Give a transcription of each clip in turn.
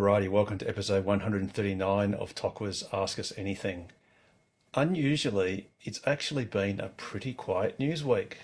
Alrighty, welcome to episode 139 of Tokwa's Ask Us Anything. Unusually, it's actually been a pretty quiet news week.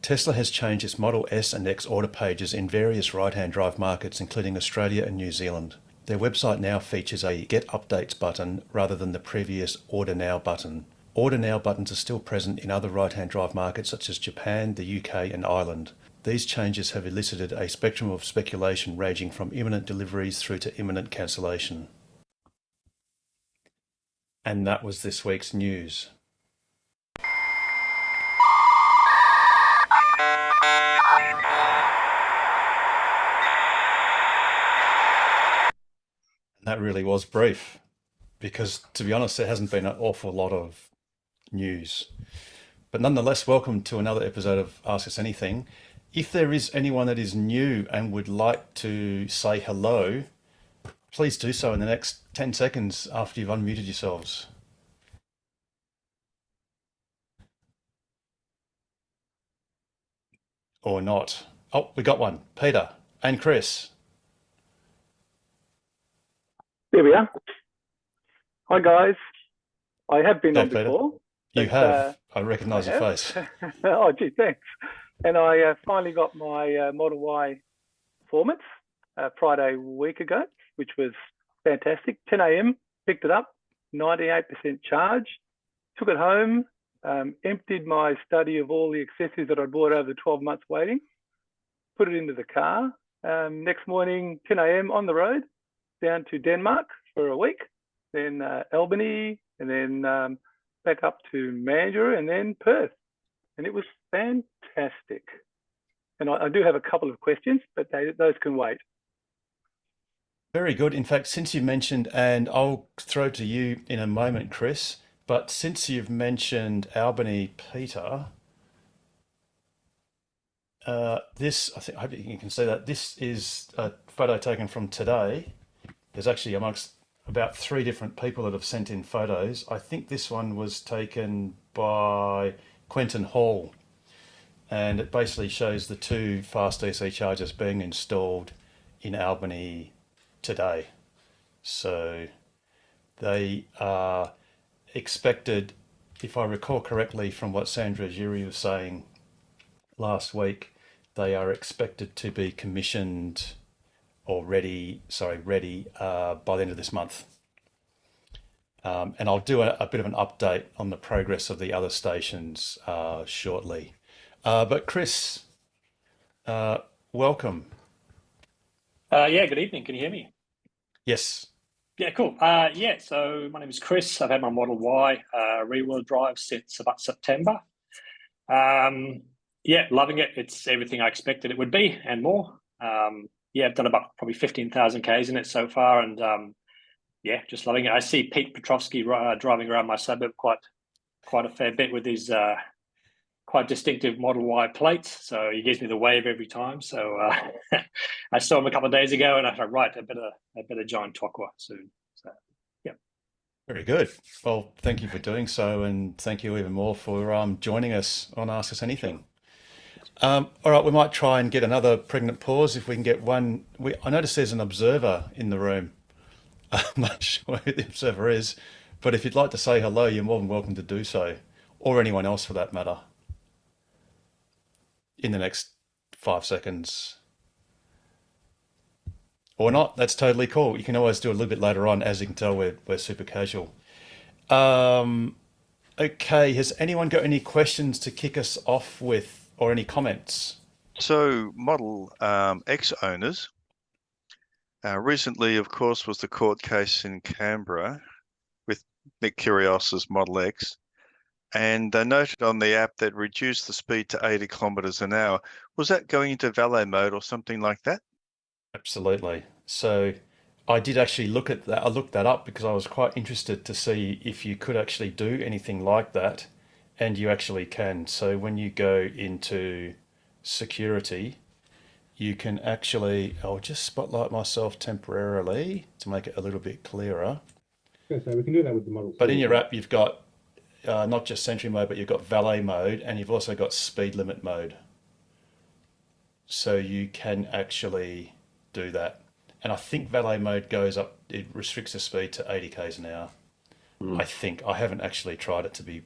Tesla has changed its Model S and X order pages in various right-hand drive markets, including Australia and New Zealand. Their website now features a Get Updates button rather than the previous Order Now button. Order Now buttons are still present in other right-hand drive markets such as Japan, the UK and Ireland. These changes have elicited a spectrum of speculation ranging from imminent deliveries through to imminent cancellation. And that was this week's news. And that really was brief, because to be honest, there hasn't been an awful lot of news. But nonetheless, welcome to another episode of Ask Us Anything. If there is anyone that is new and would like to say hello, please do so in the next 10 seconds after you've unmuted yourselves. Or not. Oh, we got one. Peter and Chris. There we are. Hi guys. I have been on Peter. before. You have. I recognise your face. Oh, gee, thanks. And I finally got my Model Y performance Friday a week ago, which was fantastic. 10 a.m. picked it up, 98% charge. Took it home, emptied my study of all the accessories that I bought over the 12 months waiting, put it into the car. Next morning, 10 a.m. on the road, down to Denmark for a week, then Albany, and then back up to Mandurah, and then Perth. And it was fantastic. And I do have a couple of questions, but those can wait. Very good. In fact, since you mentioned, and I'll throw to you in a moment, Chris, but since you've mentioned Albany, Peter, this, I hope you can see that, this is a photo taken from today. There's actually amongst about 3 different people that have sent in photos. I think this one was taken by Quentin Hall, and it basically shows the 2 fast DC chargers being installed in Albany today. So they are expected, if I recall correctly from what Sandra Giry was saying last week, they are expected to be commissioned or ready by the end of this month. And I'll do a bit of an update on the progress of the other stations shortly. But Chris, welcome. Yeah, good evening. Can you hear me? Yes. Yeah, cool. Yeah, so my name is Chris. I've had my Model Y rear-wheel drive since about September. Yeah, loving it. It's everything I expected it would be and more. Yeah, I've done about probably 15,000 Ks in it so far, and yeah, just loving it. I see Pete Petrovsky driving around my suburb quite a fair bit with his quite distinctive Model Y plates. So he gives me the wave every time. So I saw him a couple of days ago, and I thought, right, I better join Tokwa soon. So yeah. Very good. Well, thank you for doing so, and thank you even more for joining us on Ask Us Anything. All right, we might try and get another pregnant pause if we can get one. I notice there's an observer in the room. I'm not sure who the observer is, but if you'd like to say hello, you're more than welcome to do so, or anyone else for that matter, in the next 5 seconds. Or not, that's totally cool. You can always do a little bit later on. As you can tell, we're super casual. Okay, has anyone got any questions to kick us off with, or any comments? So Model X owners, recently, of course, was the court case in Canberra with Nick Kyrgios's Model X, and they noted on the app that reduced the speed to 80 kilometers an hour. Was that going into valet mode or something like that? Absolutely. So I did actually look at that. I looked that up because I was quite interested to see if you could actually do anything like that, and you actually can. So when you go into security, you can actually, I'll just spotlight myself temporarily to make it a little bit clearer. So we can do that with the Model. But in your app, you've got not just Sentry mode, but you've got valet mode, and you've also got speed limit mode. So you can actually do that. and I think valet mode goes up. It restricts the speed to 80 k's an hour. I think I haven't actually tried it, to be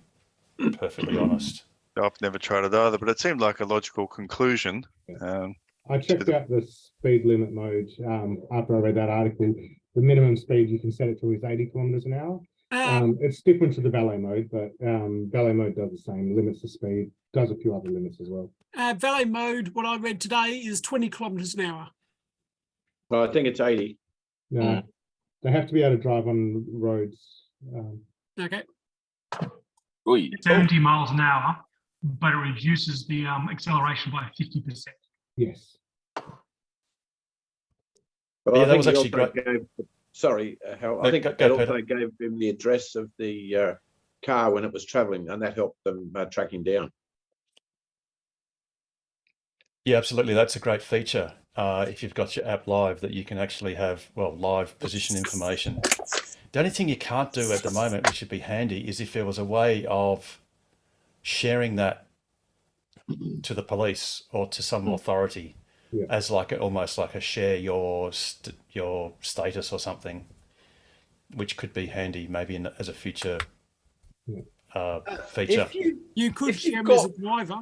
perfectly honest. I've never tried it either, but it seemed like a logical conclusion. I checked out the speed limit mode after I read that article. The minimum speed you can set it to is 80 kilometers an hour. It's different to the valet mode, but valet mode does the same, limits the speed, does a few other limits as well. Valet mode, what I read today, is 20 kilometres an hour. Well, I think it's 80. No, they have to be able to drive on roads. Okay. Oi. 70 miles an hour, but it reduces the acceleration by 50%. Yes. But Yeah, I that think was he actually also great. gave, sorry, Hal, No, I think go, it Peter. also gave him the address of the car when it was travelling, and that helped them track him down. Yeah, absolutely. That's a great feature. If you've got your app live, that you can actually have, well, live position information. The only thing you can't do at the moment, which would be handy, is if there was a way of sharing that to the police or to some authority as like almost like a share your status or something, which could be handy maybe as a future feature. You could If you've share me as a got- driver.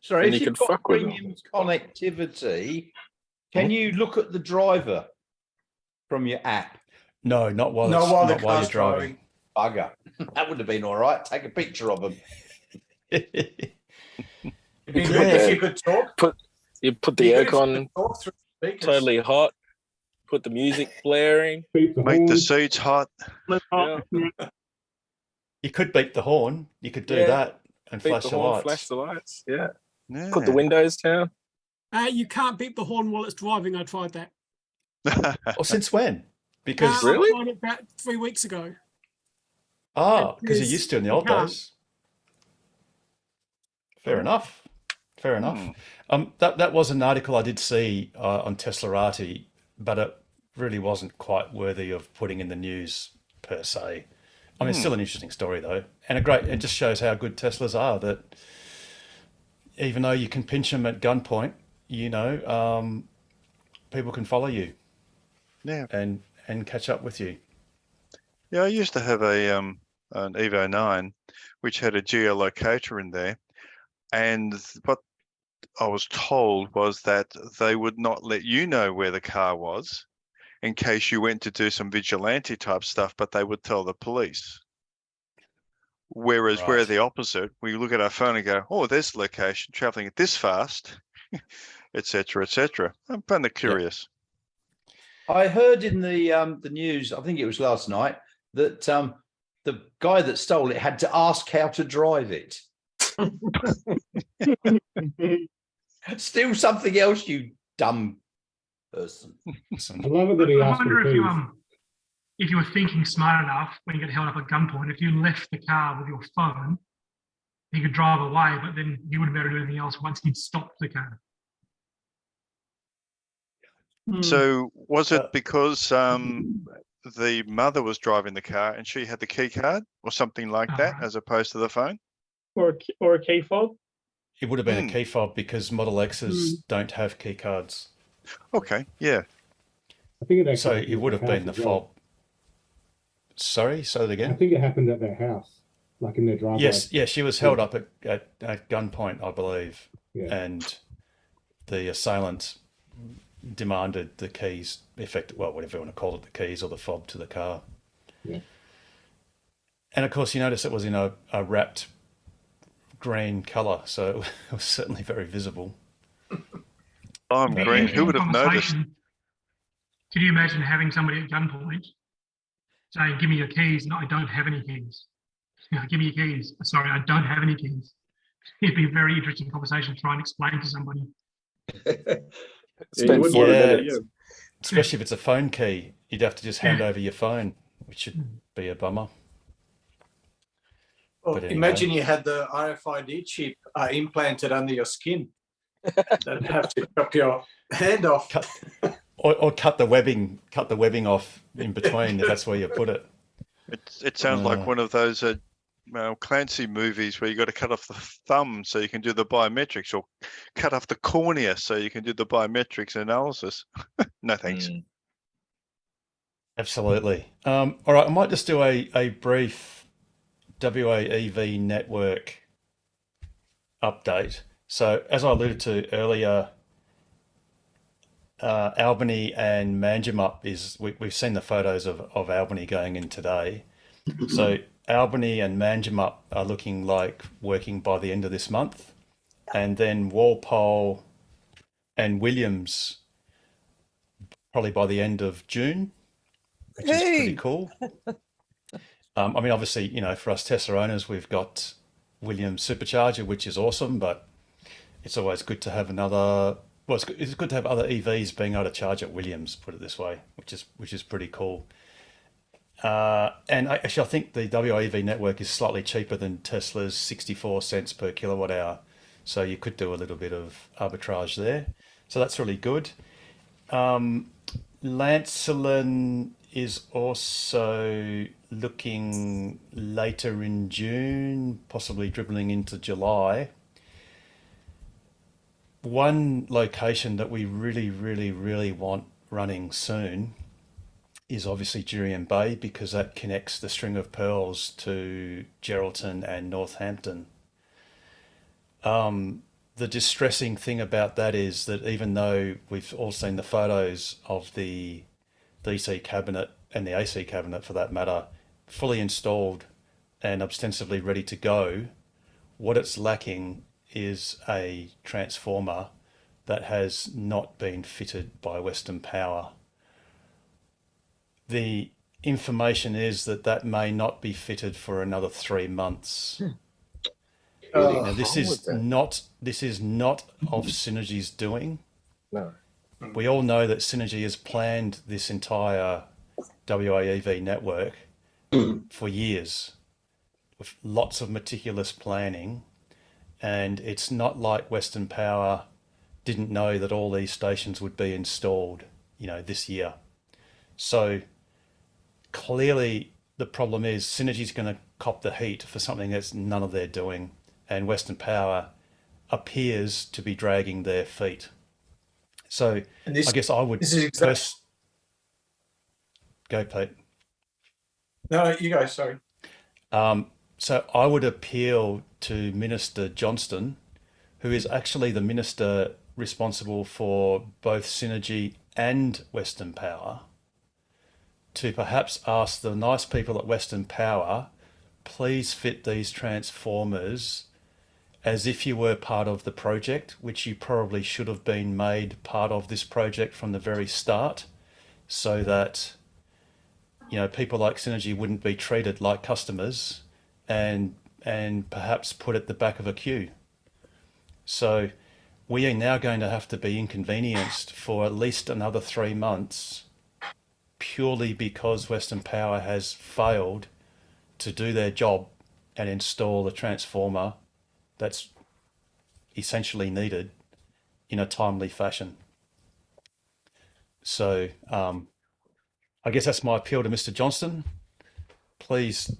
Sorry, And if you you've can got fuck with premium connectivity, can you look at the driver from your app? No, not while No, it's, while the not while you're car's driving. Bugger. That would have been all right. Take a picture of them. If you could talk. You put the It'd be good if you aircon could talk through speakers. totally hot, put the music blaring. Beep the Make the horn. seats hot. Yeah. You could beep the horn. You could do Yeah. that and Beep flash the the horn, lights. flash the lights. Yeah. Yeah. Put the windows down. You can't beep the horn while it's driving. I tried that. Or since when? Because Really? I tried it about 3 weeks ago. because you because used to in the you old can't. days. Fair enough. Fair enough. That was an article I did see on Teslarati, but it really wasn't quite worthy of putting in the news per se. I mean, it's still an interesting story though, and it just shows how good Teslas are. That even though you can pinch them at gunpoint, people can follow you Yeah. and catch up with you. Yeah, I used to have an Evo 9, which had a geolocator in there. And what I was told was that they would not let you know where the car was in case you went to do some vigilante type stuff, but they would tell the police. Whereas we're Right. the opposite. We look at our phone and go, oh, there's the location, traveling at this fast, etc., etc. I'm kind of curious. I heard in the news, I think it was last night, that the guy that stole it had to ask how to drive it. Steal something else, you dumb person. I love it that he I asked wonder for if you were thinking smart enough when you get held up at gunpoint, if you left the car with your phone, he could drive away, but then you wouldn't be able to do anything else once he'd stopped the car. So was Uh, it because the mother was driving the car and she had the key card or something like that, as opposed to the phone? Or a key fob. It would have been a key fob because Model X's don't have key cards. Okay, yeah. I think it actually So happened it at would have their been the house as well. fob. Sorry, say that I again. think it happened at their house, like in their driveway. Yes, yeah, she was held up at gunpoint, I believe, Yeah. and the assailant demanded the keys, whatever you want to call it, the keys or the fob to the car. Yeah. And of course, you notice it was in a wrapped green colour, so it was certainly very visible. I'm The green. Who interesting would have noticed? conversation, Could you imagine having somebody at gunpoint saying, give me your keys? No, I don't have any keys. Give me your keys. Sorry, I don't have any keys. It'd be a very interesting conversation to try and explain to somebody. Spend would 40 want to minutes. Especially if it's a phone key, you'd have to just hand over your phone, which would be a bummer. Well, But anyway. imagine you had the RFID chip implanted under your skin. That'd have to chop your hand off. Or cut the webbing off in between if that's where you put it. It sounds like one of those Clancy movies where you got to cut off the thumb so you can do the biometrics, or cut off the cornea so you can do the biometrics analysis. No thanks. Absolutely. All right, I might just do a brief WAEV network update. So as I alluded to earlier, Albany and Manjimup we've seen the photos of Albany going in today. So Albany and Manjimup are looking like working by the end of this month, and then Walpole and Williams probably by the end of June, which is pretty cool. I mean, obviously, for us Tesla owners, we've got Williams Supercharger, which is awesome, but it's always good to have another. Well, it's good to have other EVs being able to charge at Williams, put it this way, which is pretty cool. And I think the WAEV network is slightly cheaper than Tesla's 64 cents per kilowatt hour. So you could do a little bit of arbitrage there. So that's really good. Lancelin is also looking later in June, possibly dribbling into July. One location that we really, really, really want running soon is obviously Jurien Bay, because that connects the String of Pearls to Geraldton and Northampton. The distressing thing about that is that even though we've all seen the photos of the DC cabinet and the AC cabinet for that matter, fully installed and ostensibly ready to go, what it's lacking is a transformer that has not been fitted by Western Power. The information is that may not be fitted for another 3 months. Now, this is not of Synergy's doing. No. We all know that Synergy has planned this entire WAEV network for years, with lots of meticulous planning, and it's not like Western Power didn't know that all these stations would be installed, this year. So clearly the problem is Synergy's going to cop the heat for something that's none of their doing, and Western Power appears to be dragging their feet. So I guess I would first go, Pete. No, you go. Sorry. So I would appeal to Minister Johnston, who is actually the minister responsible for both Synergy and Western Power, to perhaps ask the nice people at Western Power, please fit these transformers as if you were part of the project, which you probably should have been made part of this project from the very start, so that people like Synergy wouldn't be treated like customers and perhaps put at the back of a queue. So we are now going to have to be inconvenienced for at least another 3 months, purely because Western Power has failed to do their job and install the transformer that's essentially needed in a timely fashion. So I guess that's my appeal to Mr. Johnston. Please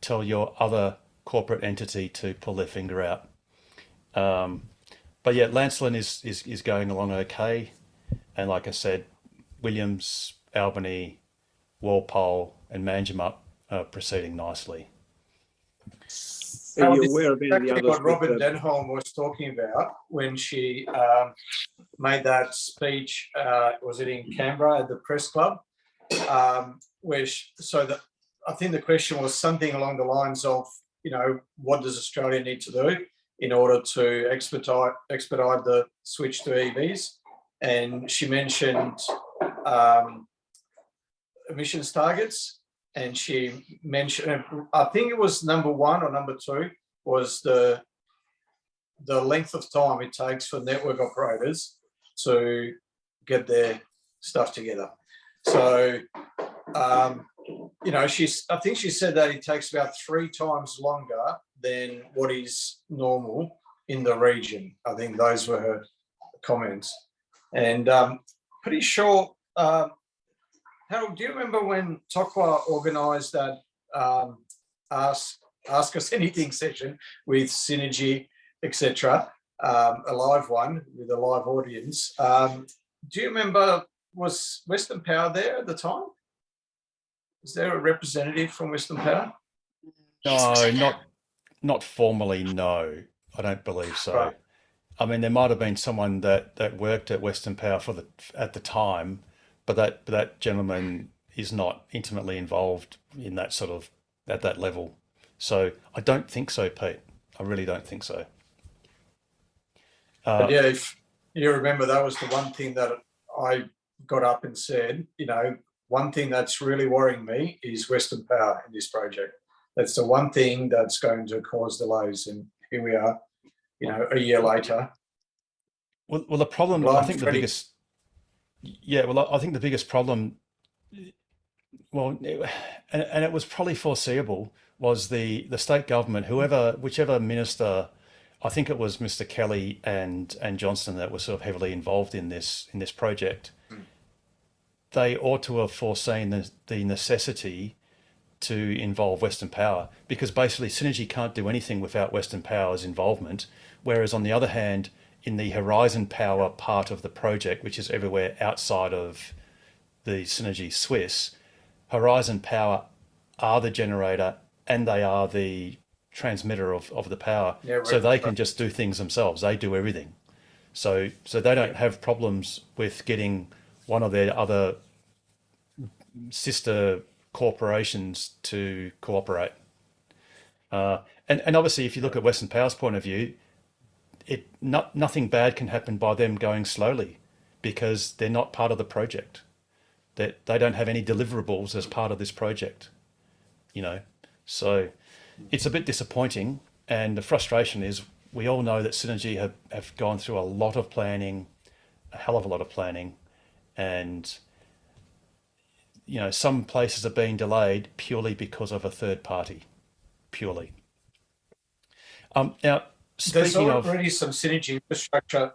tell your other corporate entity to pull their finger out. But yeah, Lancelin is going along okay. And like I said, Williams, Albany, Walpole and Manjimup are proceeding nicely. Are you aware of any Exactly others? what Robin Denholm was talking about when she made that speech. Was it in Canberra at the press club? I think the question was something along the lines of, what does Australia need to do in order to expedite the switch to EVs? And she mentioned emissions targets, and she mentioned, I think it was number 1 or number 2, was the length of time it takes for network operators to get their stuff together. So, I think she said that it takes about 3 times longer than what is normal in the region. I think those were her comments. And pretty sure, Harold, do you remember when Tokwa organised that Ask Ask Us Anything session with Synergy, etc. A live one with a live audience. Do you remember, was Western Power there at the time? Is there a representative from Western Power? No, not formally. No, I don't believe so. Right. I mean, there might have been someone that worked at Western Power at the time, but that gentleman is not intimately involved in that sort of at that level. So I don't think so, Pete. I really don't think so. But yeah, if you remember, that was the one thing that I got up and said, one thing that's really worrying me is Western Power in this project. That's the one thing that's going to cause delays. And here we are, a year later. Well, the problem, I think the biggest, I think the biggest problem, and it was probably foreseeable, was the state government, whichever minister, I think it was Mr. Kelly and Johnston that were sort of heavily involved in this project. They ought to have foreseen the necessity to involve Western Power, because basically Synergy can't do anything without Western Power's involvement. Whereas on the other hand, in the Horizon Power part of the project, which is everywhere outside of the Synergy Swiss, Horizon Power are the generator and they are the transmitter of the power. Yeah, so they can just do things themselves. They do everything. So they don't have problems with getting one of their other sister corporations to cooperate. And obviously, if you look at Western Power's point of view, nothing bad can happen by them going slowly, because they're not part of the project. That they don't have any deliverables as part of this project, So it's a bit disappointing, and the frustration is we all know that Synergy have gone through a lot of planning, a hell of a lot of planning, and some places are being delayed purely because of a third party, purely. Now, There's speaking already some Synergy infrastructure.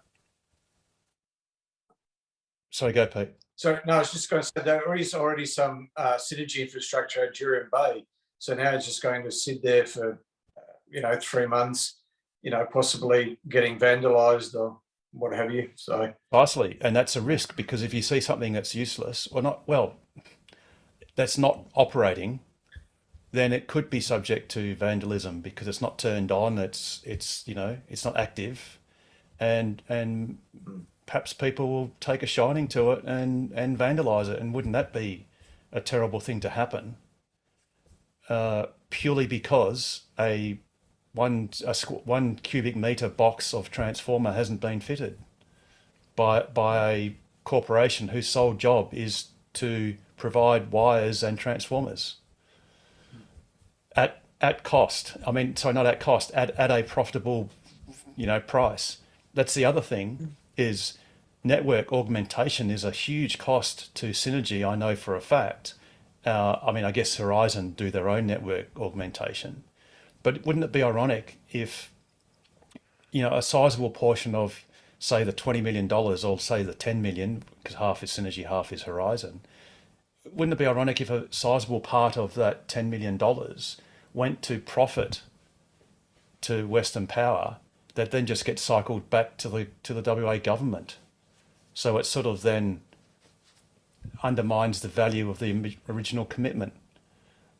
Sorry, go Pete. So no, I was just going to say there is already some Synergy infrastructure at Jurien Bay. So now it's just going to sit there for, 3 months, possibly getting vandalised or what have you. So Precisely, and that's a risk, because if you see something that's useless that's not operating, then it could be subject to vandalism because it's not turned on. It's not active, and perhaps people will take a shining to it and vandalise it. And wouldn't that be a terrible thing to happen? Purely because a one cubic meter box of transformer hasn't been fitted by a corporation whose sole job is to provide wires and transformers at cost. Not at cost, at a profitable, price. That's the other thing, is network augmentation is a huge cost to Synergy, I know for a fact. I guess Horizon do their own network augmentation, but wouldn't it be ironic if, a sizable portion of, say, the $20 million, or say the 10 million, because half is Synergy, half is Horizon, wouldn't it be ironic if a sizable part of that $10 million went to profit to Western Power, that then just gets cycled back to the WA government? So it sort of then undermines the value of the original commitment.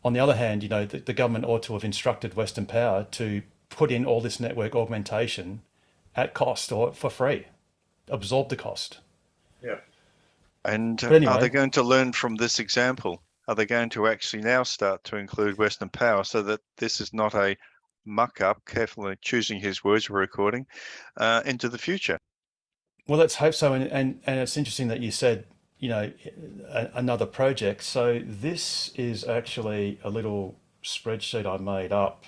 On the other hand, the government ought to have instructed Western Power to put in all this network augmentation at cost or for free, absorb the cost. Yeah. And anyway, are they going to learn from this example? Are they going to actually now start to include Western Power so that this is not a muck-up, carefully choosing his words for recording, into the future? Well, let's hope so. And it's interesting that you said, another project. So this is actually a little spreadsheet I made up.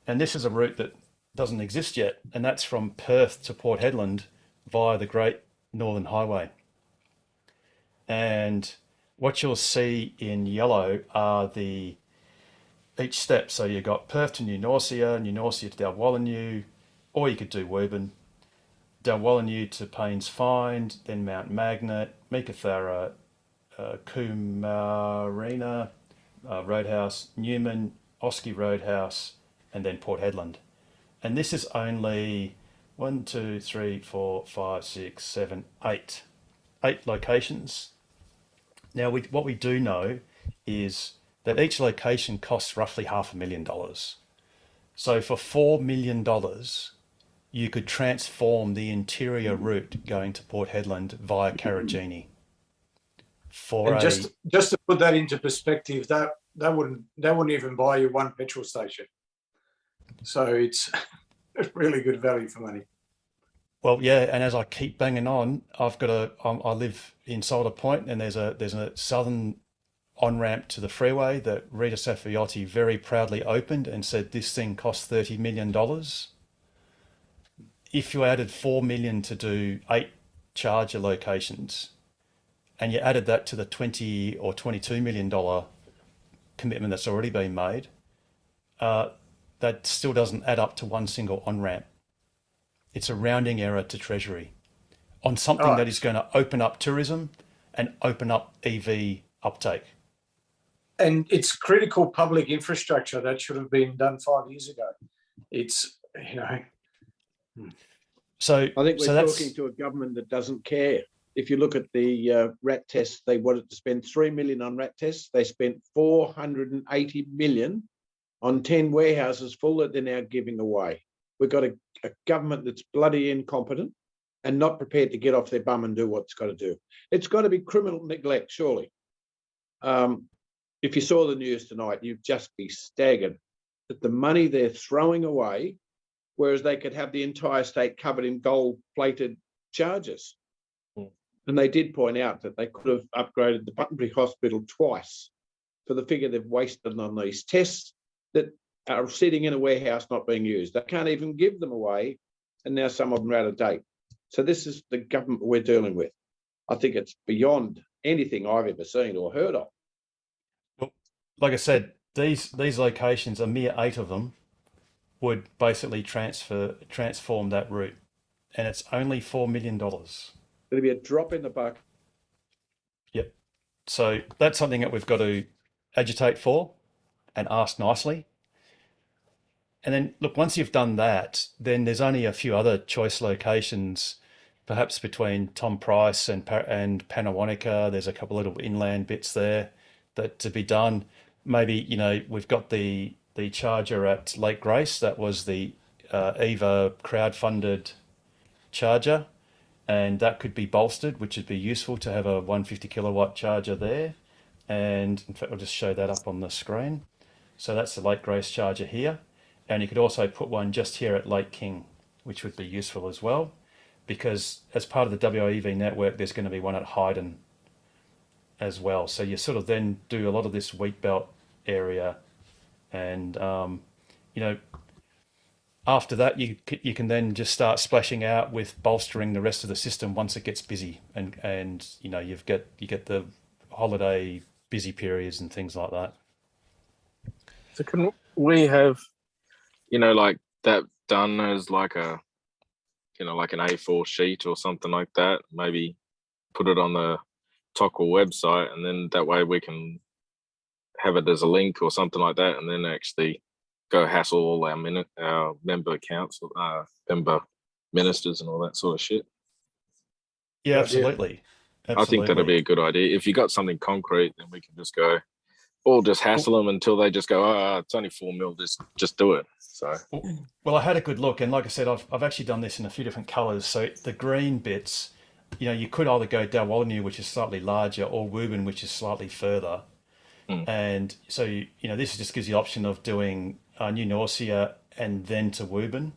And this is a route that doesn't exist yet. And that's from Perth to Port Hedland via the Great Northern Highway. And what you'll see in yellow are each step. So you've got Perth to New Norcia, New Norcia to Dalwallinu, or you could do Woburn, Dalwallinu to Paynes Find, then Mount Magnet, Meekatharra, Coomarina, Roadhouse, Newman, Oski Roadhouse, and then Port Hedland. And this is only 1, 2, 3, 4, 5, 6, 7, 8. 8 locations. Now, what we do know is that each location costs roughly $500,000. So for $4 million, you could transform the interior route going to Port Hedland via Carragini. And just to put that into perspective, that wouldn't even buy you one petrol station. So it's really good value for money. Well, yeah, and as I keep banging on, I live in Solder Point, and there's a southern on-ramp to the freeway that Rita Safiotti very proudly opened and said this thing costs $30 million. If you added $4 million to do 8 charger locations, and you added that to the $20 or $22 million commitment that's already been made, that still doesn't add up to one single on-ramp. It's a rounding error to Treasury on something that is going to open up tourism and open up EV uptake. And it's critical public infrastructure that should have been done 5 years ago. It's, So I think we're that's talking to a government that doesn't care. If you look at the rat tests, they wanted to spend $3 million on rat tests. They spent $480 million on 10 warehouses full that they're now giving away. We've got a government that's bloody incompetent and not prepared to get off their bum and do what it's got to do. It's got to be criminal neglect, surely. If you saw the news tonight, you'd just be staggered at the money they're throwing away, whereas they could have the entire state covered in gold-plated charges. And they did point out that they could have upgraded the Bunbury Hospital twice for the figure they've wasted on these tests that are sitting in a warehouse not being used. They can't even give them away, and now some of them are out of date. So this is the government we're dealing with. I think it's beyond anything I've ever seen or heard of. Well, like I said, these locations, a mere 8 of them, would basically transform that route, and it's only $4 million. It'll be a drop in the bucket. Yep. So that's something that we've got to agitate for and ask nicely. And then, look, once you've done that, then there's only a few other choice locations, perhaps between Tom Price and Panawanica. There's a couple of little inland bits there that to be done. Maybe, we've got the charger at Lake Grace. That was the EVA crowd-funded charger, and that could be bolstered, which would be useful to have a 150 kilowatt charger there. And in fact, I'll just show that up on the screen. So that's the Lake Grace charger here. And you could also put one just here at Lake King, which would be useful as well, because as part of the WEV network, there's going to be one at Hayden as well. So you sort of then do a lot of this wheat belt area, and after that, you can then just start splashing out with bolstering the rest of the system once it gets busy, and you get the holiday busy periods and things like that. So can we have, like that done as like a, like an A4 sheet or something like that? Maybe put it on the Tocqueville website, and then that way we can have it as a link or something like that, and then actually go hassle all our member accounts, member ministers and all that sort of shit. Yeah, absolutely. I think that'd be a good idea. If you got something concrete, then we can just go, or just hassle them until they just go, it's only $4 million, just do it. So, well, I had a good look, and like I said, I've actually done this in a few different colours. So the green bits, you could either go Dalwallinu, which is slightly larger, or Woburn, which is slightly further. And so this just gives you the option of doing New Norcia and then to Woburn.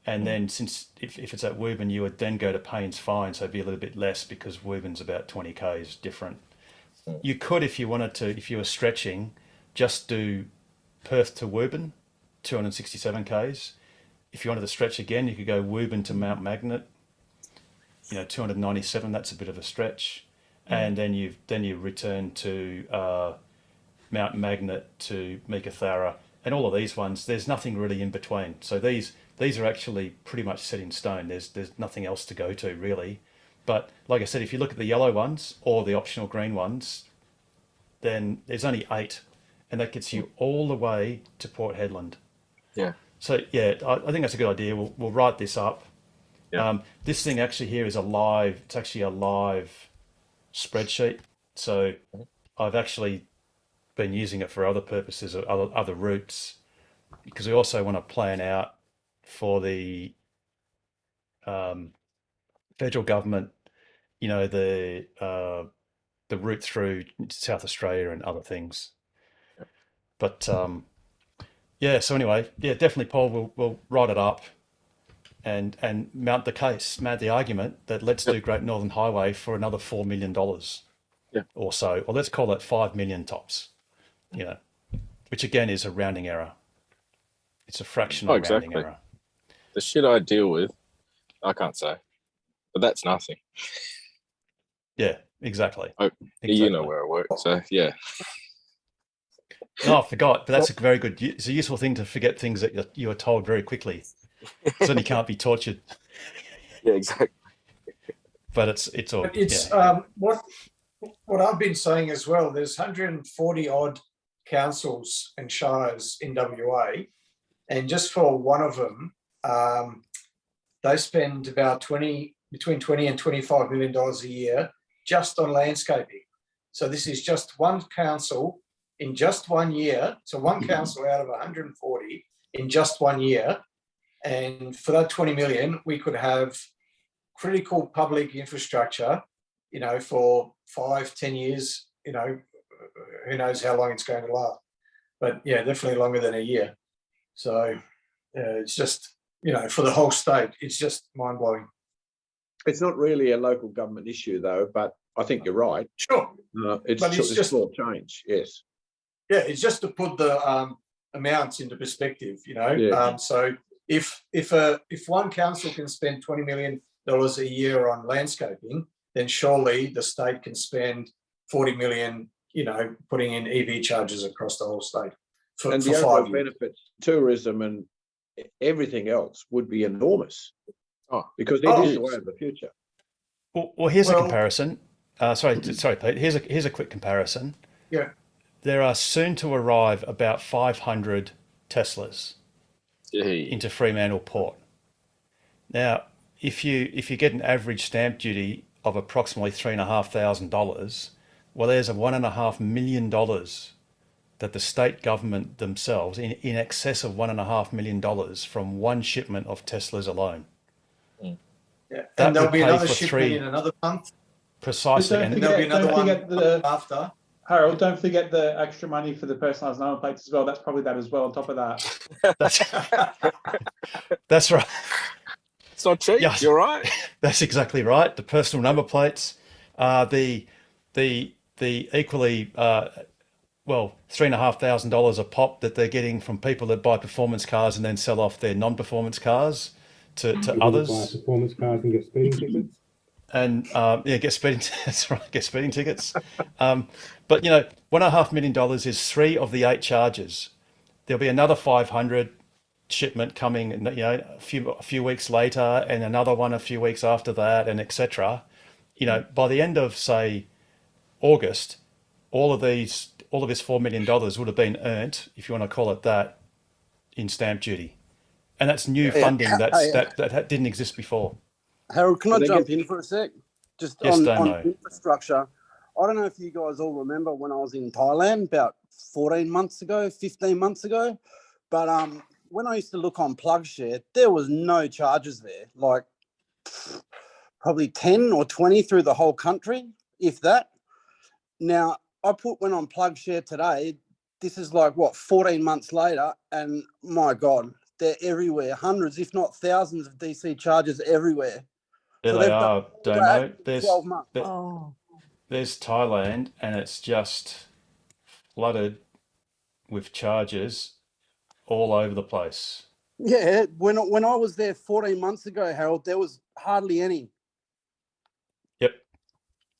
And then since if it's at Woburn, you would then go to Paynes Fine, so it'd be a little bit less because Woburn's about 20 k's different. You could, if you wanted to, if you were stretching, just do Perth to Woburn, 267 k's. If you wanted to stretch again, you could go Woburn to Mount Magnet, 297. That's a bit of a stretch, and then you return to Mount Magnet to Meekatharra, and all of these ones. There's nothing really in between. So these are actually pretty much set in stone. There's nothing else to go to really. But like I said, if you look at the yellow ones or the optional green ones, then there's only 8, and that gets you all the way to Port Hedland. Yeah. So yeah, I think that's a good idea. We'll write this up. Yeah. This thing actually here is it's actually a live spreadsheet. So I've actually been using it for other purposes or other routes, because we also want to plan out for the federal government, the route through South Australia and other things. But yeah, so anyway, yeah, definitely, Paul, we'll write it up and mount the argument that let's do Great Northern Highway for another $4 million or so, or let's call it 5 million tops, which again is a rounding error. It's a fractional rounding error. The shit I deal with, I can't say, but that's nothing. Yeah, exactly. Oh, you know where I work, so yeah. No, I forgot, but that's a very good. It's a useful thing to forget things that you are told very quickly. Certainly can't be tortured. Yeah, exactly. But it's all. It's what I've been saying as well. There's 140 odd councils and shires in WA, and just for one of them, they spend about between 20 and $25 million a year just on landscaping. So this is just one council in just 1 year. So one council out of 140 in just 1 year. And for that 20 million, we could have critical public infrastructure, for 5-10 years, who knows how long it's going to last. But yeah, definitely longer than a year. So it's just, for the whole state, it's just mind blowing. It's not really a local government issue though, but I think you're right. Sure. It's just small change. Yes. Yeah, it's just to put the amounts into perspective, So if one council can spend $20 million a year on landscaping, then surely the state can spend 40 million, putting in EV charges across the whole state for 5 years. Benefits, tourism and everything else would be enormous. Because it is the way of the future. Well, here's a comparison. Sorry, Pete. Here's a quick comparison. Yeah. There are soon to arrive about 500 Teslas into Fremantle Port. Now, if you get an average stamp duty of approximately $3,500, well, there's a $1.5 million that the state government themselves, in excess of $1.5 million from one shipment of Teslas alone. Yeah, and there'll be another shipment in another month. Precisely, and there'll be another one after. Harold, don't forget the extra money for the personalised number plates as well. That's probably that as well on top of that. That's right. It's not cheap. Yes. You're right. That's exactly right. The personal number plates, the equally $3,500 a pop that they're getting from people that buy performance cars and then sell off their non-performance cars to others. Buy performance cars and get speeding tickets. And get speeding. That's right. Get speeding tickets. But $1.5 million is 3 of the 8 charges. There'll be another 500 shipment coming, a few weeks later, and another one a few weeks after that, and etc. By the end of say August, all of this $4 million would have been earned, if you want to call it that, in stamp duty, and that's new funding that didn't exist before. Harold, can I jump in for a sec? Just yes, on infrastructure. I don't know if you guys all remember when I was in Thailand about 15 months ago, but when I used to look on PlugShare, there was no charges there, like probably 10 or 20 through the whole country, if that. Now, I went on PlugShare today. This is like, 14 months later, and my God, they're everywhere. Hundreds, if not thousands of DC charges everywhere. There they are, Damo. There's 12 months. There's Thailand, and it's just flooded with charges all over the place. Yeah, when I was there 14 months ago, Harold, there was hardly any. Yep.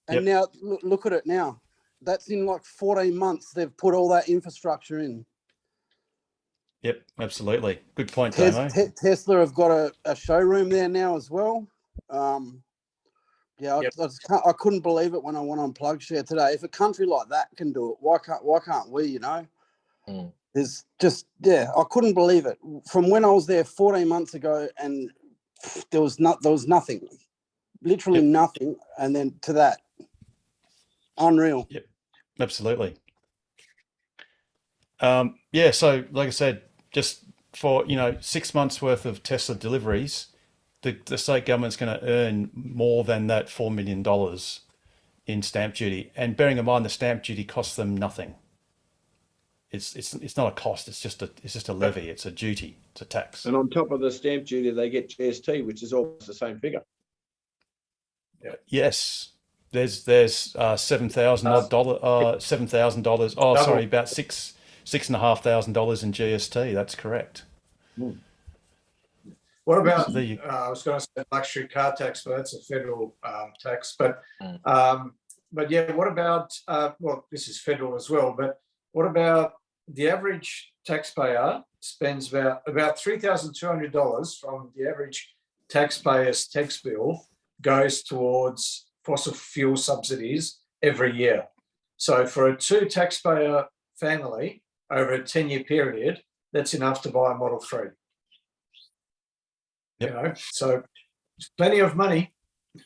And now look at it now. That's in like 14 months. They've put all that infrastructure in. Yep, absolutely. Good point, Damo. Tesla have got a showroom there now as well. I couldn't believe it when I went on PlugShare today. If a country like that can do it, why can't we? There's just, I couldn't believe it. From when I was there 14 months ago, and there was nothing, literally nothing, and then to that, unreal. Yep, absolutely. So like I said, just for 6 months worth of Tesla deliveries, the state government's going to earn more than that $4 million in stamp duty. And bearing in mind the stamp duty costs them nothing. It's not a cost. It's just a levy. It's a duty. It's a tax. And on top of the stamp duty, they get GST, which is almost the same figure. Yes, there's $7,000. Oh, sorry, about $6,500 in GST. That's correct. What about I was going to say luxury car tax, but that's a federal tax. But yeah, what about well, this is federal as well. But what about the average taxpayer spends about $3,200 from the average taxpayer's tax bill goes towards fossil fuel subsidies every year. So for a 2 taxpayer family over a 10-year period, that's enough to buy a Model 3. Yep. So there's plenty of money.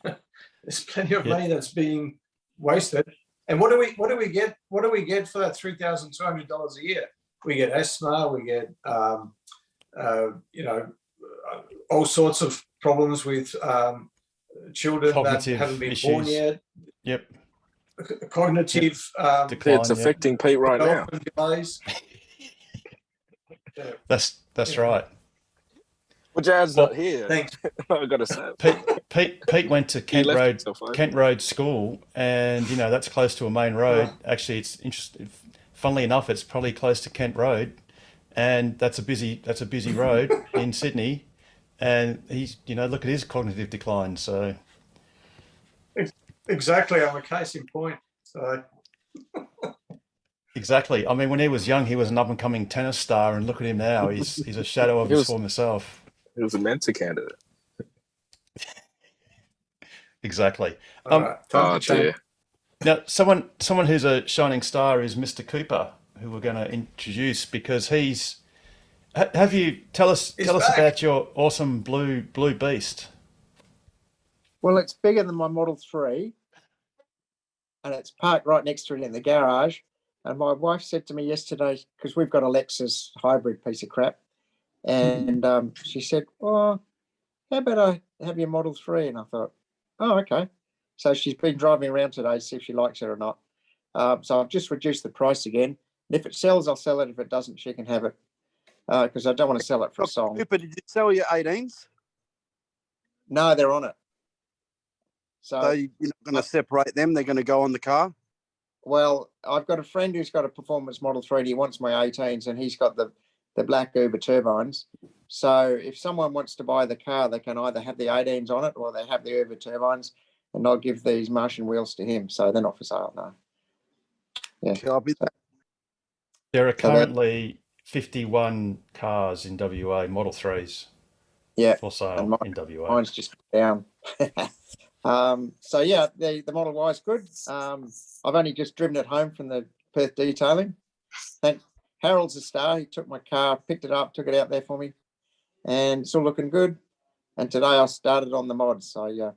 There's plenty of money that's being wasted. And what do we get? What do we get for that $3,200 a year? We get asthma. We get all sorts of problems with children Cognitive that haven't been issues. born yet. Yep. Cognitive decline. It's affecting Pete right now. Delays. That's right. Well, Jared's not here. Thanks. I got to say, Pete went to Kent Road School, and that's close to a main road. Actually, it's interesting. Funnily enough, it's probably close to Kent Road, and that's a busy road in Sydney. And he's look at his cognitive decline. So exactly, I'm a case in point. So exactly. I mean, when he was young, he was an up and coming tennis star, and look at him now. He's a shadow of his former self. He was a Mensa candidate. Exactly. Dear. Now, someone who's a shining star is Mr. Cooper, who we're going to introduce because he's. Have you tell us about your awesome blue beast? Well, it's bigger than my Model 3, and it's parked right next to it in the garage. And my wife said to me yesterday, because we've got a Lexus hybrid piece of crap, and she said, "Well, how about I have your Model 3?" And I thought, "Oh, okay." So she's been driving around today to see if she likes it or not. So I've just reduced the price again. And if it sells, I'll sell it. If it doesn't, she can have it. Because I don't want to sell it for a song. Cooper, did you sell your 18s? No, they're on it. So you're not going to separate them? They're going to go on the car? Well, I've got a friend who's got a performance Model 3 and he wants my 18s, and he's got the black Uber turbines. So if someone wants to buy the car, they can either have the 18s on it or they have the Uber turbines, and I'll give these Martian wheels to him. So they're not for sale, no. Yeah. There are currently 51 cars in WA, Model 3s. Yeah. For sale in WA. Mine's just down. So yeah, the Model Y is good. I've only just driven it home from the Perth detailing. Harold's a star. He took my car, picked it up, took it out there for me, and it's all looking good. And today I started on the mods. I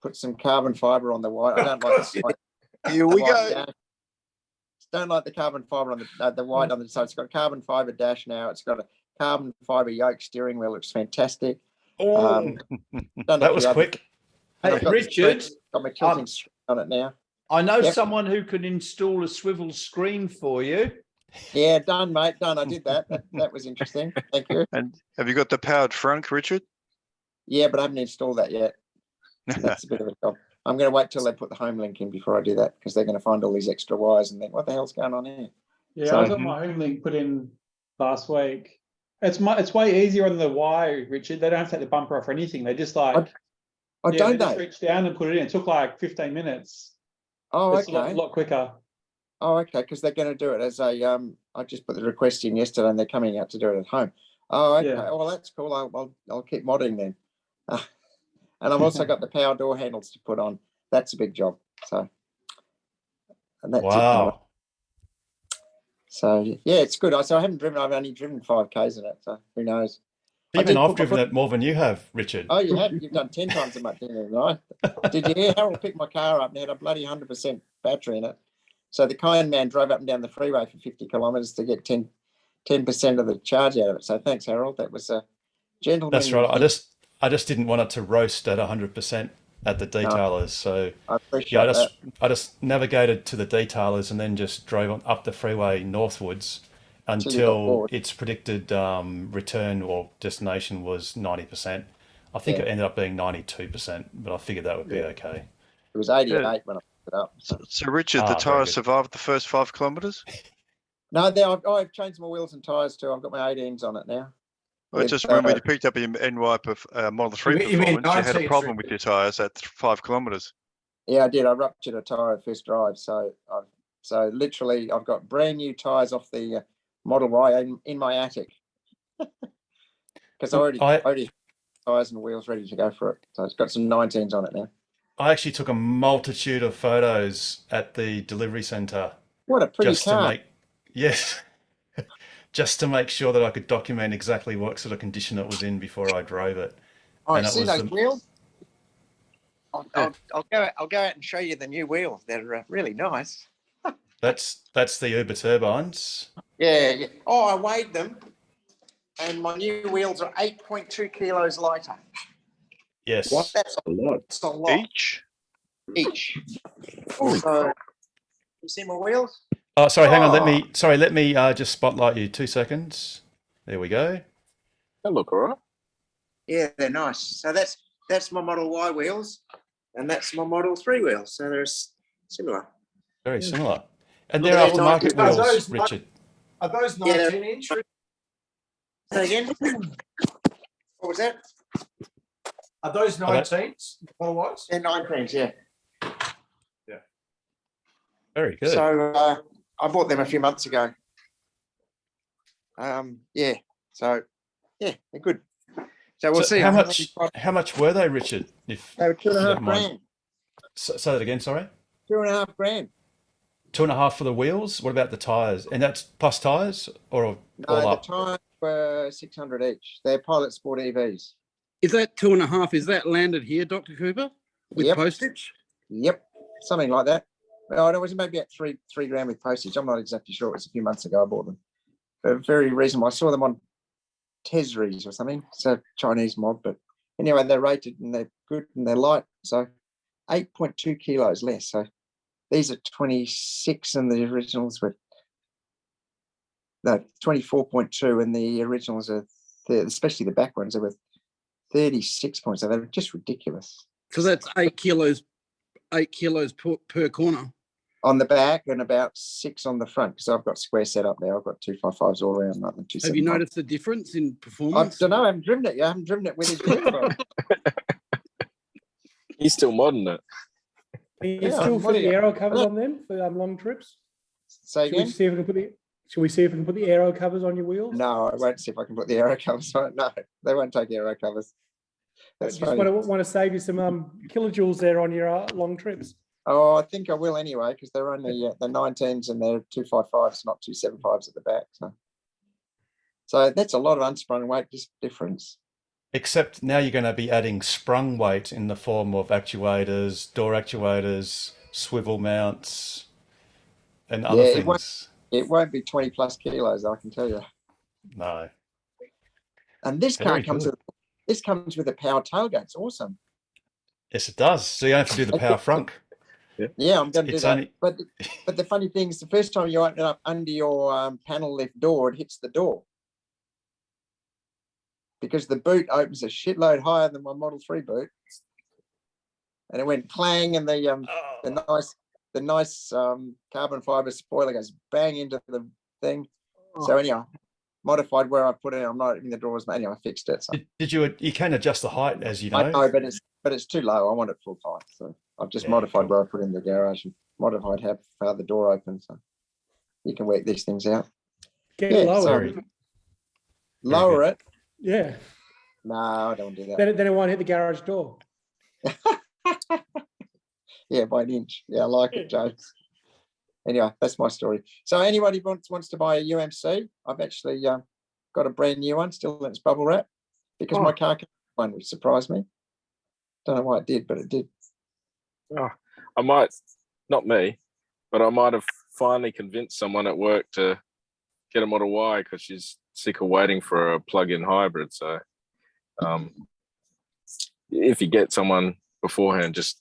put some carbon fiber on the white. I don't like the Here we go. Don't like the carbon fiber on the white on the side. It's got a carbon fiber dash now. It's got a carbon fiber yoke steering wheel. Looks fantastic. Oh, that was quick. Hey, Richard, got my tilting on it now. I know someone who can install a swivel screen for you. Yeah, done, mate. Done. I did that. That was interesting. Thank you. And have you got the powered front, Richard? Yeah, but I haven't installed that yet. That's a bit of a job. I'm going to wait till they put the home link in before I do that, because they're going to find all these extra wires and think, what the hell's going on here? Yeah, I got my home link put in last week. It's way easier on the Y, Richard. They don't have to take the bumper off or anything. They just like don't they just they? reach down and put it in. It took like 15 minutes. Oh, it's okay. a lot quicker. Oh, okay, because they're going to do it as a I just put the request in yesterday and they're coming out to do it at home. Oh, okay. Yeah. Well, that's cool. I'll keep modding then. And I've also got the power door handles to put on. That's a big job. So, and that's wow. So yeah, it's good. So I haven't driven. I've only driven 5Ks in it. So who knows? I Even did I've put my driven foot- it more than you have, Richard. Oh, you have? You've done 10 times as much, didn't you? Did you hear Harold picked my car up and had a bloody 100% battery in it? So the kind man drove up and down the freeway for 50 kilometres to get 10% of the charge out of it. So thanks, Harold. That was a gentleman. That's right. I just didn't want it to roast at 100% at the detailers. So I appreciate yeah, that. I just navigated to the detailers and then just drove on up the freeway northwards you got until bored. its predicted return or destination was 90%. I think Yeah. it ended up being 92%, but I figured that would be okay. It was 88 when I picked it up. So Richard, the Ah, very tyre good. survived the first 5 kilometres? No, I've changed my wheels and tyres too. I've got my 18s on it now. I With, just remember you picked up your NY Model 3 You mean performance. You had a 19s, problem with your tyres at 5 kilometres. Yeah, I did. I ruptured a tyre at first drive. So literally I've got brand new tyres off the Model Y in my attic. Because I already had tyres and wheels ready to go for it. So it's got some 19s on it now. I actually took a multitude of photos at the delivery centre. What a pretty just car. to make, yes, just to make sure that I could document exactly what sort of condition it was in before I drove it. Oh, And it see was those the- wheels? I'll go out and show you the new wheels. They're really nice. That's the Uber turbines. Yeah. Oh, I weighed them, and my new wheels are 8.2 kilos lighter. Yes. What? That's a lot. That's a lot. Each. So, you see my wheels? Oh, sorry. Hang on. Oh. Let me just spotlight you. 2 seconds. There we go. That look all right. Yeah, they're nice. So that's my Model Y wheels, and that's my Model 3 wheels. So they're similar. Very similar. And Look they're at that aftermarket 19. wheels, Richard. Are those Yeah, they're- 19 inch? Say again? What was that? Are those Are they- 19s? Otherwise? They're 19s, yeah. Very good. So I bought them a few months ago. Yeah. So yeah, they're good. So we'll So see. how much were they, Richard? If They were you don't 2.5 mind. grand. Say that again. Sorry. 2.5 grand. 2.5 for the wheels. What about the tires? And that's plus tires or all No, the up? tyres were 600 each. They're Pilot Sport EVs. Is that 2.5? Is that landed here, Dr. Cooper, with Yep. postage? Yep, something like that. No, it was maybe at three grand with postage. I'm not exactly sure. It was a few months ago I bought them. They're very reasonable. I saw them on Tesries or something. It's a Chinese mod, but anyway, they're rated and they're good and they're light. So 8.2 kilos less. So these are 26 and the originals were 24.2 and the originals are, especially the back ones, they were 36 points. So they're just ridiculous. So that's 8 kilos per corner. On the back and about 6 on the front because I've got square set up there. I've got 255s all around, not the 275. Have you noticed the difference in I performance? don't know. I haven't driven it yet. I haven't driven it with his wheels on. He's still modding it. Are you Yeah, still I'm putting modding it. aero covers on them for long trips? Say Should we again? see if we can put the Should we see if we can put the aero covers on your wheels? No, I won't see if I can put the aero covers on it. No, they won't take aero covers. That's Just funny. want to save you some kilojoules there on your long trips. Oh, I think I will anyway because they're only the 19s and they're 255s, not 275s at the back. So that's a lot of unsprung weight difference. Except now you're going to be adding sprung weight in the form of actuators, door actuators, swivel mounts, and other Yeah, things. it won't be 20 plus kilos, I can tell you. No. And this car Very comes good. with a power tailgate. It's awesome. Yes, it does. So you don't have to do the power frunk. Yeah, I'm going to do It's that. only- But the funny thing is, the first time you open it up under your panel lift door, it hits the door because the boot opens a shitload higher than my Model 3 boot, and it went clang, and the nice carbon fiber spoiler goes bang into the thing. So anyhow, modified where I put it. I'm not opening the drawers, but anyway, I fixed it. So. Did you can adjust the height as you know? I know, but it's too low. I want it full height, so I've just modified where I put it in the garage and modified how far the door opens. So you can work these things out. Get it lower. so lower it. Yeah. No, I don't want to do that. Then it won't hit the garage door. Yeah, by an inch. Yeah, I like it, James. anyway, that's my story. So anybody wants to buy a UMC, I've actually got a brand new one, still in its bubble wrap, because my car came with one, which surprised me. Don't know why it did, but it did. Oh, I might, not me, but I might have finally convinced someone at work to get a Model Y because she's sick of waiting for a plug-in hybrid. So if you get someone beforehand, just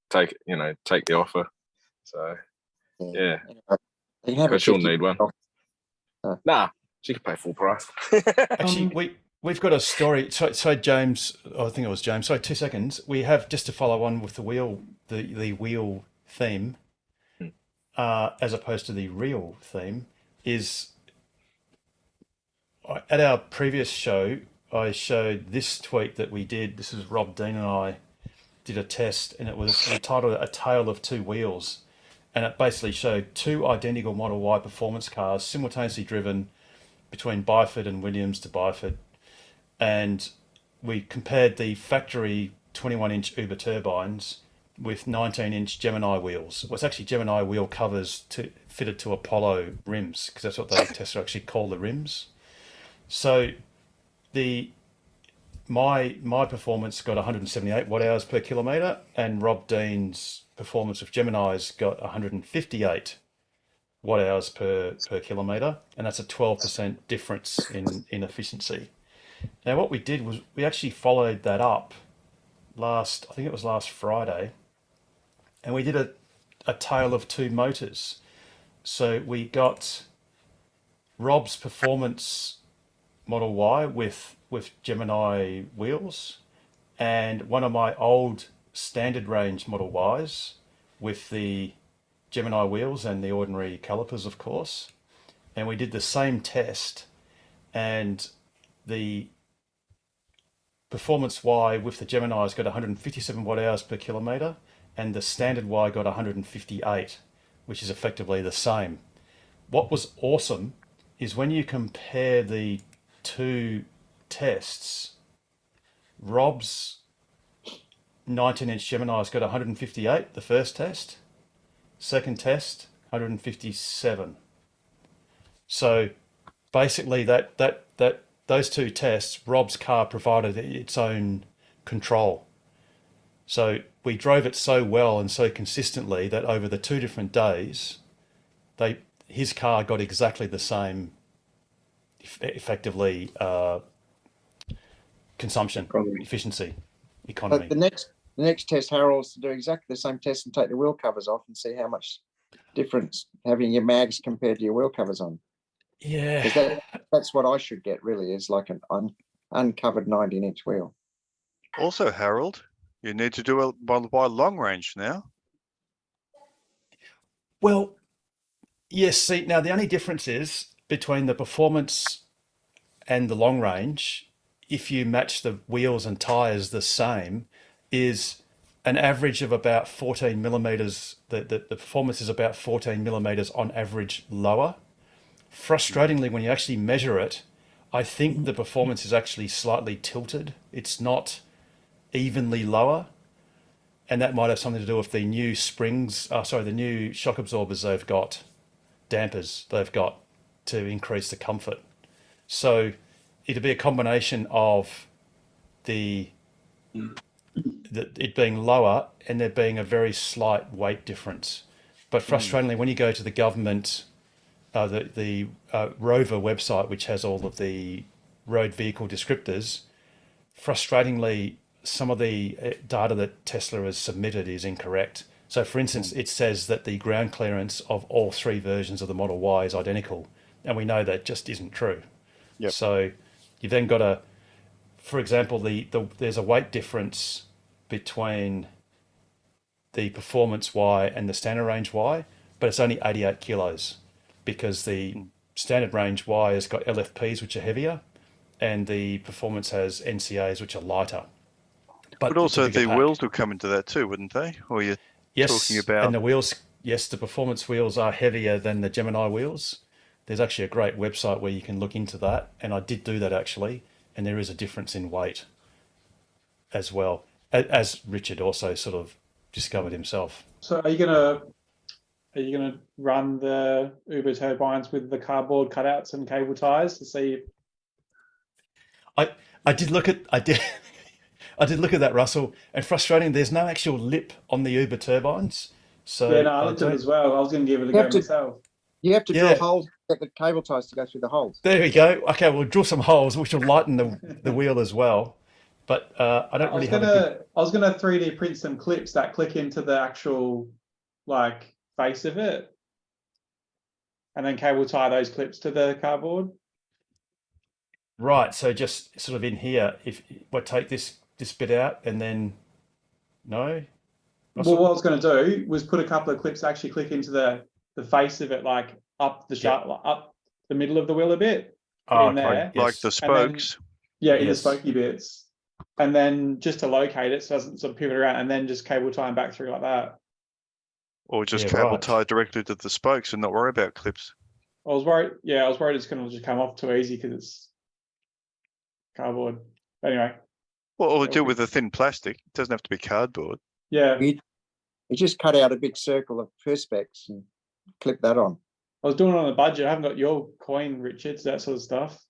take the offer. So yeah, because she'll need one. Nah, she can pay full price. Actually, we've got a story. So James, I think it was James. Sorry, 2 seconds. We have, just to follow on with the wheel theme, as opposed to the real theme, is at our previous show, I showed this tweet that we did. This is Rob Dean and I did a test, and it was entitled "A Tale of Two Wheels," and it basically showed two identical Model Y performance cars simultaneously driven between Byford and Williams to Byford, and we compared the factory 21-inch Uber turbines with 19-inch Gemini wheels. Well, it's actually Gemini wheel covers fitted to Apollo rims, because that's what the tester actually call the rims. So my performance got 178 watt hours per kilometre, and Rob Dean's performance with Gemini's got 158 watt hours per kilometre, and that's a 12% difference in efficiency. Now, what we did was we actually followed that up I think it was last Friday, and we did a tale of two motors. So we got Rob's performance Model Y with Gemini wheels, and one of my old standard range Model Ys with the Gemini wheels and the ordinary calipers, of course. And we did the same test, and the performance Y with the Gemini's got 157 watt hours per kilometre, and the standard Y got 158, which is effectively the same. What was awesome is when you compare the two tests, Rob's 19-inch Gemini's got 158 the first test, second test 157. So basically those two tests, Rob's car provided its own control. So we drove it so well and so consistently that over the 2 different days, his car got exactly the same, effectively, consumption, efficiency, economy. But the next test, Harold, is to do exactly the same test and take the wheel covers off and see how much difference having your mags compared to your wheel covers on. Yeah, that's what I should get, really, is like an uncovered 19-inch wheel. Also, Harold, you need to do a Model Y long range now. Well, yes. See, now the only difference is between the performance and the long range, if you match the wheels and tyres the same, is an average of about 14 millimetres. The performance is about 14 millimetres on average lower. Frustratingly, when you actually measure it, I think the performance is actually slightly tilted. It's not evenly lower. And that might have something to do with the new the new shock absorbers dampers they've got to increase the comfort. So it'd be a combination of it being lower and there being a very slight weight difference. But frustratingly, when you go to the government, the Rover website, which has all of the road vehicle descriptors, frustratingly, some of the data that Tesla has submitted is incorrect. So, for instance, it says that the ground clearance of all 3 versions of the Model Y is identical, and we know that just isn't true. Yep. So you've then got for example, there's a weight difference between the Performance Y and the Standard Range Y, but it's only 88 kilos because the Standard Range Y has got LFPs, which are heavier, and the Performance has NCAs, which are lighter. But also the wheels will come into that too, wouldn't they? Or you're talking about... and the wheels, yes, the Performance wheels are heavier than the Gemini wheels. There's actually a great website where you can look into that, and I did do that actually, and there is a difference in weight as well, as Richard also sort of discovered himself. So are you Are you going to run the Uber turbines with the cardboard cutouts and cable ties to see if I did look at I did I did look at that, Russell, and frustrating. There's no actual lip on the Uber turbines, so Yeah, no, I looked at it as well. I was going to give it a go myself. You have to Yeah. drill holes to get the cable ties to go through the holes. There we go. Okay, we'll drill some holes, which will lighten the wheel as well. But I don't really have a I was gonna 3D print some clips that click into the actual like face of it, and then cable tie those clips to the cardboard. right. So just sort of in here, if we'll take this bit out and then no. Well, what I was going to do was put a couple of clips that actually click into the face of it, like up the shaft, up the middle of the wheel a bit. Oh, in there. Like the spokes. Yeah, in the Yes. spokey bits. And then just to locate it so it doesn't sort of pivot around, and then just cable tie them back through like that. Or just Yeah, cable right. tie directly to the spokes and not worry about clips. I was worried it's going to just come off too easy because it's cardboard. Anyway, Or do it with a thin plastic. It doesn't have to be cardboard. yeah, You just cut out a big circle of perspex and clip that on. I was doing it on a budget. I haven't got your coin, Richard, so that sort of stuff.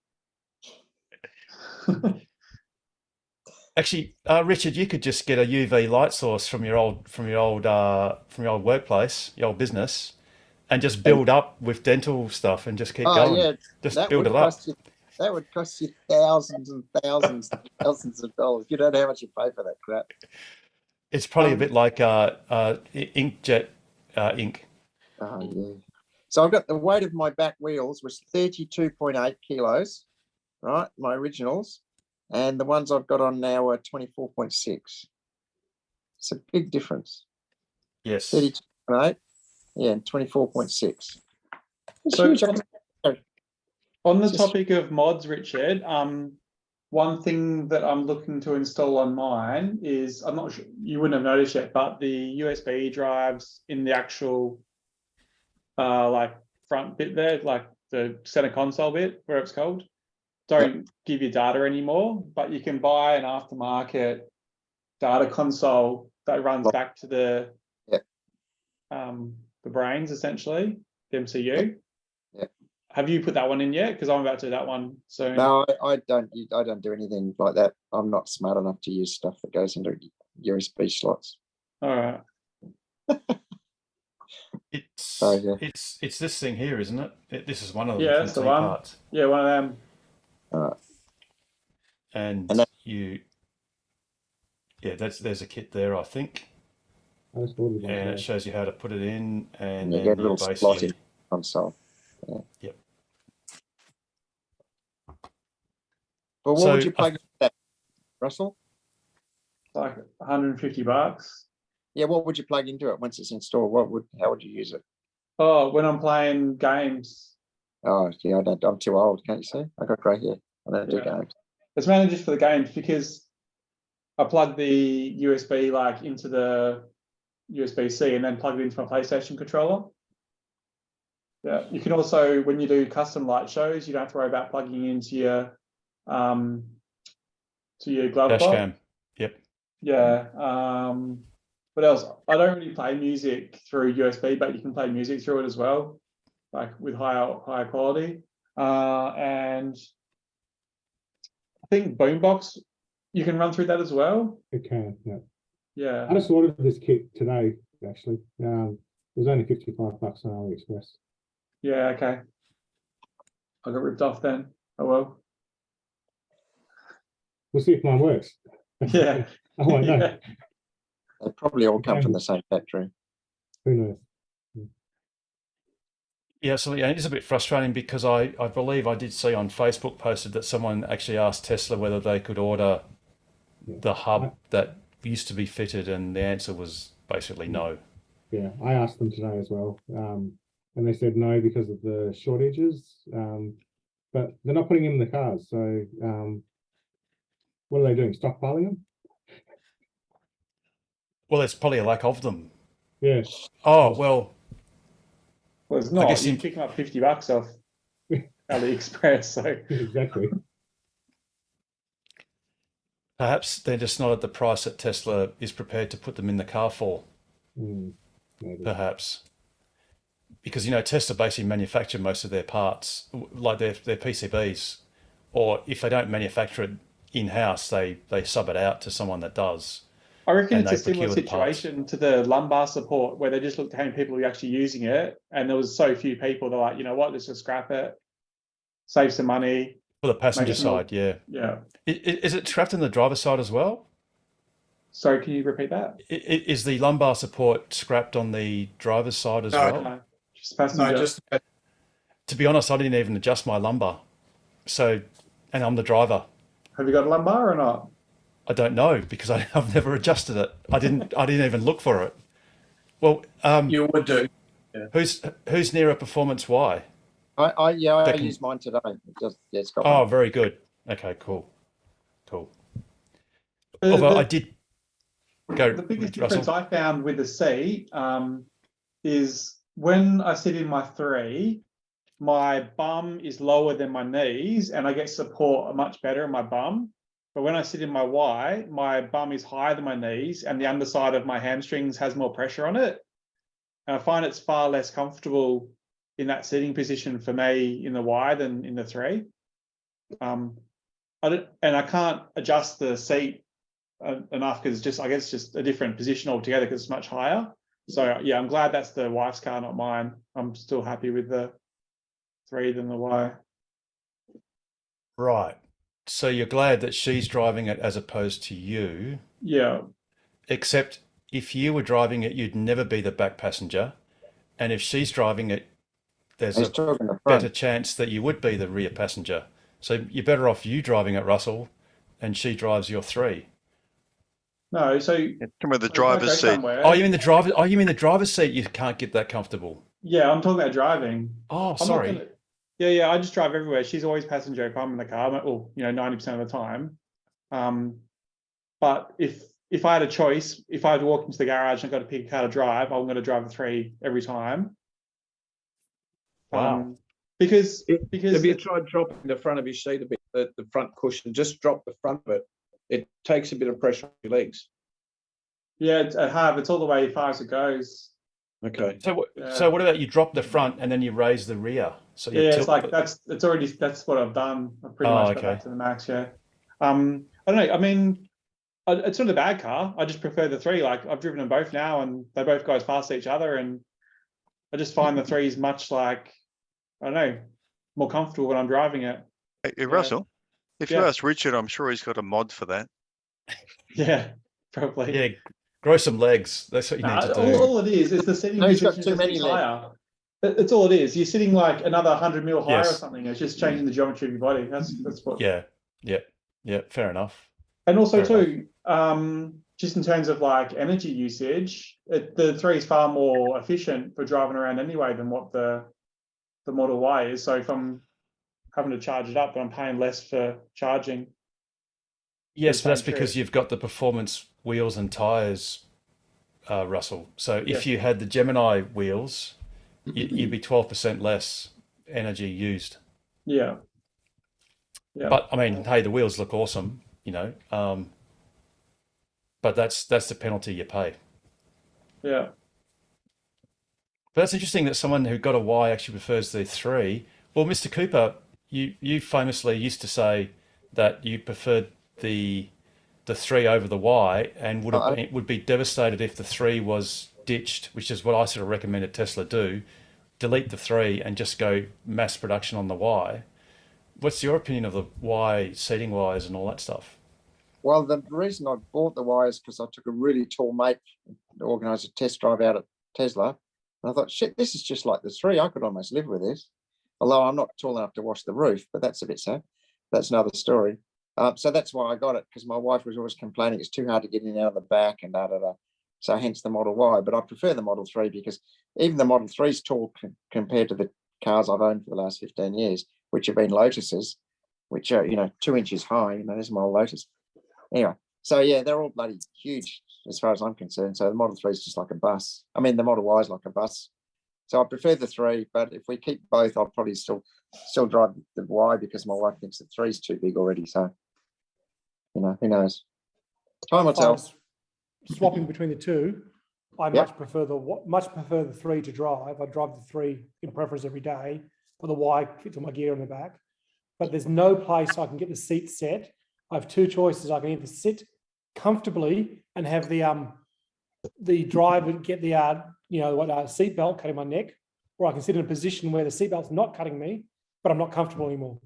Actually, Richard, you could just get a UV light source from your old workplace, your old business, and just build up with dental stuff and just keep going. Yeah, Just that build would it up. cost you. That would cost you thousands and thousands and thousands of dollars. You don't know how much you pay for that crap. It's probably a bit like inkjet ink. Oh yeah. So I've got the weight of my back wheels was 32.8 kilos, right? My originals, and the ones I've got on now are 24.6. It's a big difference. Yes. 32.8, yeah, and 24.6. It's So huge. on the topic of mods, Richard, one thing that I'm looking to install on mine is, I'm not sure, you wouldn't have noticed yet, but the USB drives in the actual like front bit there, like the center console bit, where it's called, don't give you data anymore, but you can buy an aftermarket data console that runs back to the brains, essentially, the MCU. Have you put that one in yet? Because I'm about to do that one soon. No, I don't do anything like that. I'm not smart enough to use stuff that goes into USB slots. All right. It's Oh, yeah. it's this thing here, isn't it? This is one of Yeah, the that's the 15 one. parts. Yeah, one of them. And And that- there's a kit there, I think, I just ordered one. and it today. shows you how to put it in, and And you then get a you little slot basically in console. Yeah. Yep. Well, what So, would you plug into that, Russell? Like $150. Yeah, what would you plug into it once it's installed? How would you use it? Oh, when I'm playing games, Oh, yeah, I'm too old. Can't you see? I got grey hair. I don't do Yeah. games. it's mainly just for the games because I plug the USB like into the USB-C and then plug it into my PlayStation controller. Yeah, you can also, when you do custom light shows, you don't have to worry about plugging into your glove dash box. cam. Yep. Yeah. What else? I don't really play music through USB, but you can play music through it as well, like with higher quality. And I think Boombox, you can run through that as well. It can, yeah. Yeah. I just ordered this kit today, actually. It was only $55 on AliExpress. Yeah. Okay. I got ripped off then. Oh well. We'll see if mine works. Yeah. I won't know. Yeah. They probably all come from the same factory. Who knows? Yeah, absolutely. And it's a bit frustrating because I believe I did see on Facebook posted that someone actually asked Tesla whether they could order the hub that used to be fitted, and the answer was basically no. Yeah, I asked them today as well. And they said no because of the shortages. But they're not putting them in the cars. So what are they doing? Stockpiling them? Well, there's probably a lack of them. Yeah. Oh, well, Well, it's I not. guess You're in- picking up $50 off AliExpress. So Exactly. perhaps they're just not at the price that Tesla is prepared to put them in the car for. Maybe. Perhaps. because Tesla basically manufacture most of their parts, like their PCBs, or if they don't manufacture it in house, they sub it out to someone that does. I reckon And it's a they similar procure the parts. situation to the lumbar support where they just looked at how many people were actually using it, and there was so few people. They're like, you know what, let's just scrap it, save some money. For the passenger Make it more- side, yeah. Yeah. Is it trapped in the driver's side as well? Sorry, can you repeat that? Is the lumbar support scrapped on the driver's side as well? No, just passenger. No, just To be honest, I didn't even adjust my lumbar. So, and I'm the driver. Have you got a lumbar or not? I don't know because I've never adjusted it. I didn't even look for it. Well, you would do. Yeah. Who's near a Performance Y? I That can- used mine today. It's got Oh, one. very good. Okay, cool. The- Although the- I did go. The biggest Russell. difference I found with the seat is when I sit in my 3, my bum is lower than my knees and I get support much better in my bum. But when I sit in my Y, my bum is higher than my knees and the underside of my hamstrings has more pressure on it. And I find it's far less comfortable in that sitting position for me in the Y than in the 3. I can't adjust the seat enough because I guess it's just a different position altogether because it's much higher. So yeah, I'm glad that's the wife's car, not mine. I'm still happy with the 3 than the Y. Right. So you're glad that she's driving it as opposed to you. Yeah. Except if you were driving it, you'd never be the back passenger. And if she's driving it, there's He's a talking the front. better chance that you would be the rear passenger. So you're better off you driving it, Russell, and she drives your 3. No, so Come with the if I driver's go seat. somewhere- Oh, you mean the driver? Oh, you mean the driver's seat? You can't get that comfortable. Yeah, I'm talking about driving. Oh, I'm not sorry. gonna- Yeah, I just drive everywhere. She's always passenger if I'm in the car, well, 90% of the time. But if I had a choice, if I had to walk into the garage and I've got to pick a car to drive, I'm going to drive a 3 every time. Wow. Because have you tried dropping the front of your seat a bit, the front cushion? Just drop the front of it. It takes a bit of pressure on your legs. Yeah, I have. It's all the way as far as it goes. Okay. So what about you drop the front and then you raise the rear? So you Yeah, tilt it's like it. that's what I've done. I've pretty Oh, much got okay. that to the max. Yeah. I don't know. I mean, it's not a bad car. I just prefer the 3. Like I've driven them both now, and they both go past each other, and I just find the 3 is much like I don't know, more comfortable when I'm driving it. Hey, Russell, if you Yeah. ask Richard, I'm sure he's got a mod for that. Yeah, probably. Yeah, grow some legs. That's what you need to do. All it is the sitting No, he's got position too many is legs. higher. It's all it is. You're sitting like another 100 mil higher or Yes. something. It's just changing the geometry of your body. That's what. Yeah. Fair enough. And also Fair too, just in terms of like energy usage, the 3 is far more efficient for driving around anyway than what the Model Y is. So if I'm having to charge it up, then I'm paying less for charging. Yes, but that's same because trip. you've got the performance wheels and tires, Russell. So if Yeah. you had the Gemini wheels, you'd be 12% less energy used. Yeah. Yeah. But I mean, hey, the wheels look awesome, but that's the penalty you pay. Yeah. But that's interesting that someone who got a Y actually prefers the 3. Well, Mr. Cooper, you famously used to say that you preferred the 3 over the Y and would be devastated if the 3 was ditched, which is what I sort of recommended Tesla do. Delete the 3 and just go mass production on the Y. What's your opinion of the Y, seating wise and all that stuff? Well, the reason I bought the Y is because I took a really tall mate to organise a test drive out at Tesla. And I thought, shit, this is just like the 3. I could almost live with this. Although I'm not tall enough to wash the roof, but that's a bit sad. That's another story. So that's why I got it, because my wife was always complaining it's too hard to get in and out of the back and da-da-da. So hence the Model Y. But I prefer the Model 3 because even the Model 3 is tall compared to the cars I've owned for the last 15 years, which have been Lotuses, which are, 2 inches high. There's my old Lotus. Anyway, so yeah, they're all bloody huge as far as I'm concerned. So the Model 3 is just like a bus. I mean, the Model Y is like a bus. So I prefer the 3, but if we keep both, I'll probably still drive the Y because my wife thinks the 3 is too big already. So, who knows? Time will As far tell. as swapping between the two, I Yep. much prefer the 3 to drive. I drive the 3 in preference every day, but the Y fits all my gear in the back. But there's no place I can get the seat set. I have 2 choices. I can either sit comfortably and have the driver get the seatbelt cutting my neck, or I can sit in a position where the seatbelt's not cutting me, but I'm not comfortable anymore.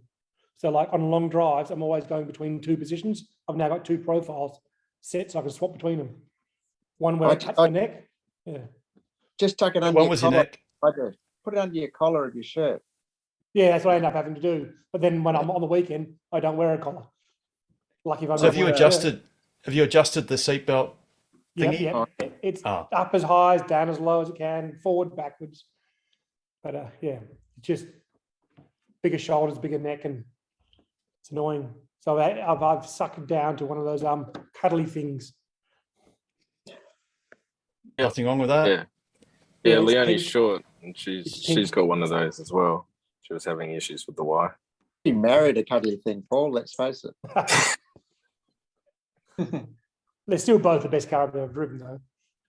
So like on long drives, I'm always going between 2 positions. I've now got 2 profiles set, so I can swap between them. One where it cuts my neck. Yeah. Just tuck it under One your was your collar. neck. Roger. Put it under your collar of your shirt. Yeah, that's what I end up having to do. But then when I'm on the weekend, I don't wear a collar. Like if I'm So have you adjusted the seatbelt thingy? Yep. It's up as high as down as low as it can, forward, backwards. But just bigger shoulders, bigger neck, and it's annoying. So I've sucked down to one of those cuddly things. Nothing wrong with that. Yeah, Yeah, it's Leonie's pink. short, and It's she's pink. got one of those as well. She was having issues with the Y. You married a cuddly thing, Paul. Let's face it. They're still both the best car I've ever driven, though.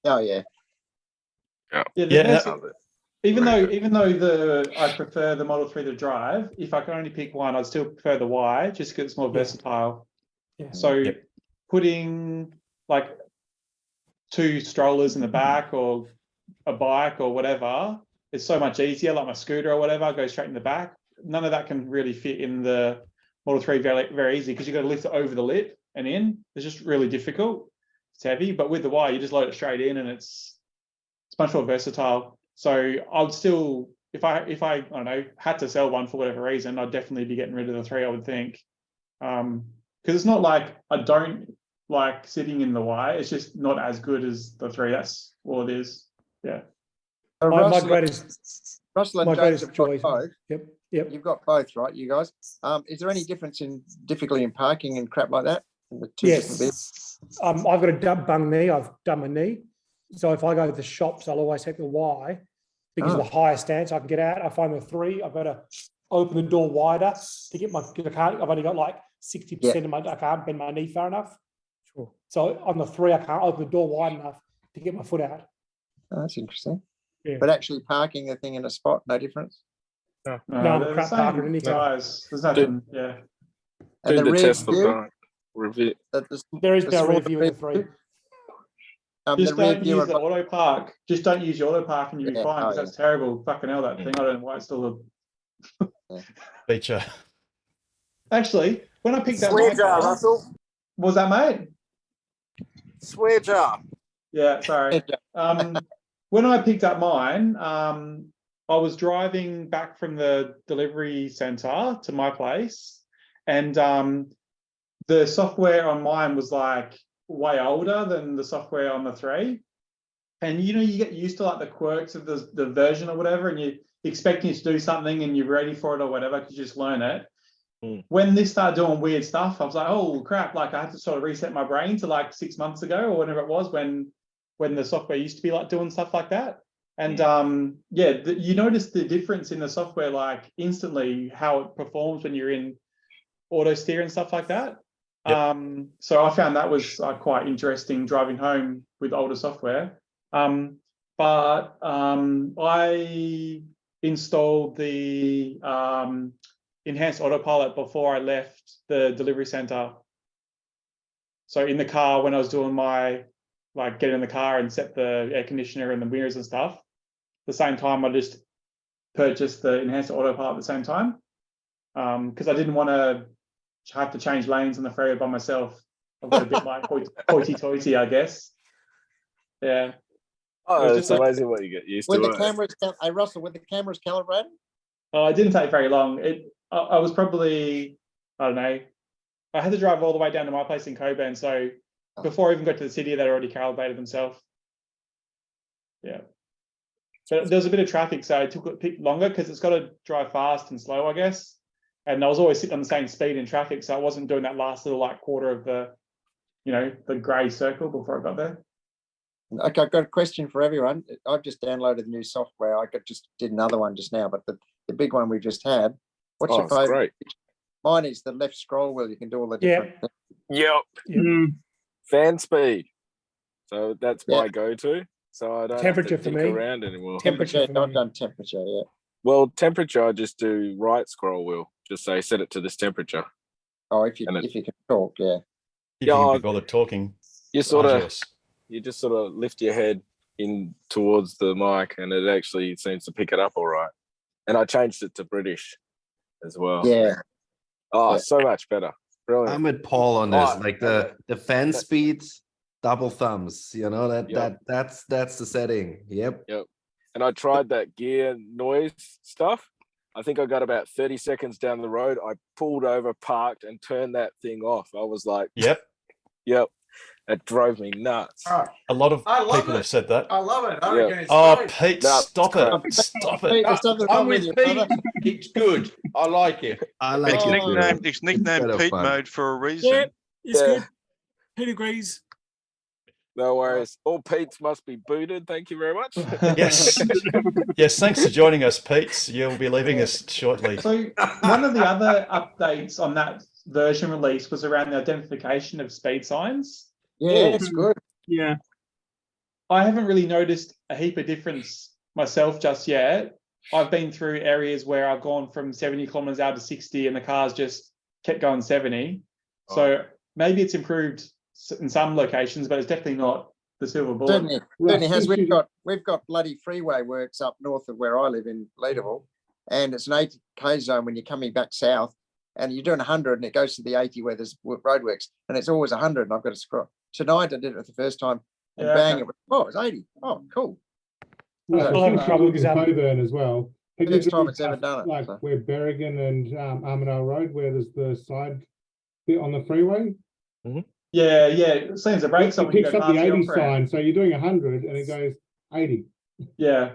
Oh yeah. Yeah, even though I prefer the Model 3 to drive, if I can only pick one, I'd still prefer the Y just because it's more versatile. Yeah. So putting like 2 strollers in the back or a bike or whatever, it's so much easier. Like my scooter or whatever, I go straight in the back. None of that can really fit in the Model 3 very, very easy because you've got to lift it over the lip and in. It's just really difficult. It's heavy, but with the Y, you just load it straight in and it's much more versatile. So I would still, if I don't know, had to sell one for whatever reason, I'd definitely be getting rid of the 3, I would think. Because it's not like I don't like sitting in the Y, it's just not as good as the 3. That's all it is. Yeah. My greatest Russell and my James greatest have got joy. both. Yep. You've got both, right, you guys? Is there any difference in difficulty in parking and crap like that? In the 2 different vehicles? Yes. I've got a bung knee. I've done my knee. So if I go to the shops, I'll always take the Y because of the higher stance I can get out. I find the 3, I've got to open the door wider to get I've only got like 60% of I can't bend my knee far enough. Sure. So on the 3, I can't open the door wide enough to get my foot out. Oh, that's interesting. Yeah. But actually parking the thing in a spot, no difference? No, I'm a crap parker anytime. There's nothing, yeah. And Do the the rear Tesla view, bike review. There is the no small review in the 3. Just the rear don't view use the of- auto park. Just don't use your auto park and you'll be Yeah, fine because oh, that's terrible. Fucking hell, that thing. I don't know why it's still Feature. Actually, when I picked up Swear my jar, car, Russell. was that mate? Swear jar. Yeah, sorry. When I picked up mine, I was driving back from the delivery center to my place, and the software on mine was like way older than the software on the 3. And you get used to like the quirks of the version or whatever, and you're expecting it to do something and you're ready for it or whatever because you just learn it. When this started doing weird stuff, I was like, oh crap, like I had to sort of reset my brain to like 6 months ago or whatever it was when the software used to be like doing stuff like that. And you notice the difference in the software like instantly how it performs when you're in auto steer and stuff like that. So I found that was quite interesting driving home with older software. But I installed the enhanced autopilot before I left the delivery center. So in the car when I was doing my get in the car and set the air conditioner and the mirrors and stuff, at the same time I just purchased the enhanced autopilot at the same time because I didn't want to have to change lanes on the ferry by myself. I've got a bit like hoity-toity, I guess. Yeah. Oh, it's amazing what you get used to. When the cameras, hey Russell, when the cameras calibrated? It didn't take very long. I was probably, I don't know, I had to drive all the way down to my place in Coburn. So before I even got to the city, they'd already calibrated themselves. Yeah. So there was a bit of traffic, so it took a bit longer because it's got to drive fast and slow, I guess. And I was always sitting on the same speed in traffic, so I wasn't doing that last little quarter of the, the grey circle before I got there. Okay, I've got a question for everyone. I've just downloaded the new software. just did another one just now, but the big one we just had. What's your favorite? Great. Mine is the left scroll wheel. You can do all the different things. Yep. Fan speed. So that's my go-to. so I don't Temperature have to for dick me. around anymore. Temperature for I've me. done temperature, yeah. Well, temperature, I just do right scroll wheel. Just say set it to this temperature. Oh, if you And it- if you can talk, yeah. If Yeah, you can I- be bothered talking, You sort of, arduous. you just sort of lift your head in towards the mic, and it actually seems to pick it up all right. And I changed it to British as well. Yeah. Oh, Yeah. so much better. Brilliant. I'm with Paul on this. Oh, Like and the fan that- speed, double thumbs. You know Yep. that's the setting. Yep. Yep. And I tried that gear noise stuff. I think I got about 30 seconds down the road. I pulled over, parked, and turned that thing off. I was like, Yep. yep. It drove me nuts. A lot of I love people it. have said that. I love it. I Yeah. reckon it's Oh, great. Pete, No, stop it's it. Stop it. Pete, there's something I'm wrong with you, Pete. brother. It's good. I like it. I like It's it. nicknamed, too. it's nicknamed better Pete fun. mode for a reason. Yeah, it's Yeah. good. Pete agrees. No worries. All Pete's must be booted. Thank you very much. Yes. Yes, thanks for joining us, Pete. You'll be leaving us shortly. So one of the other updates on that version release was around the identification of speed signs. Yeah, it's good. Yeah. I haven't really noticed a heap of difference myself just yet. I've been through areas where I've gone from 70 kilometers out to 60 and the cars just kept going 70. So maybe it's improved in some locations, but it's definitely not the silver bullet. Certainly, certainly has. We've got bloody freeway works up north of where I live in Leaderville, and it's an 80k zone when you're coming back south, and you're doing 100, and it goes to the 80 where there's roadworks, and it's always 100, and I've got to scroll. Tonight I did it the first time, and Yeah, bang, okay. it was 80. Oh, cool. Well, I'll have a trouble in because I'm- Coburn as well. Have you First time done it's ever stuff done it, like so. where Berrigan and Armadale Road, where there's the side bit on the freeway? Yeah, it seems the brakes on It when you picks go up the past 80 off-ramp. sign, so you're doing 100 and it goes 80. Yeah.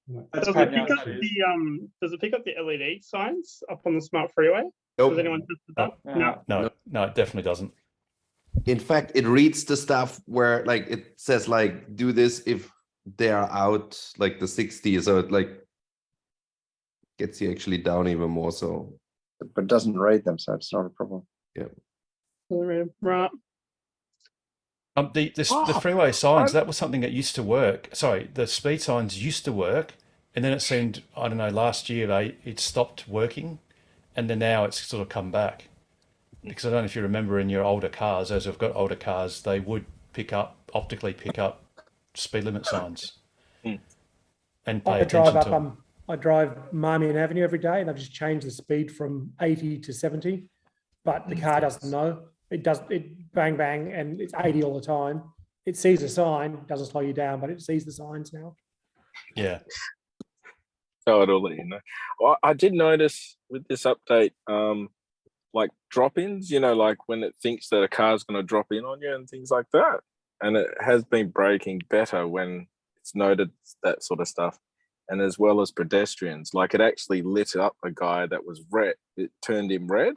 Like, That's Does pain it in pick the up ass, that is. the does it pick up the LED signs up on the smart freeway? Nope. Has anyone tested that? No. No, it definitely doesn't. In fact, it reads the stuff where like it says like do this if they are out like the 60, so it like gets you actually down even more. So But it doesn't read them, so it's not a problem. Right. The freeway signs, that was something that used to work. Sorry, the speed signs used to work, and then it seemed, I don't know, last year it stopped working, and then now it's sort of come back. Because I don't know if you remember in your older cars, as I've got older cars, they would optically pick up speed limit signs and pay I attention drive to up them. I drive Marmion Avenue every day, and I've just changed the speed from 80 to 70, but the car doesn't know. It does it bang bang, and it's 80 all the time. It sees a sign, doesn't slow you down, but it sees the signs now. Yeah. Oh, it'll let you know. Well, I did notice with this update, like drop-ins, like when it thinks that a car's going to drop in on you and things like that. And it has been braking better when it's noted that sort of stuff. And as well as pedestrians, like it actually lit up a guy that was red. It turned him red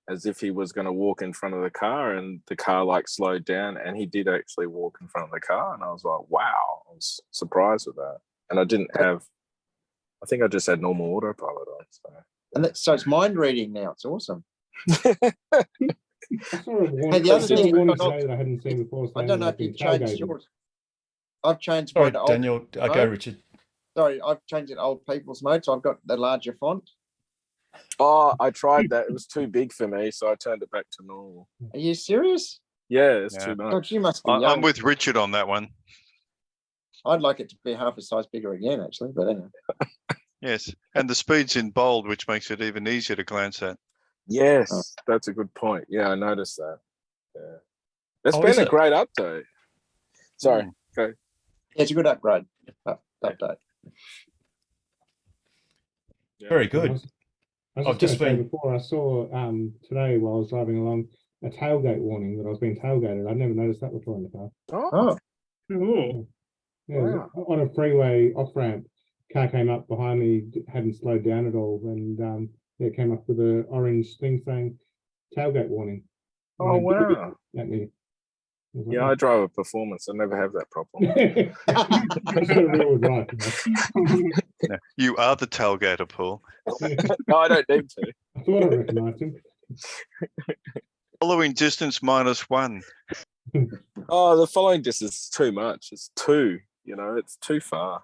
as if he was going to walk in front of the car, and the car like slowed down, and he did actually walk in front of the car. And I was like, wow, I was surprised with that. And I think I just had normal autopilot on. So, So it's mind reading now. It's awesome. I saw a warning, Hey, the other thing warning you've got- today that I hadn't seen before. I saying don't know like if you've it's changed tailgating. yours. I've changed Sorry, mine to old Daniel, go mode. Richard. Sorry, I've changed it to old people's mode, so I've got the larger font. oh, I tried that. It was too big for me, so I turned it back to normal. Are you serious? Yeah, it's Yeah. too much. God, you must be I'm young. with Richard on that one. I'd like it to be half a size bigger again, actually, but anyway. Yes, and the speed's in bold, which makes it even easier to glance at. Yes, that's a good point. Yeah, I noticed that. Yeah. It's Oh, been is a it? great update. Sorry. Okay. Yeah, it's a good upgrade. Update. Very good. I was I've just just going to say been- before, I saw today while I was driving along a tailgate warning that I was being tailgated. I'd never noticed that before in the car. Oh, Ooh. Yeah, on a freeway off ramp, car came up behind me, hadn't slowed down at all, and it came up with an orange thing saying tailgate warning. And Oh, it beeped wow. At me. I was like, Yeah, I drive a performance. I never have that problem. That's got a real drive, you know. No, you are the tailgater, Paul. No, I don't need to. I thought I recognised him. Following distance -1. Oh, the following distance is too much. It's 2. You know, it's too far.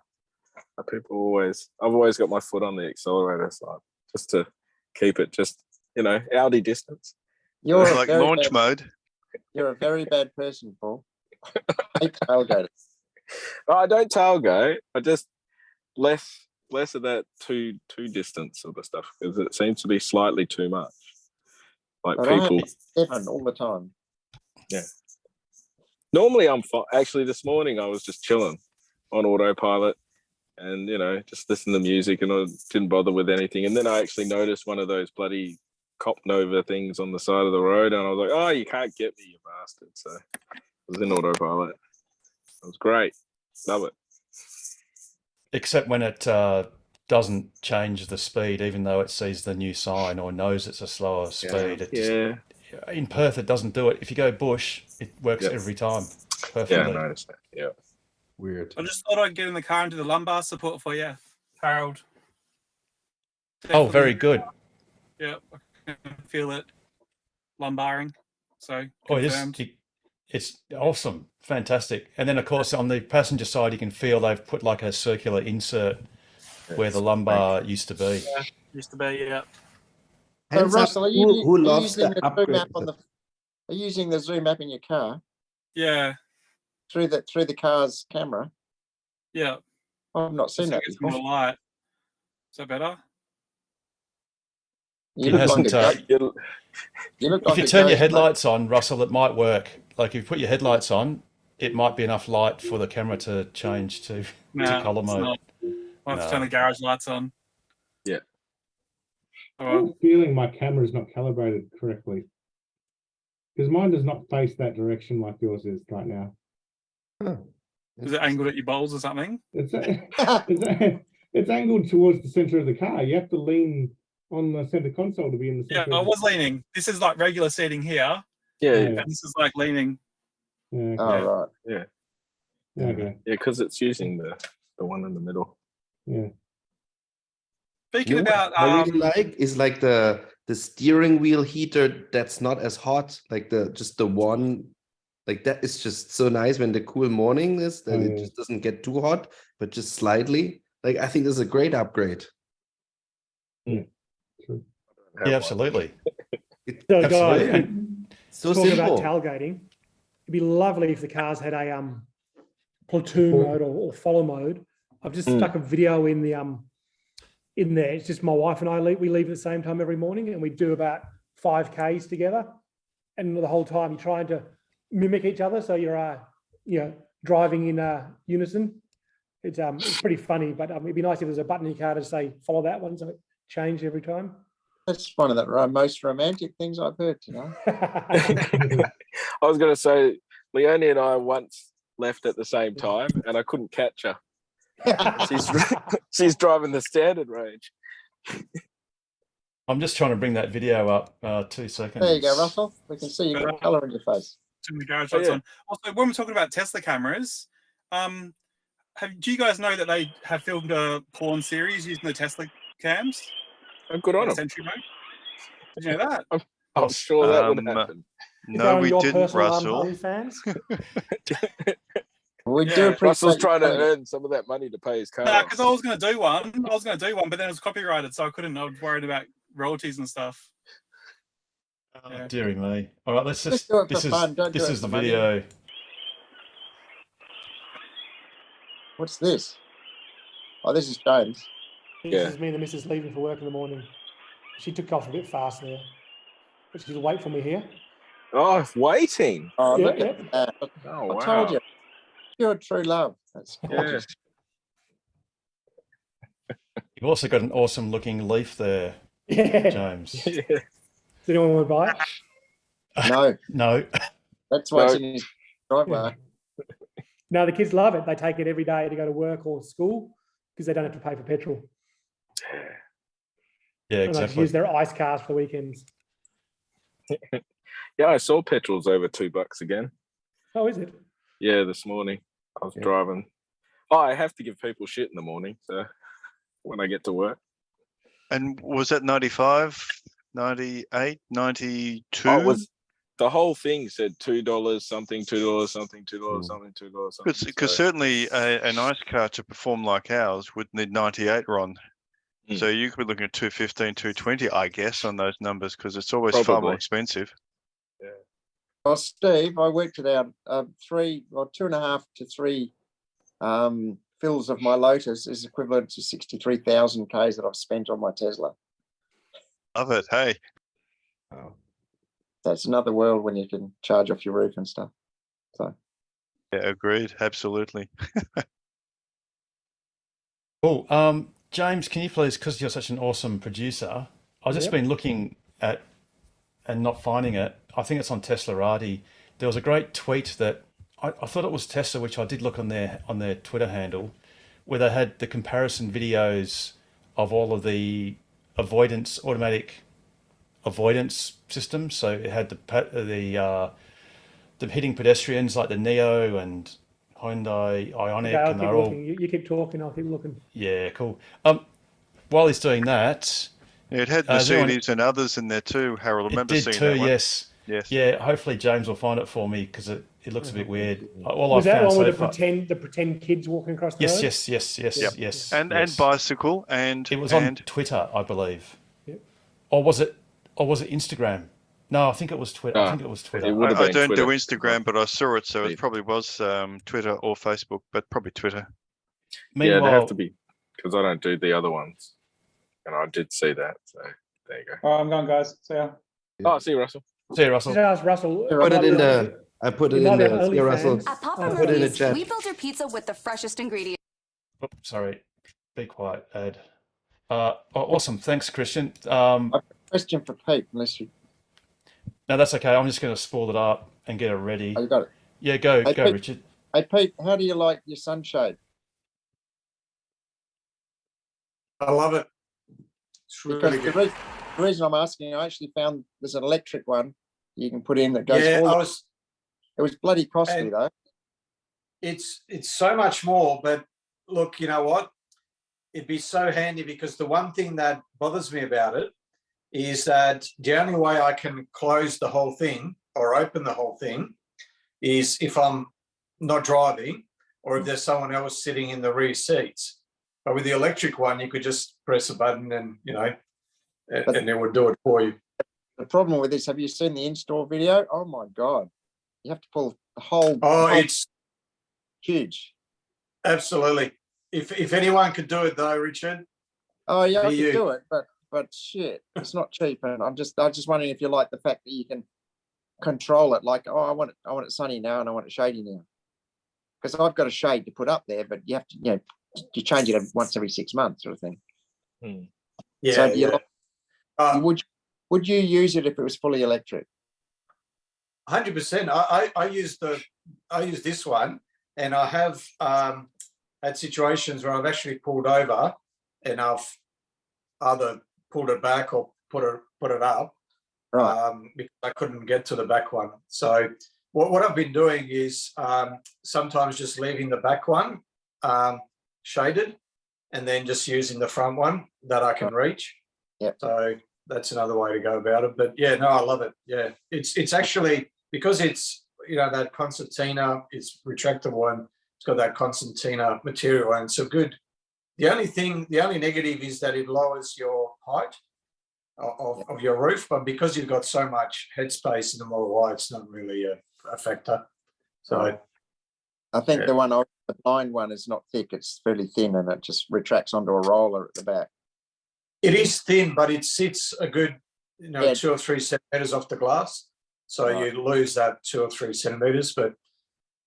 I've always got my foot on the accelerator side just to keep it just, you know, Audi distance. You're a like very launch bad- mode. You're a very bad person, Paul. Hate tailgaters. I don't tailgate. I just less of that two distance sort of stuff because it seems to be slightly too much. Like But I have people, 7 all the time. yeah. Normally I'm fine. Actually, this morning I was just chilling on autopilot and, you know, just listening to music and I didn't bother with anything. And then I actually noticed one of those bloody Cop Nova things on the side of the road and I was like, oh, you can't get me, you bastard. So I was in autopilot. It was great. Love it. Except when it doesn't change the speed, even though it sees the new sign or knows it's a slower speed. In Perth, it doesn't do it. If you go bush, it works every time perfectly. Yeah, I noticed that. Yeah. Weird. I just thought I'd get in the car and do the lumbar support for you, Harold. Oh, very good. Yeah, I can feel it lumbaring. So Oh, it is. confirmed. It's awesome, fantastic. And then, of course, on the passenger side, you can feel they've put like a circular insert where the lumbar used to be. Yeah, used to be, yeah. So Hands up, Russell, are you, who are you loves using the the Zoom upgrade? app on the? Are you using the Zoom app in your car Yeah, through the car's camera? yeah. I've not seen So that it gets before. more light. Is that better? You It look hasn't. like a goat. You look If like you a turn your goat, mate. headlights on, Russell, it might work. Like if you put your headlights on, it might be enough light for the camera to change to color it's mode. not. I'll have to turn the garage lights on. Yeah. Oh, I have a feeling my camera is not calibrated correctly. Because mine does not face that direction like yours is right now. is it angled at your bowls or something? It's angled towards the center of the car. You have to lean on the center console to be in the Yeah, center. I of the was leaning. This is like regular seating here. Yeah. And this is like leaning. Yeah, Oh, right. Yeah. Okay. Yeah, because it's using the one in the middle. Yeah. Speaking You know about what I really like is like the steering wheel heater that's not as hot, like the one, like that is just so nice when the cool morning is that it just doesn't get too hot, but just slightly. Like I think this is a great upgrade. Yeah, absolutely. So Absolutely. guys, And So talking simple. about tailgating, it'd be lovely if the cars had a platoon mode or follow mode. I've just stuck a video in the in there. It's just my wife and I we leave at the same time every morning and we do about 5Ks together. And the whole time you're trying to mimic each other, so you're driving in unison. It's pretty funny, but it'd be nice if there's a button in your car to say follow that one, so it changes every time. That's one of the most romantic things I've heard. You know. I was going to say, Leonie and I once left at the same time, and I couldn't catch her. She's driving the standard range. I'm just trying to bring that video up. 2 seconds. There you go, Russell. We can see you got colour in your face. Turn the garage lights on. Also, when we're talking about Tesla cameras, do you guys know that they have filmed a porn series using the Tesla cams? Oh, good on them. Sentry mode. Did you know that? I'm sure that would happen. No, we didn't, Russell. We Yeah. do appreciate Russell's trying to you earn some of that money to pay his car. No, because I was going to do one. But then it was copyrighted, so I couldn't. I was worried about royalties and stuff. Yeah. Dearie me. All right, let's Just just. do it for This is fun, don't do this it is for the money. video. What's this? Oh, this is James. This is me and the missus leaving for work in the morning. She took off a bit fast there, but she'll wait for me here. Oh, waiting. Oh, Yeah, look yeah. at that. Oh, I told wow. you. Pure true love. That's Yeah. gorgeous. You've also got an awesome looking leaf there, Yeah. James. Does anyone want to buy it? No, No. that's why it's in his driveway. No, the kids love it. They take it every day to go to work or school because they don't have to pay for petrol. Yeah, And they just exactly. use their ice cars for weekends. Yeah, I saw petrol's over $2 again. Oh, is it? Yeah, this morning I was driving. Oh, I have to give people shit in the morning, so when I get to work. And was that 95, 98, 92? Oh, it was the whole thing said $2 something, $2 something, $2 something, $2 something. Because certainly a nice car to perform like ours would need 98 RON. So you could be looking at 215, 220, I guess, on those numbers, because it's always far more Probably. expensive. Well, Steve, I worked it out. 2.5 to 3 fills of my Lotus is equivalent to 63,000 Ks that I've spent on my Tesla. Love it. Hey. That's another world when you can charge off your roof and stuff. So Yeah, agreed. Absolutely. Cool. James, can you please, because you're such an awesome producer, I've just Yep. been looking at and not finding it. I think it's on Teslarati. There was a great tweet that I thought it was Tesla, which I did look on their Twitter handle, where they had the comparison videos of all of the automatic avoidance systems. So it had the hitting pedestrians like the Neo and Hyundai Ioniq, Okay, I'll and keep they're all looking. You keep talking, I'll keep looking. yeah, cool. While he's doing that, Yeah, it had is anyone- Mercedes and others in there too, Harold. I it remember did seeing too. that one. Yes. Yes. Yeah. Hopefully James will find it for me because it looks a bit weird. All Was I've that found one so with far. the pretend kids walking across the Yes, road? yes. And yes. bicycle and It was on and Twitter, I believe. Yep. Or was it Instagram? No, I think it was Twitter. I think it was Twitter. It would have I been don't Twitter. do Instagram, but I saw it, so it probably was Twitter or Facebook, but probably Twitter. Yeah, they Meanwhile, have to be, because I don't do the other ones. And I did see that, so there you go. All right, I'm going, guys. See ya. Oh, see you, Russell. see you, Russell. Just ask Russell. I put it in the. I put it You in might have the. See you, Russell. OnlyFans. At Papa I put it in the Murphy's, chat. we build your pizza with the freshest ingredients. Oh, sorry. Be quiet, Ed. Awesome. Thanks, Christian. question for Pete, unless you No, that's okay. I'm just going to spool it up and get it ready. you got it. Yeah, go, Hey, go, Pete. Richard. Hey Pete, how do you like your sunshade? I love it. It's Because really the, good. the reason I'm asking, I actually found there's an electric one you can put in that goes. Yeah, all I the- was. It was bloody costly and- though. It's so much more, but look, you know what? It'd be so handy because the one thing that bothers me about it is that the only way I can close the whole thing or open the whole thing is if I'm not driving or if there's someone else sitting in the rear seats. But with the electric one, you could just press a button and, and it would do it for you. The problem with this, have you seen the in-store video? Oh my God. You have to pull the whole. Oh, whole- it's huge. absolutely. If anyone could do it though, Richard. Oh yeah, I be can you. do it, but shit, it's not cheap. And I'm just wondering if you like the fact that you can control it. Like, oh, I want it sunny now and I want it shady now. Because I've got a shade to put up there, but you have to, you change it once every 6 months, sort of thing. Yeah. So do you yeah. like- would you use it if it was fully electric? 100%. I use this one, and I have had situations where I've actually pulled over, and I've either pulled it back or put it up, because I couldn't get to the back one. So what I've been doing is sometimes just leaving the back one shaded, and then just using the front one that I can reach. Yeah. So that's another way to go about it. But yeah, no, I love it. Yeah, it's actually because it's that concertina, it's retractable and it's got that concertina material and so good. The only negative is that it lowers your height of your roof, but because you've got so much headspace in the Model Y, it's not really a factor. So I think the blind one is not thick, it's fairly thin and it just retracts onto a roller at the back. it is thin, but it sits a good 2 or 3 centimeters off the glass. So you lose that 2 or 3 centimeters, but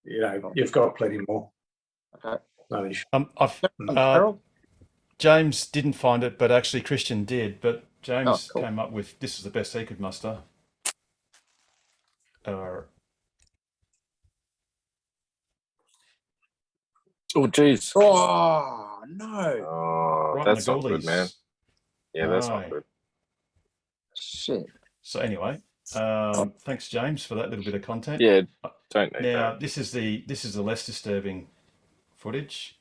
you've got plenty more. Okay. No issue. James didn't find it, but actually Christian did. But James cool. came up with this is the best he could muster. Oh, geez. Oh, no. Oh, Right that's in not the good, man. goalies. Yeah, that's not Aye. good. Shit. So anyway, thanks James for that little bit of content. Yeah, don't need Now that. this is the less disturbing footage.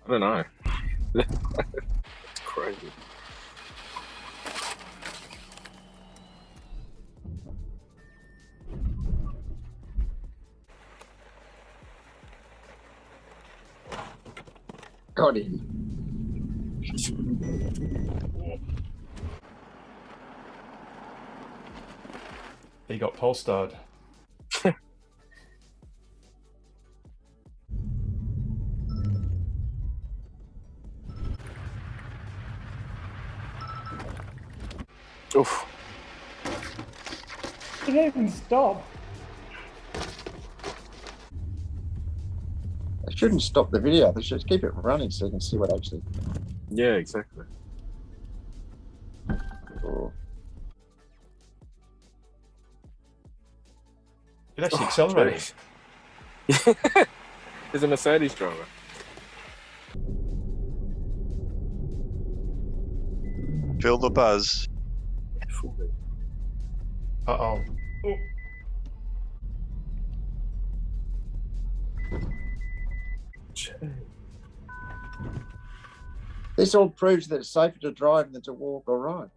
I don't know. That's crazy. Got him. He got Polestarred. Oof. It didn't even stop. They shouldn't stop the video. They should keep it running so you can see what actually. Yeah, exactly. Oh. It actually accelerated. jeez. There's a Mercedes driver. Feel the buzz. Uh-oh. Oh. This all proves that it's safer to drive than to walk or ride.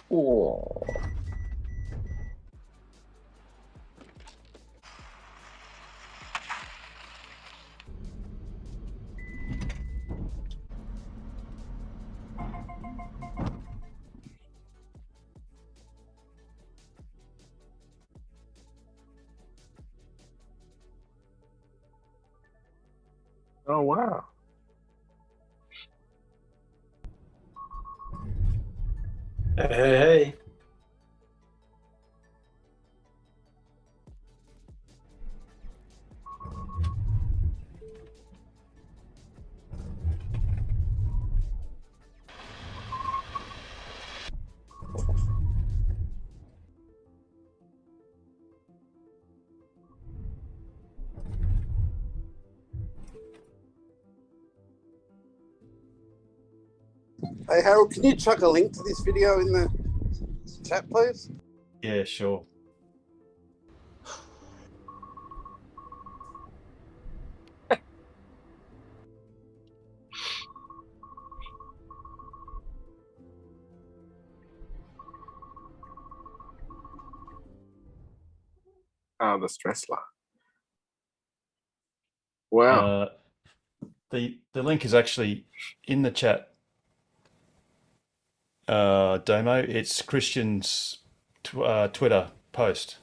Oh. Oh wow. Hey. Hey, Harold, can you chuck a link to this video in the chat, please? Yeah, sure. Oh, the Stressler. Wow. The link is actually in the chat. Damo. It's Christian's Twitter post.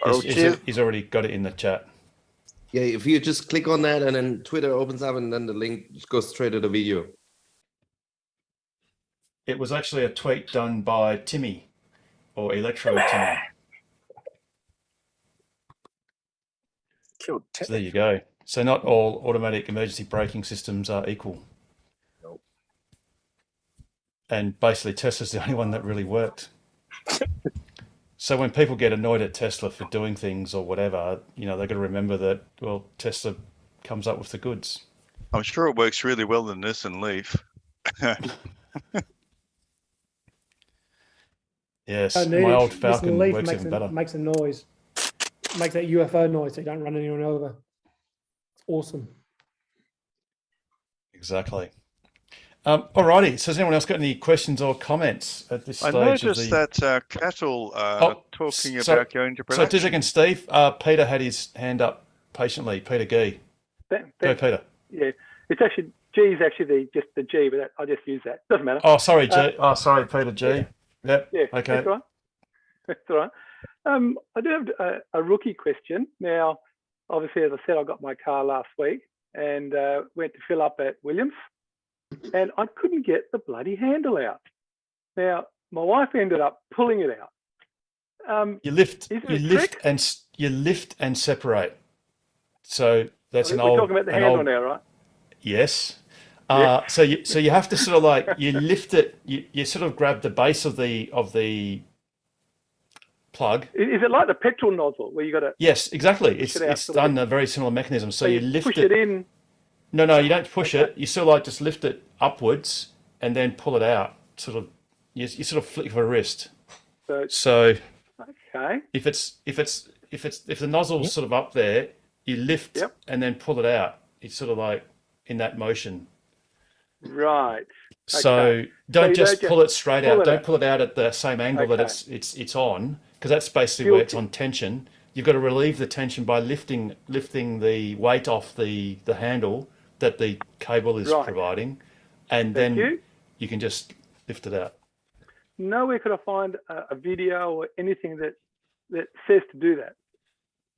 He's already got it in the chat. Yeah, if you just click on that and then Twitter opens up and then the link just goes straight to the video. It was actually a tweet done by Timmy, or Electro Timmy. Killed So there you go. So not all automatic emergency braking systems are equal. Nope. And basically Tesla's the only one that really worked. So when people get annoyed at Tesla for doing things or whatever, you know, they've got to remember that, well, Tesla comes up with the goods. I'm sure it works really well in Nissan Leaf. Yes, Don't need my it. old This Falcon Leaf works even better. makes a noise. Makes that UFO noise so you don't run anyone over. It's awesome. Exactly. Alrighty. So has anyone else got any questions or comments at this I stage? noticed that cattle talking so- about going to So production. 2 seconds, Steve. Peter had his hand up patiently. Peter Gee. Go, Peter. Yeah, it's actually G is actually just the G, but I just use that. Doesn't matter. Oh, sorry, G. Sorry, Peter G. Yeah. Yep. Yeah, Okay. that's all right. That's all right. I do have a rookie question. Now, obviously, as I said, I got my car last week and went to fill up at Williams, and I couldn't get the bloody handle out. Now, my wife ended up pulling it out. You lift. Is it You a lift trick? and you lift and separate. So that's We're an old. talking about the an handle old- now, right? Yes. Yeah. So you have to sort of like you lift it. You sort of grab the base of the plug. Is it like the petrol nozzle where you got to? Yes, exactly. Push It's it out it's sort of done a very similar mechanism. So you lift push it in. No, you don't push it. You sort of like just lift it upwards and then pull it out. Sort of you sort of flick of a wrist. So Okay. If the nozzle's sort of up there, you lift and then pull it out. It's sort of like in that motion. Right. So Okay. don't you just pull it straight out. Don't out. pull it out at the same angle that it's on, because that's basically You'll where it's on tension. You've got to relieve the tension by lifting the weight off the handle that the cable is providing, and then you can just lift it out. Nowhere could I find a video or anything that says to do that.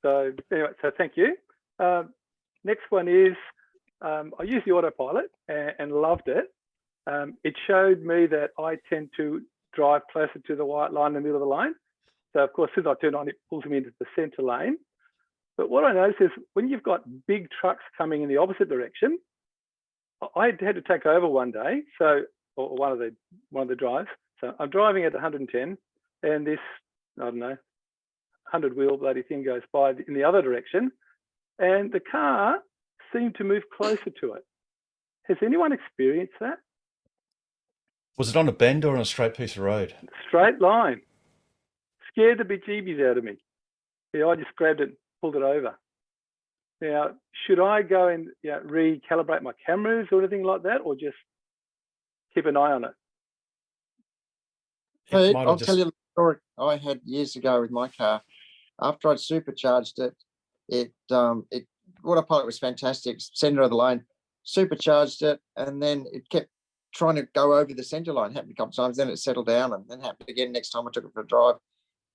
So anyway, so thank you. Next one is, I used the autopilot and loved it. It showed me that I tend to drive closer to the white line in the middle of the lane. So of course, as I turn on, it pulls me into the center lane. But what I noticed is when you've got big trucks coming in the opposite direction, I had to take over one day. So, or one of the drives. So I'm driving at 110, and this, I don't know, 100-wheel bloody thing goes by in the other direction, and the car seemed to move closer to it. Has anyone experienced that? Was it on a bend or on a straight piece of road? Straight line. Scared the bejeebies out of me. Yeah, I just grabbed it and pulled it over. Now, should I go and recalibrate my cameras or anything like that, or just keep an eye on it? Pete, I'll tell you a story I had years ago with my car. After I'd supercharged it, autopilot was fantastic, center of the lane, supercharged it, and then it kept trying to go over the center line. Happened a couple of times, then it settled down, and then happened again next time I took it for a drive.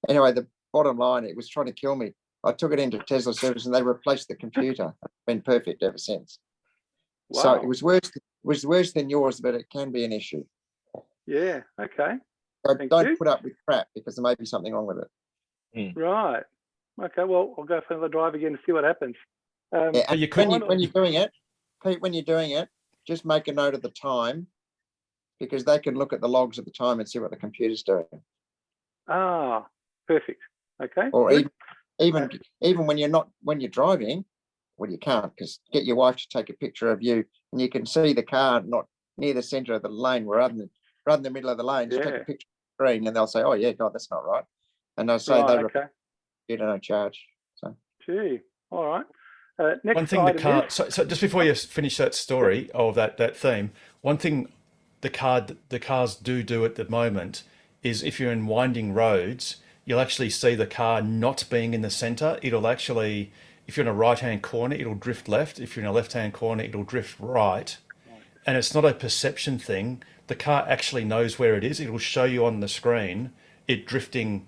Anyway, the bottom line, it was trying to kill me. I took it into Tesla service and they replaced the computer. It's been perfect ever since. Wow. So it was worse than yours, but it can be an issue. Yeah, okay. So don't put up with crap because there may be something wrong with it. Right. Okay, well, I'll go for another drive again and see what happens. When you're doing it, Pete, when you're doing it, just make a note of the time, because they can look at the logs of the time and see what the computer's doing. Ah, perfect. Okay. Or even when you're driving, well, you can't, because get your wife to take a picture of you and you can see the car not near the center of the lane, rather than the middle of the lane. Just take a picture of the screen and they'll say, "Oh yeah, God, that's not right," and they'll say you don't charge. So. Gee, all right. Next one thing the car. So just before you finish that story of that theme, one thing the cars do at the moment is if you're in winding roads, you'll actually see the car not being in the center. It'll actually, if you're in a right-hand corner, it'll drift left. If you're in a left-hand corner, it'll drift right. And it's not a perception thing. The car actually knows where it is. It'll show you on the screen it drifting.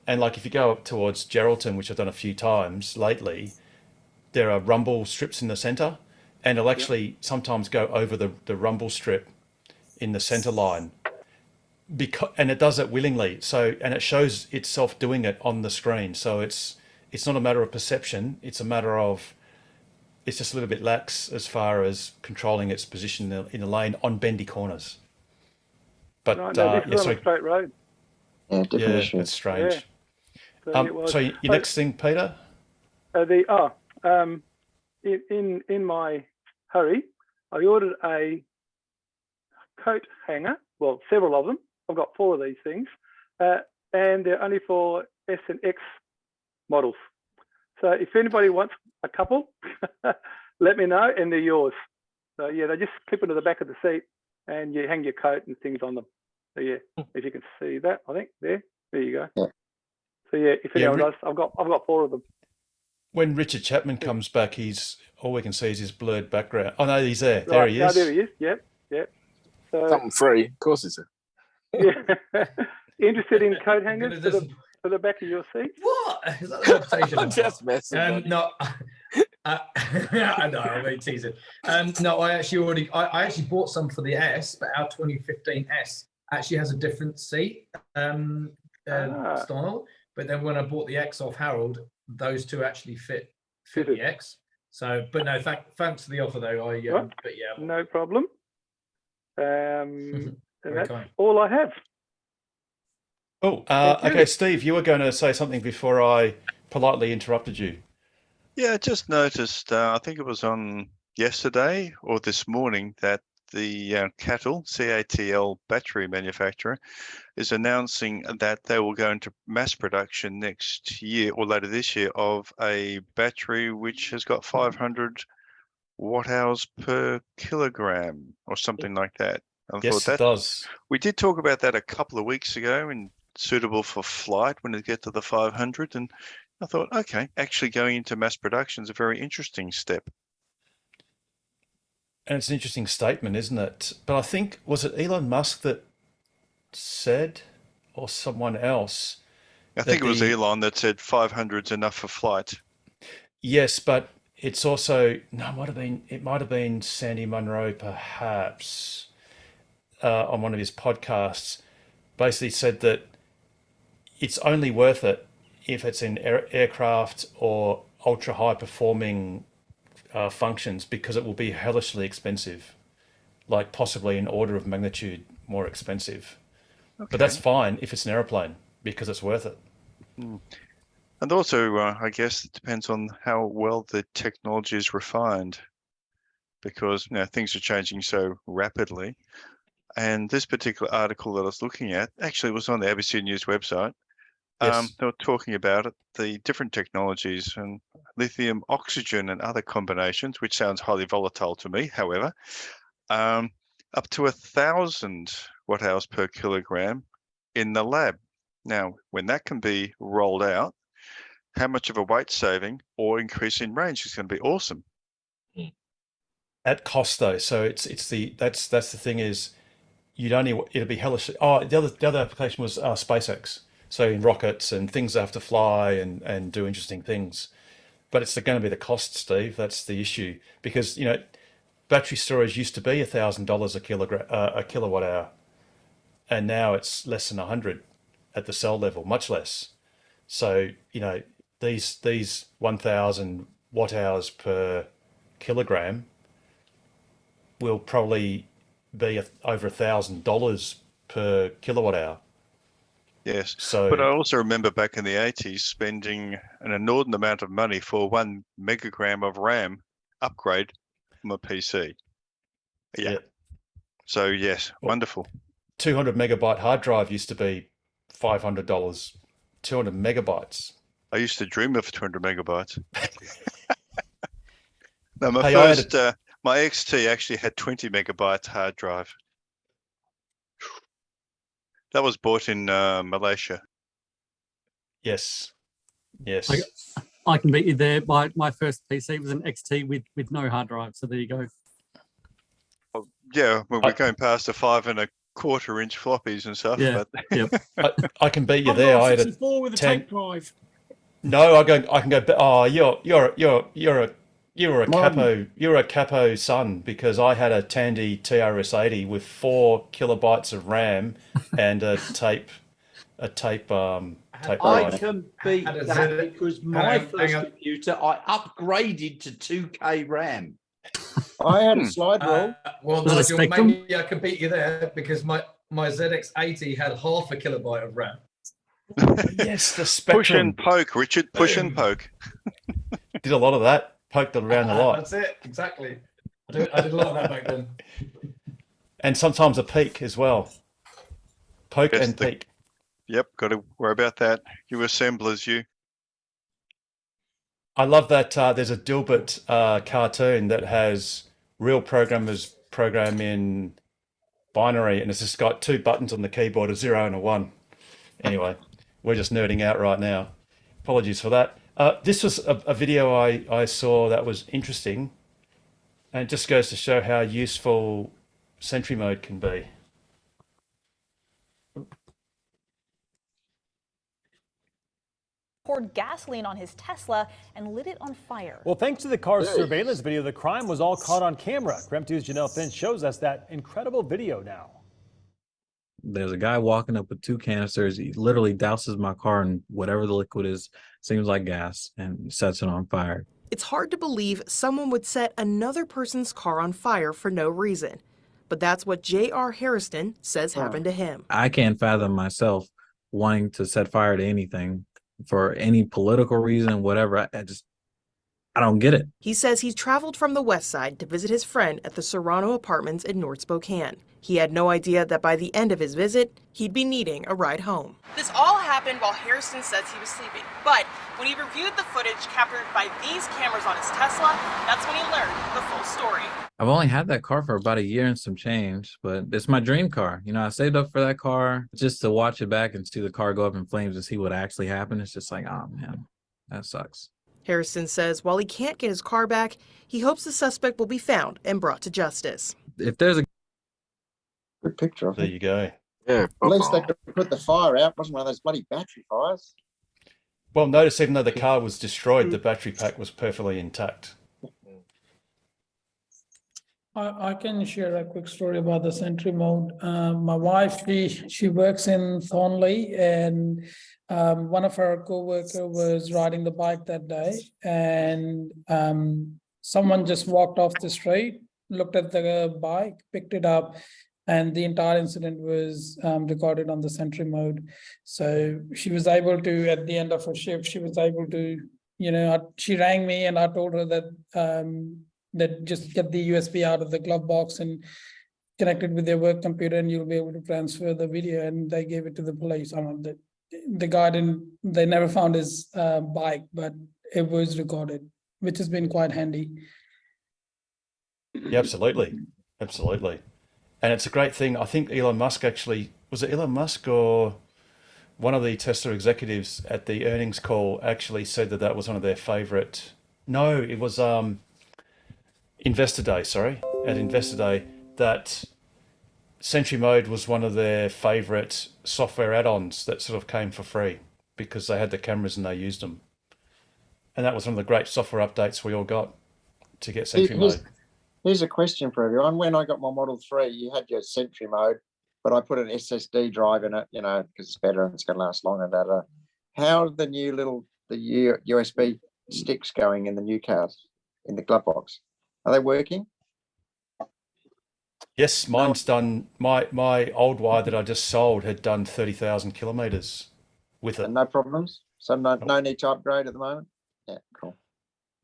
And like if you go up towards Geraldton, which I've done a few times lately, there are rumble strips in the center, and it'll actually sometimes go over the rumble strip in the center line. And it does it willingly. And it shows itself doing it on the screen. So it's not a matter of perception. It's a matter of, it's just a little bit lax as far as controlling its position in the lane on bendy corners. But this is on a straight road. Yeah, it's strange. Yeah. So your next thing, Peter? In my hurry, I ordered a coat hanger. Well, several of them. I've got 4 of these things, and they're only for S and X models. So if anybody wants a couple, let me know, and they're yours. So yeah, they just clip into the back of the seat, and you hang your coat and things on them. So yeah, if you can see that, I think there you go. Yeah. So yeah, if anyone does, I've got 4 of them. When Richard Chapman comes back, all we can see is his blurred background. Oh no, he's there. Right. There he is. No, there he is. Yep. So something free, of course it's there. Yeah. Interested in coat hangers for the back of your seat? What? Is that the reputation? I'm just messing. No, I know. I'm only teasing. No, I actually bought some for the S, but our 2015 S actually has a different seat style. But then when I bought the X off Harold, those two actually fit the X. So, but no, thanks for the offer though. But yeah, no problem. And that's all I have. Oh, okay, Steve, you were going to say something before I politely interrupted you. Yeah, I just noticed, I think it was on yesterday or this morning, that the CATL battery manufacturer, is announcing that they will go into mass production next year or later this year of a battery which has got 500 watt hours per kilogram or something like that. I Yes, thought it does. we did talk about that a couple of weeks ago and suitable for flight when it get to the 500. And I thought, okay, actually going into mass production is a very interesting step. And it's an interesting statement, isn't it? But I think, was it Elon Musk that said, or someone else? I think it was Elon that said 500 is enough for flight. Yes, but it's also, no, it might have been Sandy Munro, perhaps, on one of his podcasts, basically said that it's only worth it if it's in aircraft or ultra high performing functions, because it will be hellishly expensive, like possibly an order of magnitude more expensive. Okay. But that's fine if it's an aeroplane, because it's worth it. And also, I guess it depends on how well the technology is refined, because things are changing so rapidly. And this particular article that I was looking at actually was on the ABC News website. Yes. They were talking about it, the different technologies and lithium, oxygen, and other combinations, which sounds highly volatile to me. However, up to 1,000 watt hours per kilogram in the lab. Now, when that can be rolled out, how much of a weight saving or increase in range is going to be awesome. At cost though, so that's the thing is, it'll be hellish. Oh, the other application was SpaceX. So in rockets and things that have to fly and do interesting things. But it's going to be the cost, Steve. That's the issue, because battery storage used to be $1,000 a kilowatt hour, and now it's less than 100 at the cell level, much less. So these 1,000 watt hours per kilogram will probably be over $1,000 per kilowatt hour. Yes, so, but I also remember back in the 80s spending an inordinate amount of money for 1 megagram of RAM upgrade from a PC. Yeah. So yes, wonderful. 200 megabyte hard drive used to be $500. 200 megabytes. I used to dream of 200 megabytes. No, my my XT actually had 20 megabyte hard drive. That was bought in Malaysia. Yes. I can beat you there. My first PC was an XT with no hard drive. So there you go. Well, yeah, when we're going past the 5.25 inch floppies and stuff. Yeah. But I can beat you there. I had a 64 with a 10. tape drive. No, I can go. Oh, you're a capo son, because I had a Tandy TRS-80 with 4 kilobytes of RAM and a tape I drive. can beat that because my first computer I upgraded to 2K RAM. I had a slide rule. Well, Was it Nigel, Spectrum? maybe I can beat you there because my ZX80 had half a kilobyte of RAM. Yes, the Spectrum. push and poke, Richard. Push and poke. Did a lot of that. Poked it around a lot. That's it, exactly. I did a lot of that back then. And sometimes a peak as well. Poke Yes, and peak. Yep, got to worry about that. You assemblers, you. I love that there's a Dilbert cartoon that has real programmers program in binary, and it's just got 2 buttons on the keyboard, a 0 and a 1. Anyway, we're just nerding out right now. Apologies for that. This was a video I saw that was interesting, and it just goes to show how useful Sentry Mode can be. Poured gasoline on his Tesla and lit it on fire. Well, thanks to the car's surveillance video, the crime was all caught on camera. Creme 2's Janelle Finch shows us that incredible video now. There's a guy walking up with 2 canisters. He literally douses my car in whatever the liquid is, seems like gas, and sets it on fire. It's hard to believe someone would set another person's car on fire for no reason. But that's what J.R. Harrison says happened to him. I can't fathom myself wanting to set fire to anything for any political reason, whatever. I don't get it. He says he traveled from the west side to visit his friend at the Serrano Apartments in North Spokane. He had no idea that by the end of his visit, he'd be needing a ride home. This all happened while Harrison says he was sleeping. But when he reviewed the footage captured by these cameras on his Tesla, that's when he learned the full story. I've only had that car for about a year and some change, but it's my dream car. You know, I saved up for that car just to watch it back and see the car go up in flames and see what actually happened. It's just like, oh man, that sucks. Harrison says while he can't get his car back, he hopes the suspect will be found and brought to justice. If there's a good picture of There you go. Yeah. At least they could put the fire out. It wasn't one of those bloody battery fires. Well, notice even though the car was destroyed, the battery pack was perfectly intact. I can share a quick story about the Sentry mode. My wife, she works in Thornley, and one of her co-worker was riding the bike that day, and someone just walked off the street, looked at the bike, picked it up, and the entire incident was recorded on the Sentry mode. So she was able to, at the end of her shift, she was able to, she rang me and I told her that just get the USB out of the glove box and connect it with their work computer and you'll be able to transfer the video. And they gave it to the police. The guy they never found his bike, but it was recorded, which has been quite handy. Yeah, absolutely. Absolutely. And it's a great thing. I think Elon Musk actually, was it Elon Musk or one of the Tesla executives at the earnings call actually said that was one of their favorite. No, it was Investor Day, sorry. At Investor Day, that Sentry Mode was one of their favorite software add-ons that sort of came for free because they had the cameras and they used them. And that was one of the great software updates we all got to get Sentry Mode. Here's a question for everyone. When I got my Model 3, you had your Sentry Mode, but I put an SSD drive in it, because it's better and it's going to last longer. How are the new USB sticks going in the new cars, in the glove box? Are they working? Yes, mine's done. My old wire that I just sold had done 30,000 kilometers with it. And no problems? So no need to upgrade at the moment? Yeah, cool.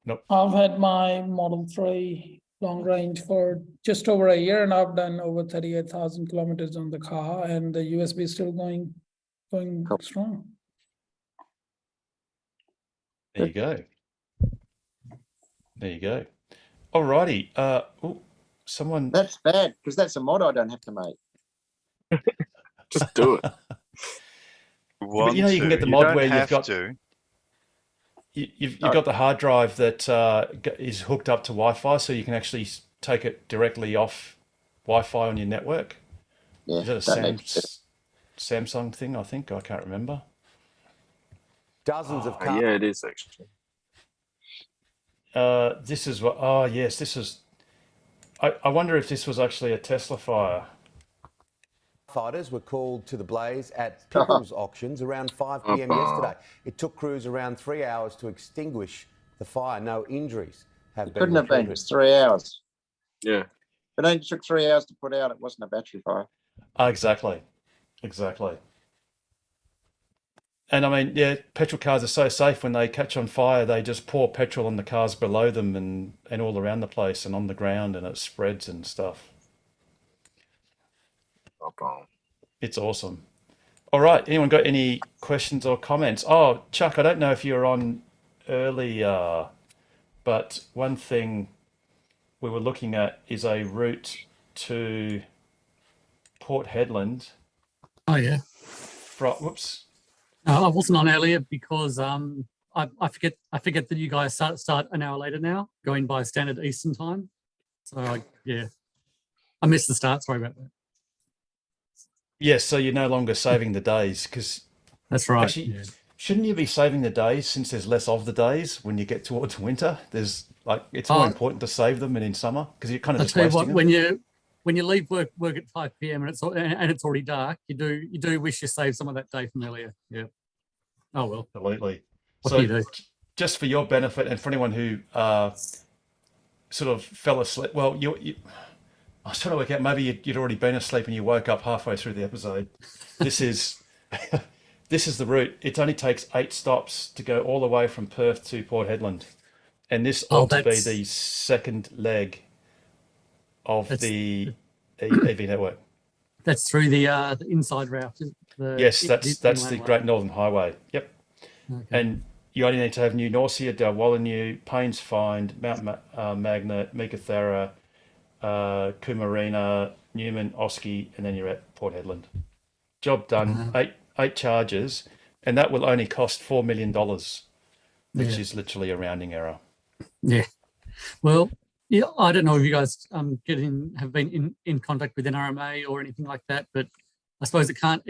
Nope. I've had my Model 3 long range for just over a year and I've done over 38,000 kilometers on the car and the USB is still going strong. There you go. There you go. Alrighty. Someone. That's bad because that's a mod I don't have to make. Just do it. But you can get the mod where you've got you've got the hard drive that is hooked up to Wi-Fi, so you can actually take it directly off Wi-Fi on your network. Yeah, is that a Samsung thing? I think I can't remember. Dozens of cars. Yeah, it is actually. This is what. Oh yes, this is. I wonder if this was actually a Tesla fire. Fighters were called to the blaze at Pickles Auctions around 5 p.m. yesterday. It took crews around 3 hours to extinguish the fire. No injuries have been Couldn't have been. reported. It's 3 hours. Yeah. It only took 3 hours to put out. It wasn't a battery fire. Exactly. And I mean, yeah, petrol cars are so safe. When they catch on fire, they just pour petrol on the cars below them and all around the place and on the ground, and it spreads and stuff. It's awesome. All right. Anyone got any questions or comments? Oh, Chuck, I don't know if you were on earlier, but one thing we were looking at is a route to Port Hedland. Oh yeah. Whoops. I wasn't on earlier because I forget that you guys start an hour later now, going by standard Eastern time. So I missed the start. Sorry about that. Yes, so you're no longer saving the days because that's right. Actually, shouldn't you be saving the days since there's less of the days when you get towards winter? There's it's more important to save them than in summer because you're kind of just wasting them. When you leave work at 5 p.m. and it's already dark, you do wish you saved some of that day from earlier. Yeah. Oh well. Absolutely. What So do you do? just for your benefit and for anyone who sort of fell asleep, well, I was trying to work out, maybe you'd already been asleep and you woke up halfway through the episode. This is the route. It only takes 8 stops to go all the way from Perth to Port Hedland. and this Oh, ought to be that's- the second leg of That's- the EV network. That's through the inside route. Yes, that's the inland way. Great Northern Highway. Yep. Okay. And you only need to have New Norcia, Dalwallinu, Paynes Find, Mount Magnet, Meekatharra, Coomarina, Newman, Oski, and then you're at Port Hedland. Job done. Eight charges, and that will only cost $4 million, which Yeah. is literally a rounding error. Yeah. Well, yeah, I don't know if you guys have been in contact with NRMA or anything like that, but I suppose it can't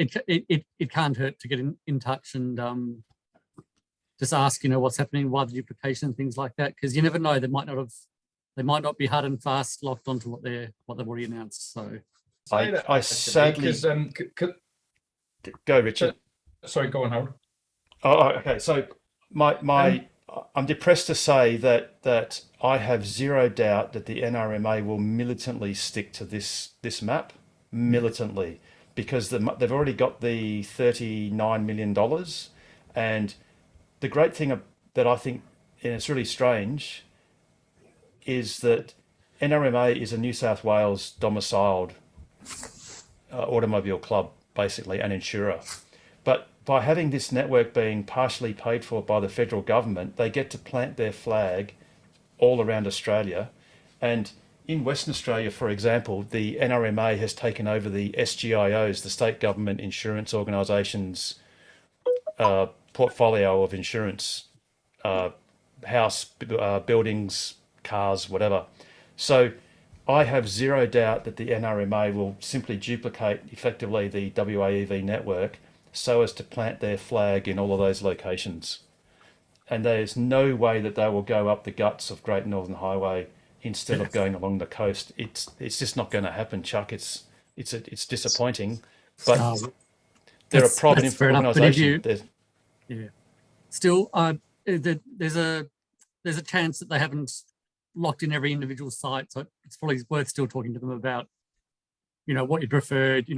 hurt to get in touch and just ask, what's happening, why the duplication and things like that, because you never know, they might not be hard and fast locked onto what they've already announced. So I sadly go, Richard. Sorry, go on, Howard. Oh, okay. So I'm depressed to say that I have zero doubt that the NRMA will militantly stick to this map, militantly, because they've already got the $39 million. And the great thing that I think, and it's really strange, is that NRMA is a New South Wales domiciled automobile club, basically, an insurer. But by having this network being partially paid for by the federal government, they get to plant their flag all around Australia. And in Western Australia, for example, the NRMA has taken over the SGIOs, the state government insurance organisations' portfolio of insurance, house, buildings, cars, whatever. So I have zero doubt that the NRMA will simply duplicate effectively the WAEV network so as to plant their flag in all of those locations. And there's no way that they will go up the guts of Great Northern Highway instead of going along the coast. It's just not going to happen, Chuck. It's disappointing, but they're a private organisation. Yeah. Still, there's a chance that they haven't locked in every individual site, so it's probably worth still talking to them about, what you preferred,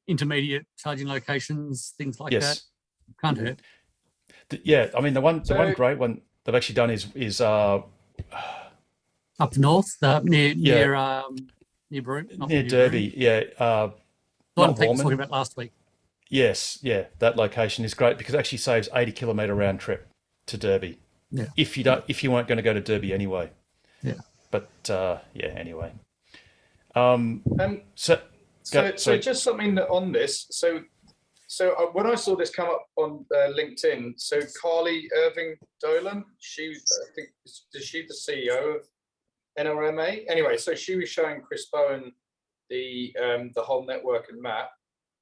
intermediate charging locations, things like that. Can't hurt. Yeah, I mean the one great one they've actually done is up north, near Broome, near Derby. Yeah, the one Pete was talking about last week. Yes, yeah, that location is great because it actually saves 80-kilometre round trip to Derby. Yeah. If you weren't going to go to Derby anyway. Yeah. But anyway. So just something on this. So when I saw this come up on LinkedIn, so Carly Irving Dolan, I think is she the CEO of NRMA? Anyway, so she was showing Chris Bowen the whole network and map,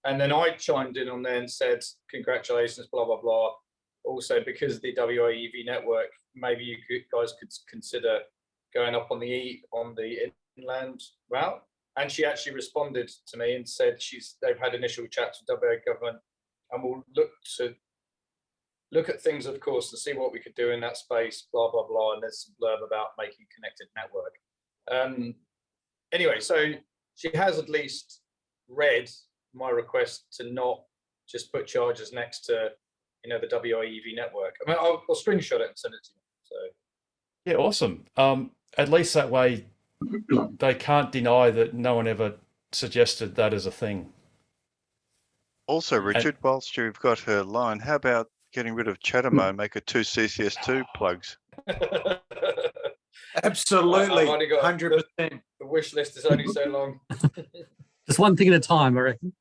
and then I chimed in on there and said, congratulations, blah blah blah. Also, because of the WAEV network, maybe you guys could consider going up on the inland route. And she actually responded to me and said they've had initial chats with WA government, and we'll look at things, of course, to see what we could do in that space, blah blah blah. And there's some blurb about making a connected network. Anyway, so she has at least read my request to not just put chargers next to the WAEV network. I mean, I'll screenshot it and send it to you. So yeah, awesome. At least that way they can't deny that no one ever suggested that as a thing. Also, Richard, whilst you've got her line, how about getting rid of Chatamo, make it 2 CCS2 plugs? Absolutely, I've only got 100%. The wish list is only so long. Just one thing at a time, I reckon.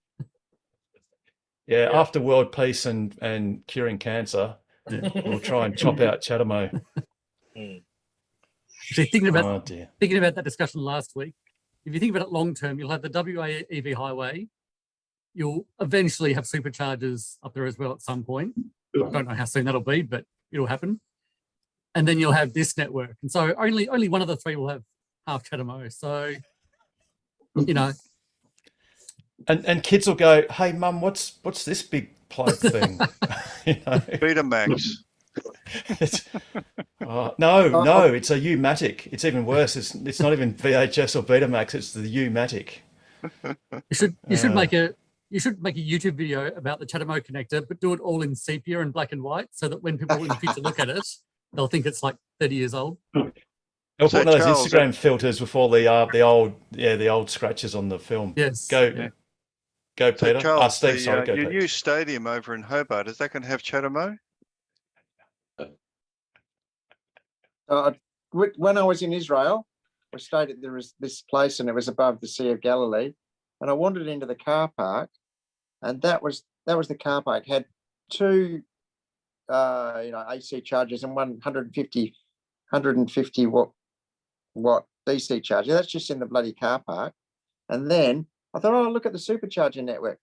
Yeah, after world peace and curing cancer, we'll try and chop out Chatamo. Actually, thinking about that discussion last week, if you think about it long term, you'll have the WAEV highway. You'll eventually have superchargers up there as well at some point. I don't know how soon that'll be, but it'll happen. And then you'll have this network, and so only one of the three will have half Chatamo. So, And kids will go, "Hey, Mum, what's this big plug thing?" Betamax. No, it's a U-matic. It's even worse. It's not even VHS or Betamax. It's the U-matic. You should make a YouTube video about the Chatamo connector, but do it all in sepia and black and white, so that when people in the future look at it, they'll think it's like 30 years old. They'll So put those Charles, Instagram filters with all the old scratches on the film. Yes. Go So Peter. Charles, Steve, sorry, go your Peter. new stadium over in Hobart, is that going to have Chatamo? When I was in Israel, I stayed at this place, and it was above the Sea of Galilee. And I wandered into the car park, and that was the car park. It had two, AC chargers and 150 watt DC charger. That's just in the bloody car park. And then I thought, oh, look at the supercharger network.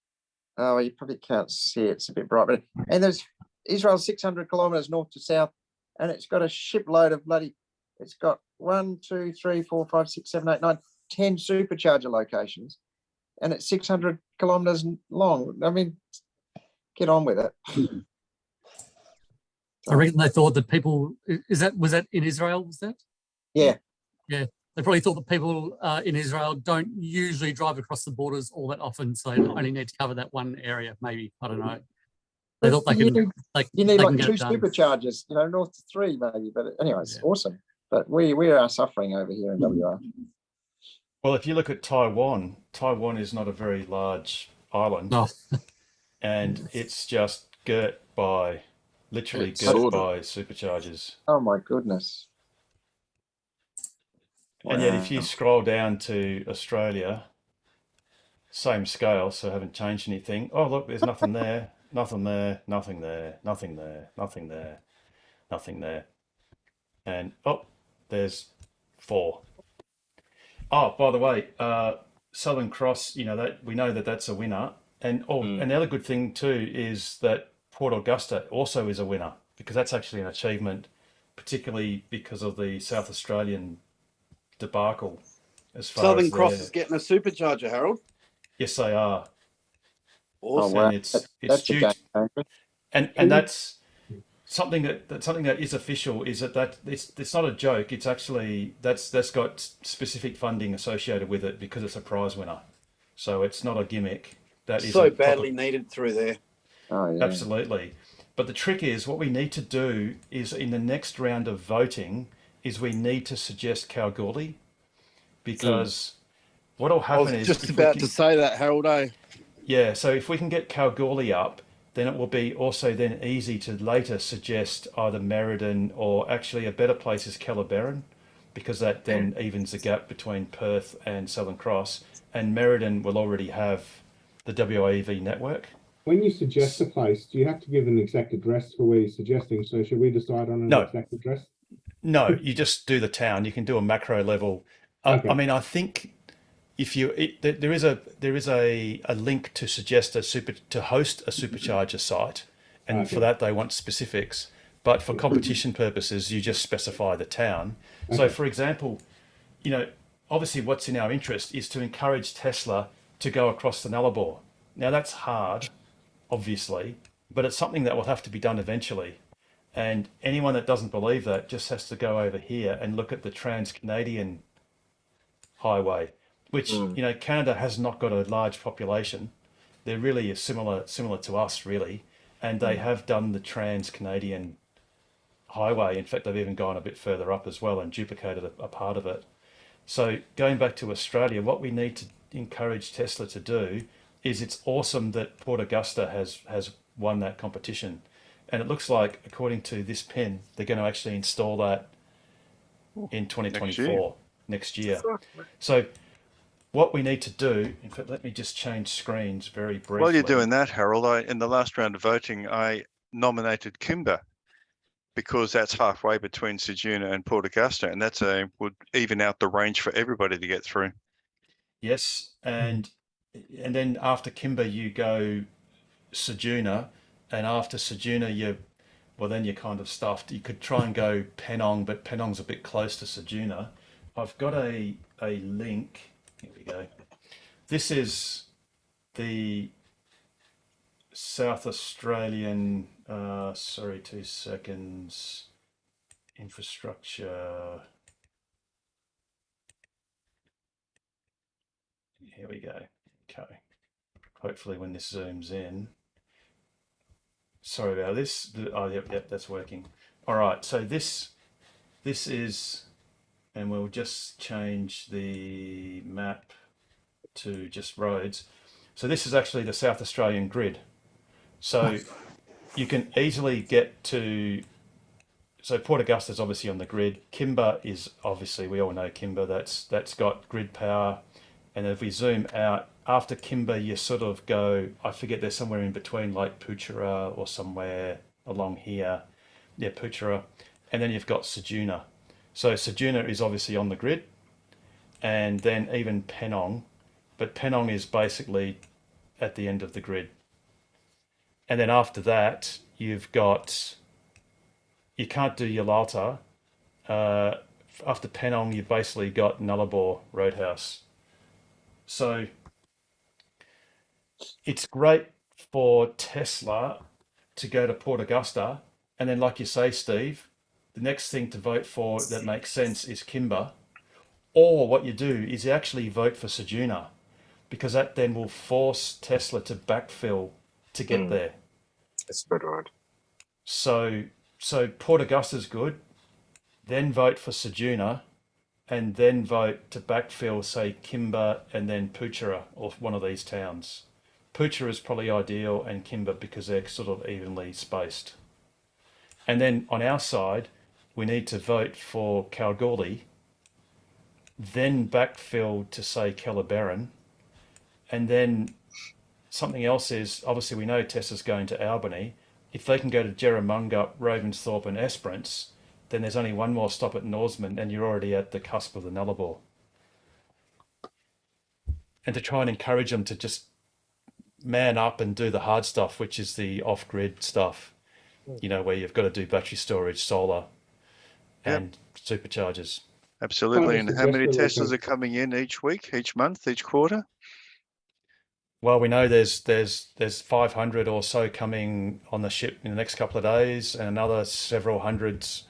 Oh, you probably can't see it. It's a bit bright, but and there's Israel 600 kilometers north to south, and it's got a shipload of bloody. It's got 1, 2, 3, 4, 5, 6, 7, 8, 9, 10 supercharger locations, and it's 600 kilometers long. I mean, get on with it. I reckon they thought that people was that in Israel? Was that? Yeah. Yeah. They probably thought that people in Israel don't usually drive across the borders all that often, so they only need to cover that one area. Maybe, I don't know. They thought they could. You need like 2 superchargers, north to 3 maybe. But anyway, it's awesome. But we are suffering over here in WA. Well, if you look at Taiwan, Taiwan is not a very large island. No. And it's just literally girt by superchargers. Oh my goodness. And yet if you scroll down to Australia, same scale, so haven't changed anything. Oh, look, there's nothing there, nothing there, nothing there, nothing there, nothing there, nothing there. And, there's 4. Oh, by the way, Southern Cross, that we know that that's a winner. And and the other good thing too is that Port Augusta also is a winner, because that's actually an achievement, particularly because of the South Australian debacle. As far Southern as Cross is getting a supercharger, Harold. Yes, they are. Awesome. And it's due, and that's something that is official. Is that it's not a joke. It's actually that's got specific funding associated with it because it's a prize winner. So it's not a gimmick. That is so badly needed through there. Oh, yeah. Absolutely. But the trick is, what we need to do is, in the next round of voting, is we need to suggest Kalgoorlie, because what will happen is... I was just about to say that, Harold, Yeah, so if we can get Kalgoorlie up, then it will be also then easy to later suggest either Merredin, or actually a better place is Kellerberrin, because that then evens the gap between Perth and Southern Cross, and Merredin will already have the WAEV network. When you suggest a place, do you have to give an exact address for where you're suggesting? So should we decide on an exact address? No, you just do the town. You can do a macro level. Okay. I mean, I think if there is a link to suggest to host a supercharger site, and for that they want specifics. But for competition purposes, you just specify the town. So, for example, obviously, what's in our interest is to encourage Tesla to go across the Nullarbor. Now that's hard, obviously, but it's something that will have to be done eventually. And anyone that doesn't believe that just has to go over here and look at the Trans-Canadian Highway, which, Canada has not got a large population. They're really similar to us, really. And they have done the Trans-Canadian Highway. In fact, they've even gone a bit further up as well and duplicated a part of it. So going back to Australia, what we need to encourage Tesla to do is, it's awesome that Port Augusta has won that competition, and it looks like, according to this pin, they're going to actually install that in 2024 next year. So what we need to do, in fact, let me just change screens very briefly. While you're doing that, Harold, in the last round of voting, I nominated Kimber, because that's halfway between Ceduna and Port Augusta, and that's would even out the range for everybody to get through. Yes, and then after Kimber you go Ceduna, and after Ceduna you're kind of stuffed. You could try and go Penong, but Penong's a bit close to Ceduna. I've got a link. Here we go. This is the South Australian, sorry, 2 seconds, infrastructure. Here we go. Okay. Hopefully when this zooms in. Sorry about this. Oh, yep, that's working. All right, so this is, and we'll just change the map to just roads. So this is actually the South Australian grid. So you can easily get to, so Port Augusta's obviously on the grid. Kimber is obviously, we all know Kimber, that's got grid power. And if we zoom out, after Kimber, you sort of go, I forget, there's somewhere in between, like Poochera or somewhere along here. Yeah, Poochera. And then you've got Ceduna. So Ceduna is obviously on the grid. And then even Penong. But Penong is basically at the end of the grid. And then after that, you've got, you can't do Yalalta. After Penong, you've basically got Nullarbor Roadhouse. So it's great for Tesla to go to Port Augusta. And then, like you say, Steve, the next thing to vote for that makes sense is Kimber. Or what you do is you actually vote for Ceduna, because that then will force Tesla to backfill to get there. That's about right. So Port Augusta's good, then vote for Ceduna, and then vote to backfill, say, Kimber and then Poochera or one of these towns. Poochera is probably ideal, and Kimber because they're sort of evenly spaced. And then on our side, we need to vote for Kalgoorlie, then backfill to, say, Kellerberrin, and then something else is, obviously we know Tesla's going to Albany. If they can go to Jerramungup, Ravensthorpe and Esperance, then there's only one more stop at Norseman and you're already at the cusp of the Nullarbor. And to try and encourage them to just man up and do the hard stuff, which is the off-grid stuff, you know, where you've got to do battery storage, solar and superchargers. Absolutely. And how many Teslas are coming in each week, each month, each quarter? Well, we know there's 500 or so coming on the ship in the next couple of days, and another several hundreds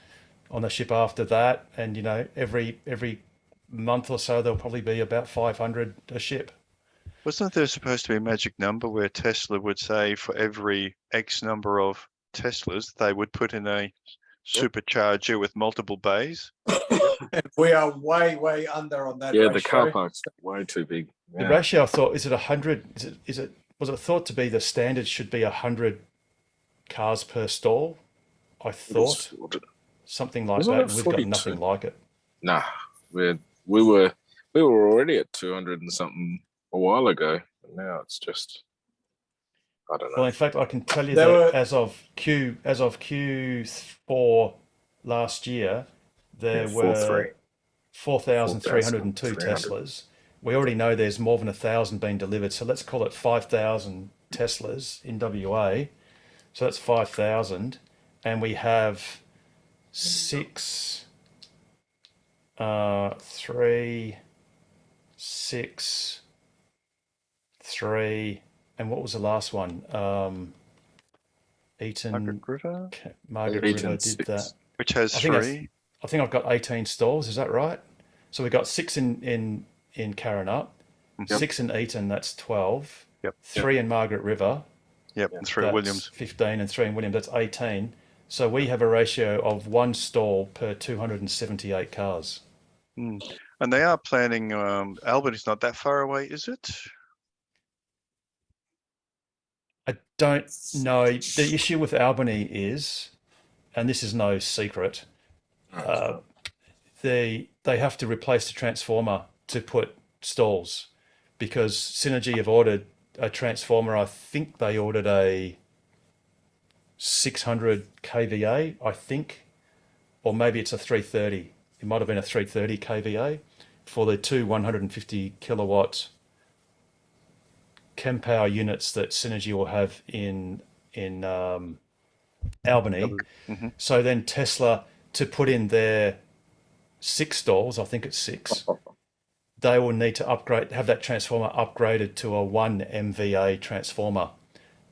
on the ship after that. And you know, every month or so there'll probably be about 500 a ship. Wasn't there supposed to be a magic number where Tesla would say for every X number of Teslas, they would put in a supercharger with multiple bays? We are way under on that. Yeah, ratio. the car park's way too big. The ratio, I thought, is it 100? Was it thought to be the standard should be 100 cars per stall? I thought something like Wasn't that. it And we've got 42? nothing like it. Nah, we were already at 200 and something a while ago. But now it's just, I don't know. Well, in fact, I can tell you There that were- as of Q4 last year, there Yeah, were 4,302 4,300. Teslas. We already know there's more than 1,000 being delivered, so let's call it 5,000 Teslas in WA. So that's 5,000, and we have 6, 3, 6, 3, and what was the last one? Eaton. Margaret Eaton River did 6. that. Which has I think that's- 3. I think I've got 18 stalls. Is that right? So we've got 6 in Karrinyup, 6 in Eaton. That's 12. Yep. 3 in Margaret River. Yep. And 3 That's Williams. 15, and 3 in Williams. That's 18. So we have a ratio of 1 stall per 278 cars. And they are planning, Albany's not that far away, is it? I don't know. The issue with Albany is, and this is no secret, they have to replace the transformer to put stalls, because Synergy have ordered a transformer. I think they ordered a 600 kVA, I think, or maybe it's a 330. It might have been a 330 kVA for the two 150 kilowatt Kempower units that Synergy will have in Albany. So then Tesla, to put in their 6 stalls, I think it's 6, they will need to upgrade, have that transformer upgraded to a 1 MVA transformer,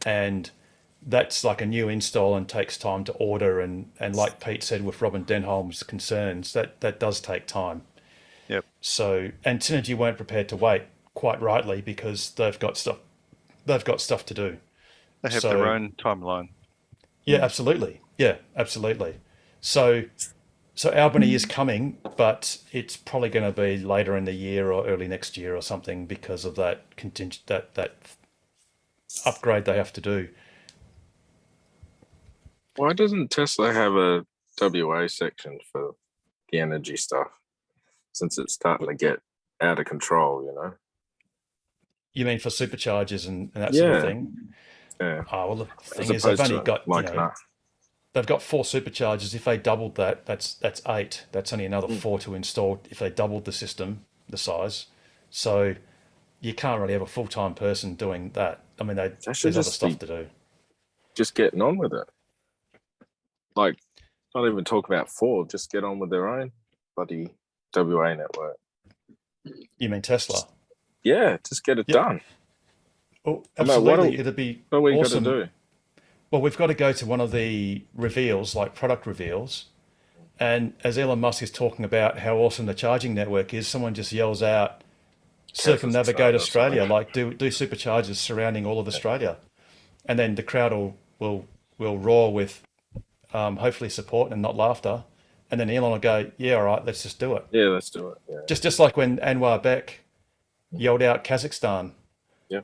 and that's like a new install and takes time to order, and like Pete said with Robin Denholm's concerns, that does take time. Yep. So, and Synergy weren't prepared to wait, quite rightly, because they've got stuff to do. They have So- their own timeline. Yeah, absolutely. Yeah, absolutely. So Albany is coming, but it's probably going to be later in the year or early next year or something because of that contingent that upgrade they have to do. Why doesn't Tesla have a WA section for the energy stuff? Since it's starting to get out of control, you know. You mean for superchargers and that sort of thing? Yeah. Oh, well, the thing is, they've only got, like they've got 4 superchargers. If they doubled that, that's 8. That's only another 4 to install if they doubled the system, the size. So you can't really have a full-time person doing that. I mean, there's other stuff to do. Just getting on with it. Like, not even talk about Ford, just get on with their own bloody WA network. You mean Tesla? Yeah, just get it done. Oh, absolutely. It'd be what we awesome. got to do? Well, we've got to go to one of the reveals, like product reveals. And as Elon Musk is talking about how awesome the charging network is, someone just yells out, circumnavigate Australia, like do superchargers surrounding all of Australia. And then the crowd will roar with hopefully support and not laughter. And then Elon will go, yeah, all right, let's just do it. Yeah, let's do it. Yeah. Just like when Anwar Beck yelled out Kazakhstan. Yeah.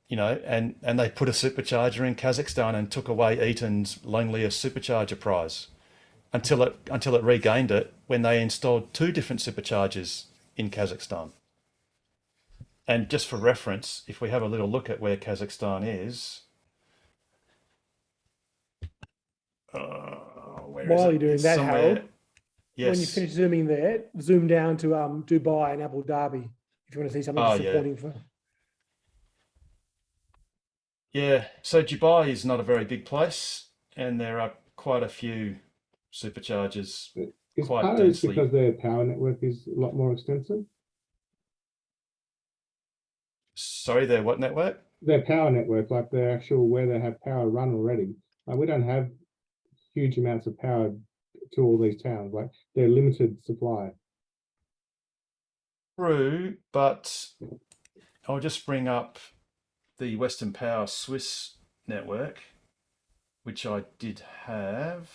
You know, and they put a supercharger in Kazakhstan and took away Eaton's loneliest supercharger prize until it regained it when they installed 2 different superchargers in Kazakhstan. And just for reference, if we have a little look at where Kazakhstan is, while you're doing that, Harold, when you finish zooming there, zoom down to Dubai and Abu Dhabi if you want to see something disappointing for. Yeah, so Dubai is not a very big place, and there are quite a few superchargers. Is quite part of it densely. because their power network is a lot more extensive? Sorry, their what network? Their power network, like their actual where they have power run already. We don't have huge amounts of power to all these towns. Like they're limited supply. True, but I'll just bring up the Western Power Swiss network, which I did have.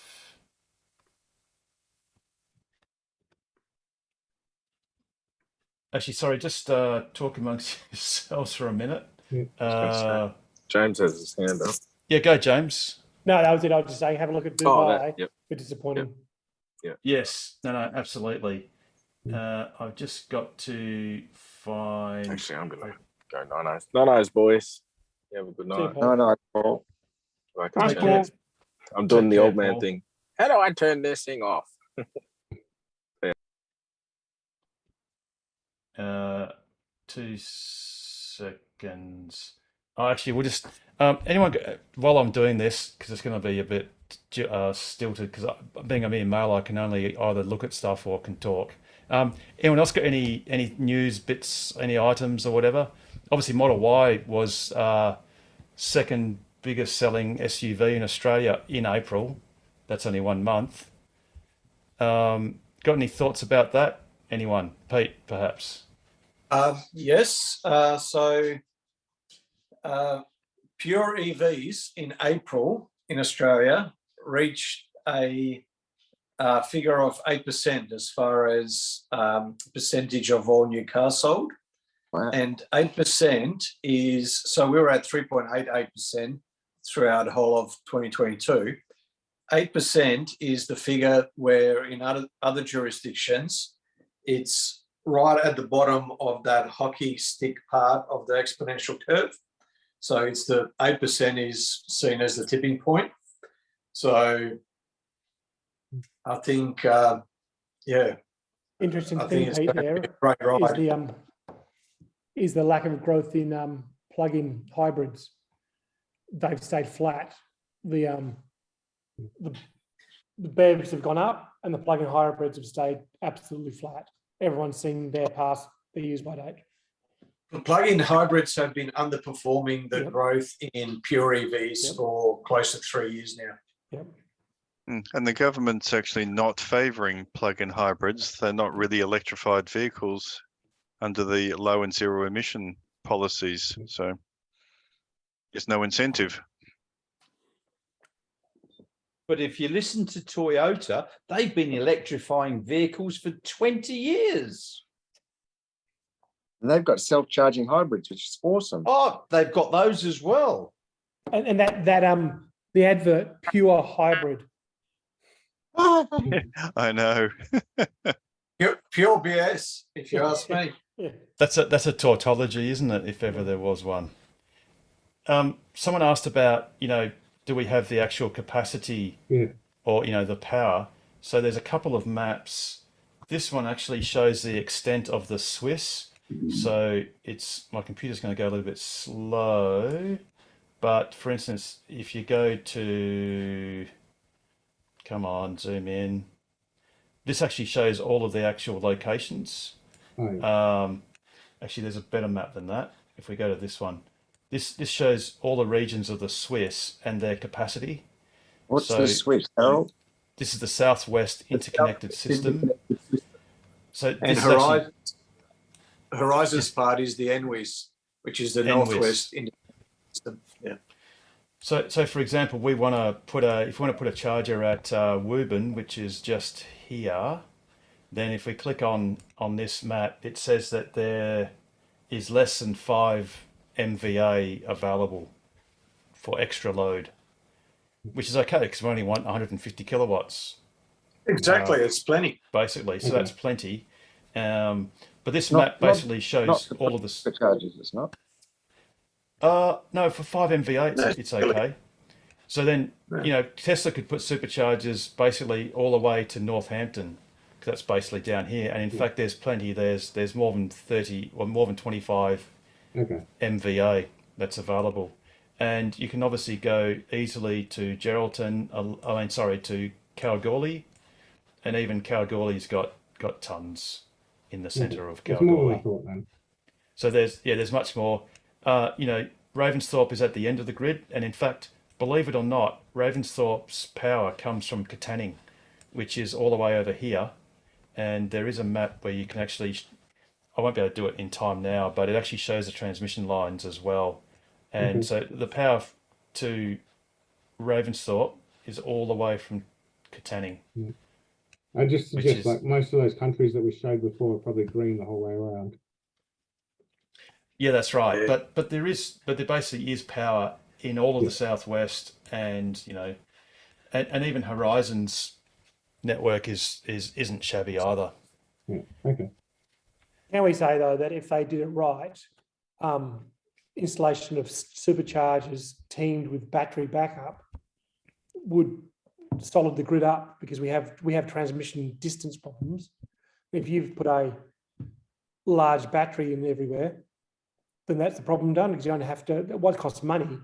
Actually, sorry, just talk amongst yourselves for a minute. James has his hand up. Yeah, go, James. No, that was it. I was just saying, have a look at Dubai. Bit disappointing. Yeah. Yes. No, absolutely. I've just got to find. Actually, I'm gonna go nice. Nice, boys. You have a good night. No, Paul. I'm doing the old man thing. How do I turn this thing off? 2 seconds. Oh, actually, we'll just anyone while I'm doing this, because it's going to be a bit stilted, because being a mere male, I can only either look at stuff or can talk. Anyone else got any news bits, any items or whatever? Obviously, Model Y was second biggest selling SUV in Australia in April. That's only 1 month. Got any thoughts about that? Anyone? Pete, perhaps? Yes. Pure EVs in April in Australia reached a figure of 8% as far as percentage of all new cars sold. Wow. And 8% is, so we were at 3.88% throughout the whole of 2022. 8% is the figure where in other jurisdictions, it's right at the bottom of that hockey stick part of the exponential curve. So it's the 8% is seen as the tipping point. So I think, Interesting I thing, think it's Pete, going to there be a great ride. is the lack of growth in plug-in hybrids. They've stayed flat. The BEVs have gone up and the plug-in hybrids have stayed absolutely flat. Everyone's seen their past their use by date. The plug-in hybrids have been underperforming the growth in pure EVs for close to 3 years now. And the government's actually not favouring plug-in hybrids. They're not really electrified vehicles under the low and zero emission policies. So there's no incentive. But if you listen to Toyota, they've been electrifying vehicles for 20 years. And they've got self-charging hybrids, which is awesome. Oh, they've got those as well. And that the advert, pure hybrid. I know. Pure BS, if you ask me. That's a tautology, isn't it? If ever there was one. Someone asked about, do we have the actual capacity or, the power? So there's a couple of maps. This one actually shows the extent of the Swiss. So my computer's going to go a little bit slow. But for instance, if you go to, come on, zoom in. This actually shows all of the actual locations. Actually, there's a better map than that. If we go to this one, this shows all the regions of the Swiss and their capacity. What's the Swiss, Harold? This is the Southwest Interconnected System. So and Horizon's part is the NWIS, which is the Northwest Interconnected System. Yeah. So for example, if we want to put a charger at Woburn, which is just here, then if we click on this map, it says that there is less than 5 MVA available for extra load, which is okay because we only want 150 kilowatts. Exactly, it's plenty. Basically, so that's plenty. But this map basically shows all of the charges. It's not. No, for 5 MVA, it's okay. So then, Tesla could put superchargers basically all the way to Northampton, because that's basically down here. And in fact, there's plenty. There's more than 30 or more than 25 MVA that's available. And you can obviously go easily to Geraldton, to Kalgoorlie, and even Kalgoorlie's got tons in the centre of Kalgoorlie. So there's much more. Ravensthorpe is at the end of the grid, and in fact, believe it or not, Ravensthorpe's power comes from Katanning, which is all the way over here. And there is a map where you can actually, I won't be able to do it in time now, but it actually shows the transmission lines as well. And so the power to Ravensthorpe is all the way from Katanning. I just suggest like most of those countries that we showed before are probably green the whole way around. Yeah, that's right. Yeah. But there basically is power in all of the Southwest, and and even Horizon's network isn't shabby either. Yeah. Okay. Can we say though that if they did it right, installation of superchargers teamed with battery backup would solid the grid up, because we have transmission distance problems. If you've put a large battery in everywhere, then that's the problem done, because you don't have to. What costs money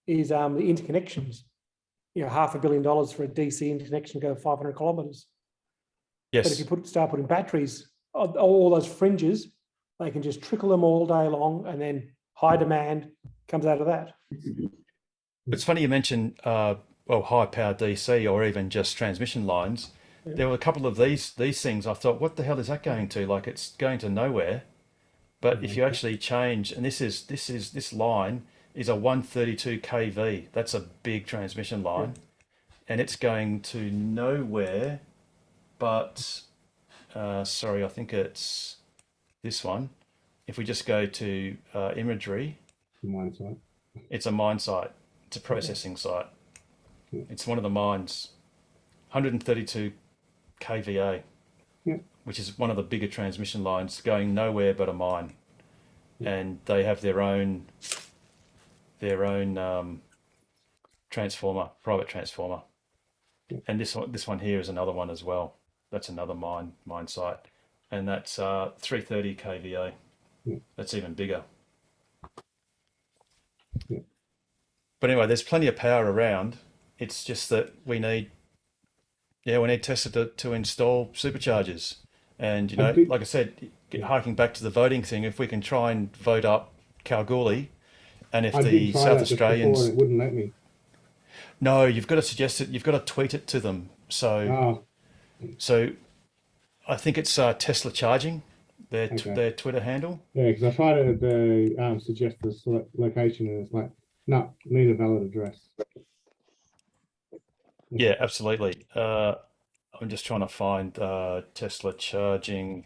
is the interconnections. $500 million for a DC interconnection to go 500 kilometres. Yes. But if you start putting batteries, all those fringes, they can just trickle them all day long, and then high demand comes out of that. It's funny you mentioned high power DC or even just transmission lines. Yeah. There were a couple of these things. I thought, what the hell is that going to? Like, it's going to nowhere. But if you actually change, and this line is a 132 kV. That's a big transmission line, and it's going to nowhere. But I think it's this one. If we just go to imagery, it's a mine site. It's a processing site. It's one of the mines, 132 kVA, which is one of the bigger transmission lines going nowhere but a mine. And they have their own transformer, private transformer. And this one here is another one as well. That's another mine site. And that's 330 kVA. That's even bigger. But anyway, there's plenty of power around. It's just that we need Tesla to install superchargers. And, like I said, harking back to the voting thing, if we can try and vote up Kalgoorlie, and if the South Australians... It wouldn't let me. No, you've got to suggest it. You've got to tweet it to them. So I think it's Tesla Charging, their Twitter handle. Yeah, because I tried to suggest the select location, and it's like, no, need a valid address. Yeah, absolutely. I'm just trying to find Tesla charging.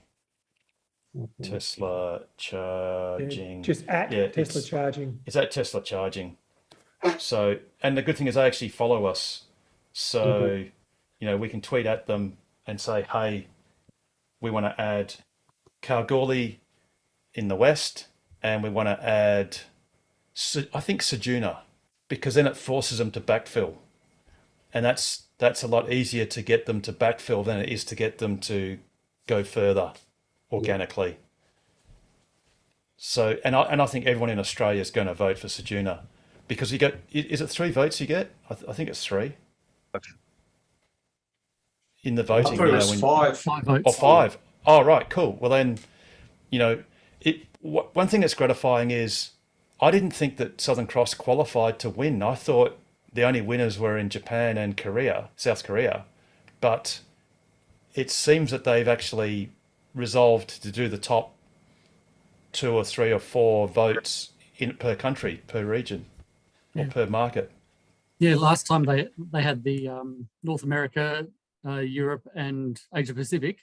Tesla charging. Just at Yeah, Tesla charging. It's at Tesla charging. So, and the good thing is they actually follow us. So, you know, we can tweet at them and say, hey, we want to add Kalgoorlie in the west, and we want to add, I think, Ceduna, because then it forces them to backfill. And that's a lot easier to get them to backfill than it is to get them to go further organically. So, and I think everyone in Australia is going to vote for Ceduna, because you get, is it 3 votes you get? I think it's 3 in the voting. I thought it was 5. 5 votes. Or 5. Oh, right, cool. Well then, you know, one thing that's gratifying is I didn't think that Southern Cross qualified to win. I thought the only winners were in Japan and Korea, South Korea, but it seems that they've actually resolved to do the top 2 or 3 or 4 votes per country, per region, or per market. Yeah, last time they had the North America, Europe, and Asia Pacific,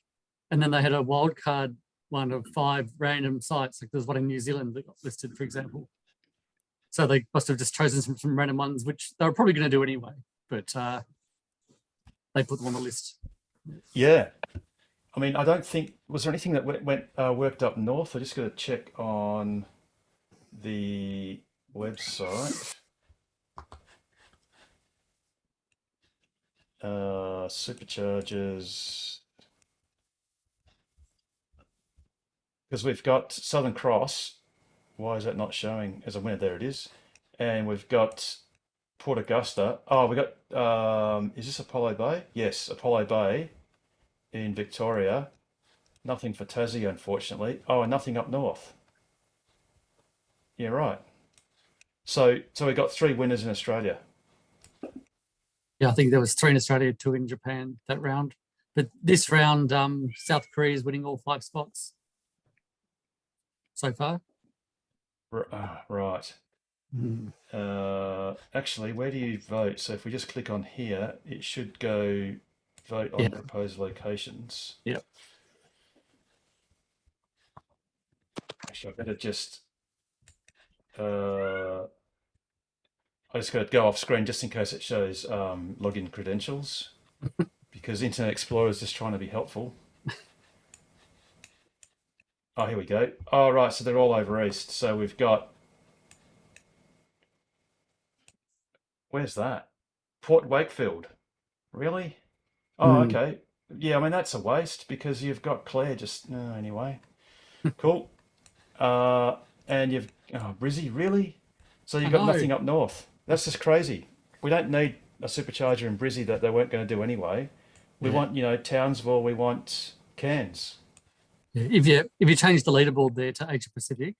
and then they had a wild card one of 5 random sites. Like there's one in New Zealand that got listed, for example. So they must have just chosen some random ones, which they were probably going to do anyway, but they put them on the list. Yeah. I mean, I don't think, was there anything that worked up north? I just got to check on the website. Superchargers. Because we've got Southern Cross. Why is that not showing as a winner? There it is. And we've got Port Augusta. Oh, we got, is this Apollo Bay? Yes, Apollo Bay in Victoria. Nothing for Tassie, unfortunately. Oh, and nothing up north. Yeah, right. So we got 3 winners in Australia. Yeah, I think there was 3 in Australia, 2 in Japan that round. But this round, South Korea is winning all 5 spots so far. Right. Actually, where do you vote? So if we just click on here, it should go vote on proposed locations. Yep. Actually, I better just I just got to go off screen just in case it shows login credentials, because Internet Explorer is just trying to be helpful. Oh, here we go. Oh, right. So they're all over east. So we've got, where's that? Port Wakefield. Really? Oh, okay. Yeah, I mean, that's a waste because you've got Claire just, anyway. Cool. And you've, Brizzy, really? So you've got nothing up north. That's just crazy. We don't need a supercharger in Brizzy that they weren't going to do anyway. We want, you know, Townsville, we want Cairns. If you change the leaderboard there to Asia Pacific,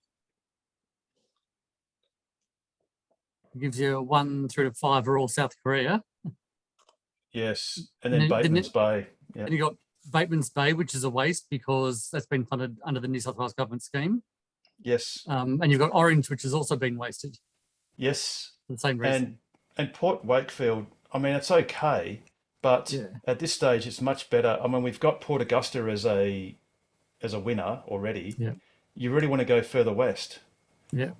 it gives you a 1 through to 5 are all South Korea. Yes, and then Bateman's Bay. Yeah. And you got Bateman's Bay, which is a waste because that's been funded under the New South Wales government scheme. Yes. And you've got Orange, which has also been wasted. Yes. For the same reason. And Port Wakefield, I mean, it's okay, but at this stage, it's much better. I mean, we've got Port Augusta as a winner already. Yeah. You really want to go further west. Yeah.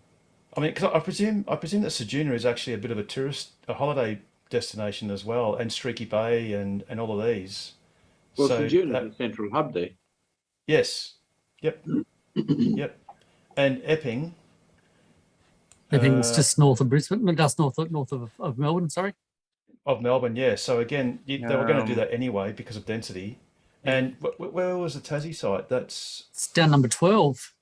I mean, because I presume that Ceduna is actually a bit of a holiday destination as well, and Streaky Bay and all of these. Well, Ceduna is a central hub there. Yes. Yep. Yep. And Epping. Epping's just north of Brisbane, just north of Melbourne. Sorry. Of Melbourne, yeah. So again, they were going to do that anyway because of density. And where was the Tassie site? It's down number 12.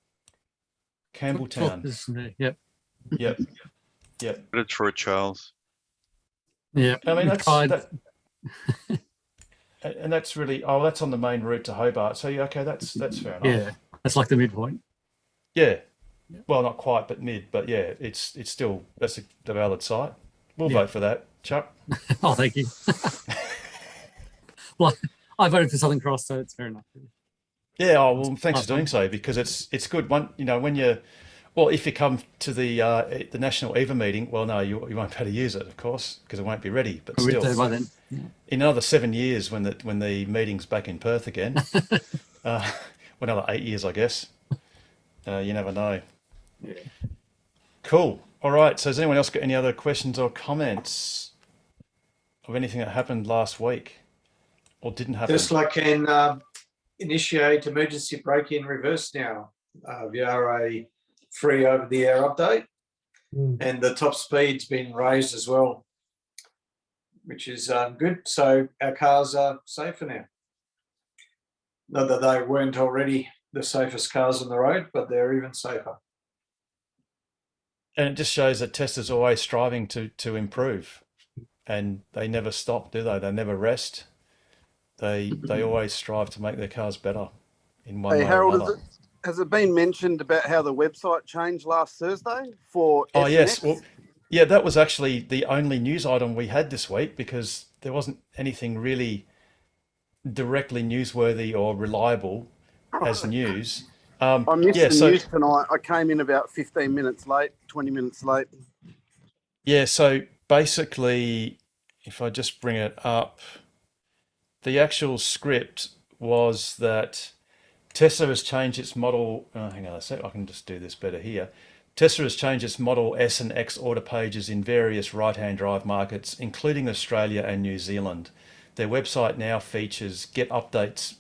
Campbelltown. Yep. Yep. Yep. But it's for Charles. Yeah. I mean, and that's really, that's on the main route to Hobart. So yeah, okay, that's fair enough. Yeah, that's like the midpoint. Yeah. Well, not quite, but mid. But yeah, it's still, that's a valid site. We'll vote for that, Chuck. Oh, thank you. Well, I voted for Southern Cross, so it's fair enough. Yeah. Oh, well, thanks for doing so, because it's good. When Well, if you come to the National EVA meeting, well, no, you won't be able to use it, of course, because it won't be ready. But We're still, there by then. in another 7 years, when the meeting's back in Perth again, another 8 years, I guess. You never know. Yeah. Cool. All right. So has anyone else got any other questions or comments of anything that happened last week or didn't happen? Tesla can initiate emergency brake-in reverse now via a free over-the-air update. And the top speed's been raised as well, which is good. So our cars are safer now. Not that they weren't already the safest cars on the road, but they're even safer. And it just shows that Tesla's always striving to improve, and they never stop, do they? They never rest. They always strive to make their cars better in one way Harold, or another. has it been mentioned about how the website changed last Thursday for Oh, SNX? yes. Well, yeah, that was actually the only news item we had this week because there wasn't anything really directly newsworthy or reliable as news. I missed yeah, the news tonight. I came in about 15 minutes late, 20 minutes late. Yeah, so basically, if I just bring it up, the actual script was that Tesla has changed its model. Hang on a sec, I can just do this better here. Tesla has changed its Model S and X order pages in various right-hand drive markets, including Australia and New Zealand. Their website now features Get Updates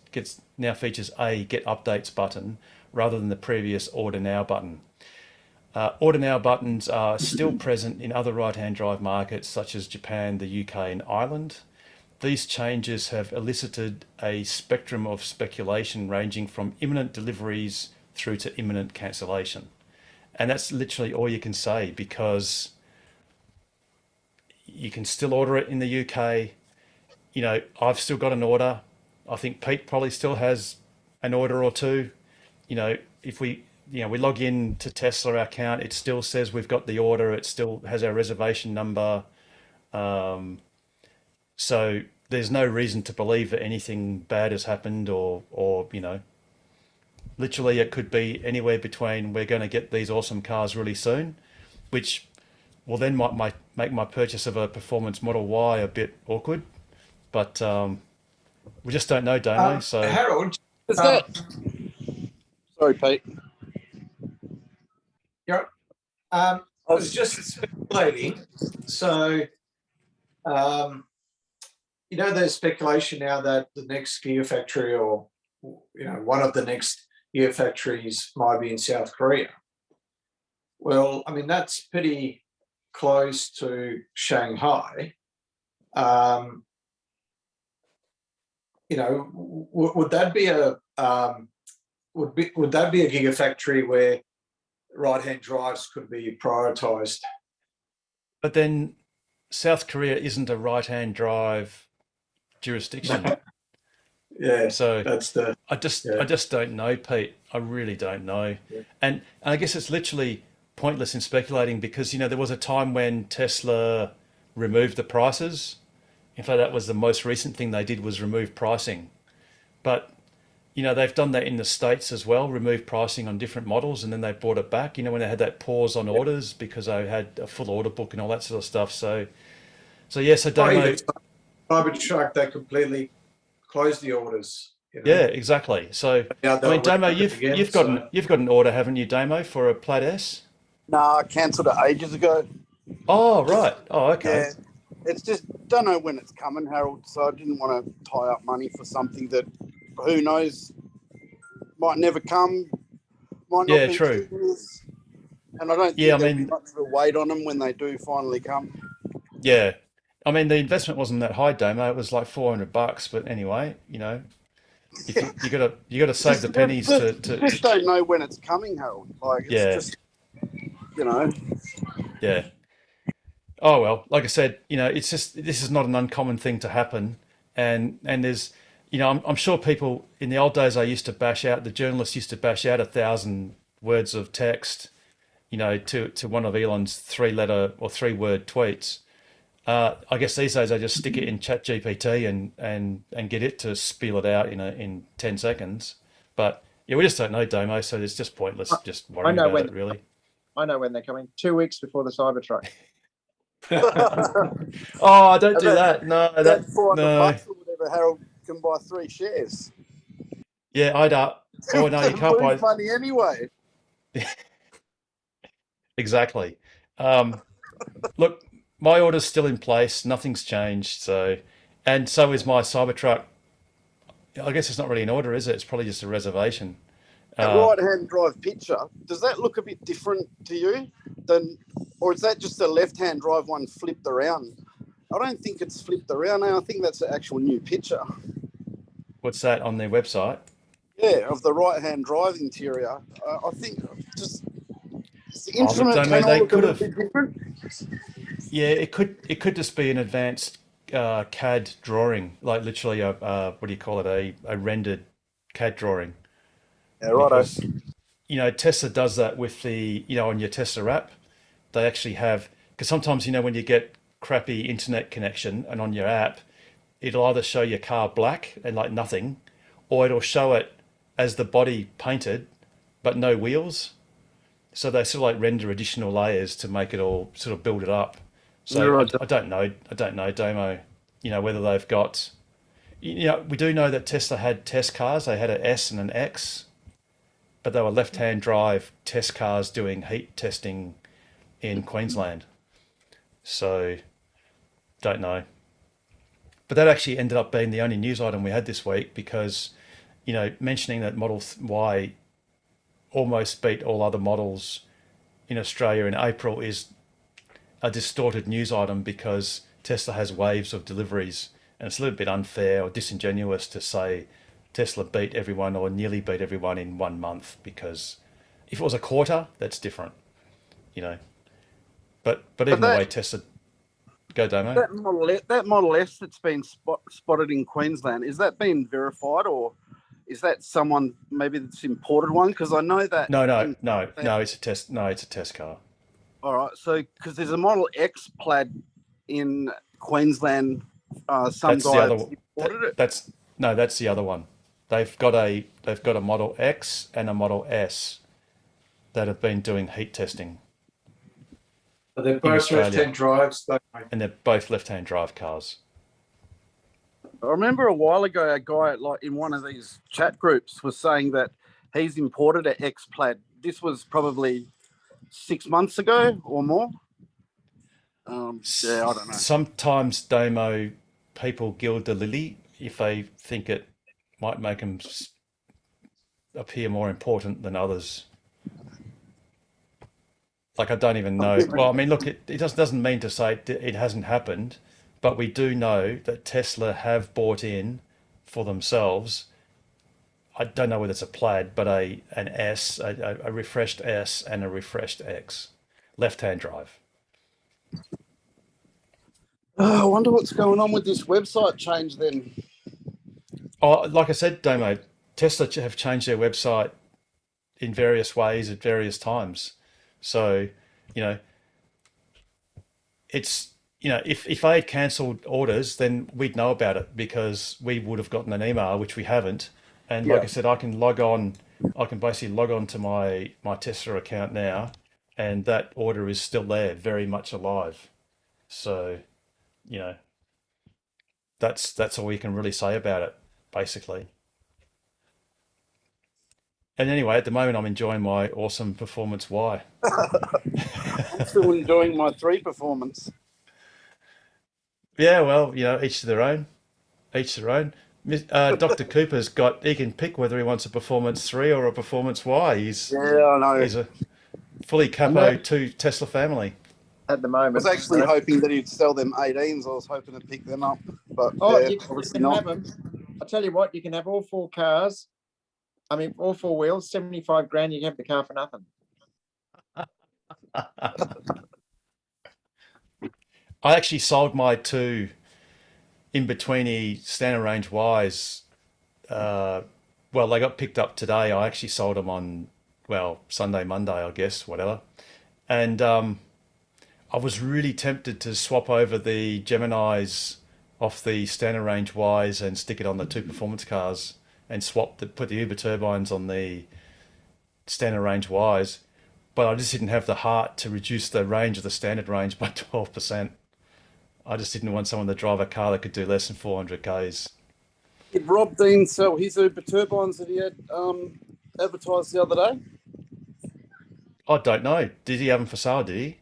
button rather than the previous Order Now button. Order Now buttons are still present in other right-hand drive markets such as Japan, the UK and Ireland. These changes have elicited a spectrum of speculation ranging from imminent deliveries through to imminent cancellation. And that's literally all you can say, because you can still order it in the UK. You know, I've still got an order. I think Pete probably still has an order or two. You know, if we log in to Tesla account, it still says we've got the order. It still has our reservation number. So there's no reason to believe that anything bad has happened or literally it could be anywhere between we're going to get these awesome cars really soon, which will then might make my purchase of a performance Model Y a bit awkward. But we just don't know, don't we? So Harold, sorry, Pete. Yeah, I was just speculating. So, there's speculation now that the next Gigafactory, or one of the next Gigafactories, might be in South Korea. Well, I mean that's pretty close to Shanghai. Would that be a would that be a Gigafactory where right-hand drives could be prioritized? But then South Korea isn't a right-hand drive jurisdiction. Yeah. So that's I just don't know, Pete. I really don't know. Yeah. And I guess it's literally pointless in speculating because, there was a time when Tesla removed the prices. In fact, that was the most recent thing they did, was remove pricing. But, they've done that in the States as well, remove pricing on different models, and then they brought it back, when they had that pause on orders because they had a full order book and all that sort of stuff. So yes, I don't know. Cybertruck, they completely closed the orders. Yeah, exactly. So, Damo, you've got an order, haven't you, Damo, for a Plaid S? No, I cancelled it ages ago. Oh, right. Oh, okay. Yeah. It's just, don't know when it's coming, Harold, so I didn't want to tie up money for something that, who knows, might never come, might not be true. 2 years. And I don't think there'll be much of a wait on them when they do finally come. Yeah. I mean, the investment wasn't that high, Damo. It was like $400, but anyway, you gotta save the pennies to. Just don't know when it's coming, Harold. Like, it's just. Yeah. Oh well, like I said, it's just, this is not an uncommon thing to happen, and there's, I'm sure people in the old days, the journalists used to bash out 1,000 words of text, to one of Elon's 3-letter or 3-word tweets. I guess these days they just stick it in ChatGPT and get it to spiel it out in 10 seconds. But yeah, we just don't know, Damo, so it's just pointless just worrying about it, really. I know when they're coming. 2 weeks before the Cybertruck. Oh, don't do that. No, That that 400 no. bucks or whatever, Harold can buy 3 shares. Yeah, I'd. Oh no, you can't buy. Lose money anyway. Exactly. Look, my order's still in place. Nothing's changed. So, and so is my Cybertruck. I guess it's not really an order, is it? It's probably just a reservation. That right-hand drive picture, does that look a bit different to you than, or is that just a left-hand drive one flipped around? I don't think it's flipped around. I think that's an actual new picture. What's that on their website? Yeah, of the right-hand drive interior. I think just the Oh, look, instrument Damo, panel they look a could little have. bit different. Yeah, it could just be an advanced CAD drawing, like literally a what do you call it? A rendered CAD drawing. Yeah, righto. Because, you know, Tesla does that with the, you know, on your Tesla app, they actually have, because sometimes, you know, when you get crappy internet connection and on your app, it'll either show your car black and like nothing, or it'll show it as the body painted, but no wheels. So they sort of like render additional layers to make it all sort of build it up. So Right. I don't know, Damo, you know, whether they've got, you know, we do know that Tesla had test cars. They had an S and an X, but they were left-hand drive test cars doing heat testing in Queensland. So, don't know. But that actually ended up being the only news item we had this week because, you know, mentioning that Model Y almost beat all other models in Australia in April is a distorted news item because Tesla has waves of deliveries, and it's a little bit unfair or disingenuous to say Tesla beat everyone or nearly beat everyone in 1 month, because if it was a quarter, that's different, you know. But even the way Tesla, go Damo. That Model S that's been spotted in Queensland, is that been verified, or is that someone maybe that's imported one? Because I know that. No, it's a test. No, it's a test car. All right, so because there's a Model X plaid in Queensland, some That's the guy other. imported it. That's the other one. They've got a Model X and a Model S that have been doing heat testing. But they're both left-hand drives, and they're both left-hand drive cars. I remember a while ago, a guy like in one of these chat groups was saying that he's imported an X plaid. This was probably 6 months ago or more. Yeah, I don't know. Sometimes, Damo, people gild the lily if they think it might make them appear more important than others. Like, I don't even know. Well, I mean, look, it doesn't mean to say it hasn't happened, but we do know that Tesla have bought in for themselves. I don't know whether it's a plaid, but an S, a refreshed S and a refreshed X, left-hand drive. Oh, I wonder what's going on with this website change then. Oh, like I said, Damo, Tesla have changed their website in various ways at various times. So, you know, it's, you know, if they had cancelled orders, then we'd know about it because we would have gotten an email, which we haven't. And like I said, I can basically log on to my Tesla account now, and that order is still there, very much alive. So, you know, that's all we can really say about it, basically. And anyway, at the moment, I'm enjoying my awesome Performance Y. I'm still enjoying my 3 Performance. Yeah, well, you know, each to their own. Each to their own. Dr. Cooper's he can pick whether he wants a Performance 3 or a Performance Y. He's a fully capo 2 Tesla family. At the moment. I was actually hoping that he'd sell them 18s. I was hoping to pick them up, but you can have them. I'll tell you what, you can have all 4 cars. I mean, all 4 wheels, 75 grand. You can have the car for nothing. I actually sold my 2 in-betweeny standard range Ys. Well, they got picked up today. I actually sold them on, Sunday, Monday, I guess, whatever. And I was really tempted to swap over the Geminis off the standard range Ys and stick it on the 2 performance cars and put the Uber turbines on the standard range Ys. but I just didn't have the heart to reduce the range of the standard range by 12%. I just didn't want someone to drive a car that could do less than 400 Ks. Did Rob Dean sell his Uber turbines that he had advertised the other day? I don't know. Did he have them for sale, did he?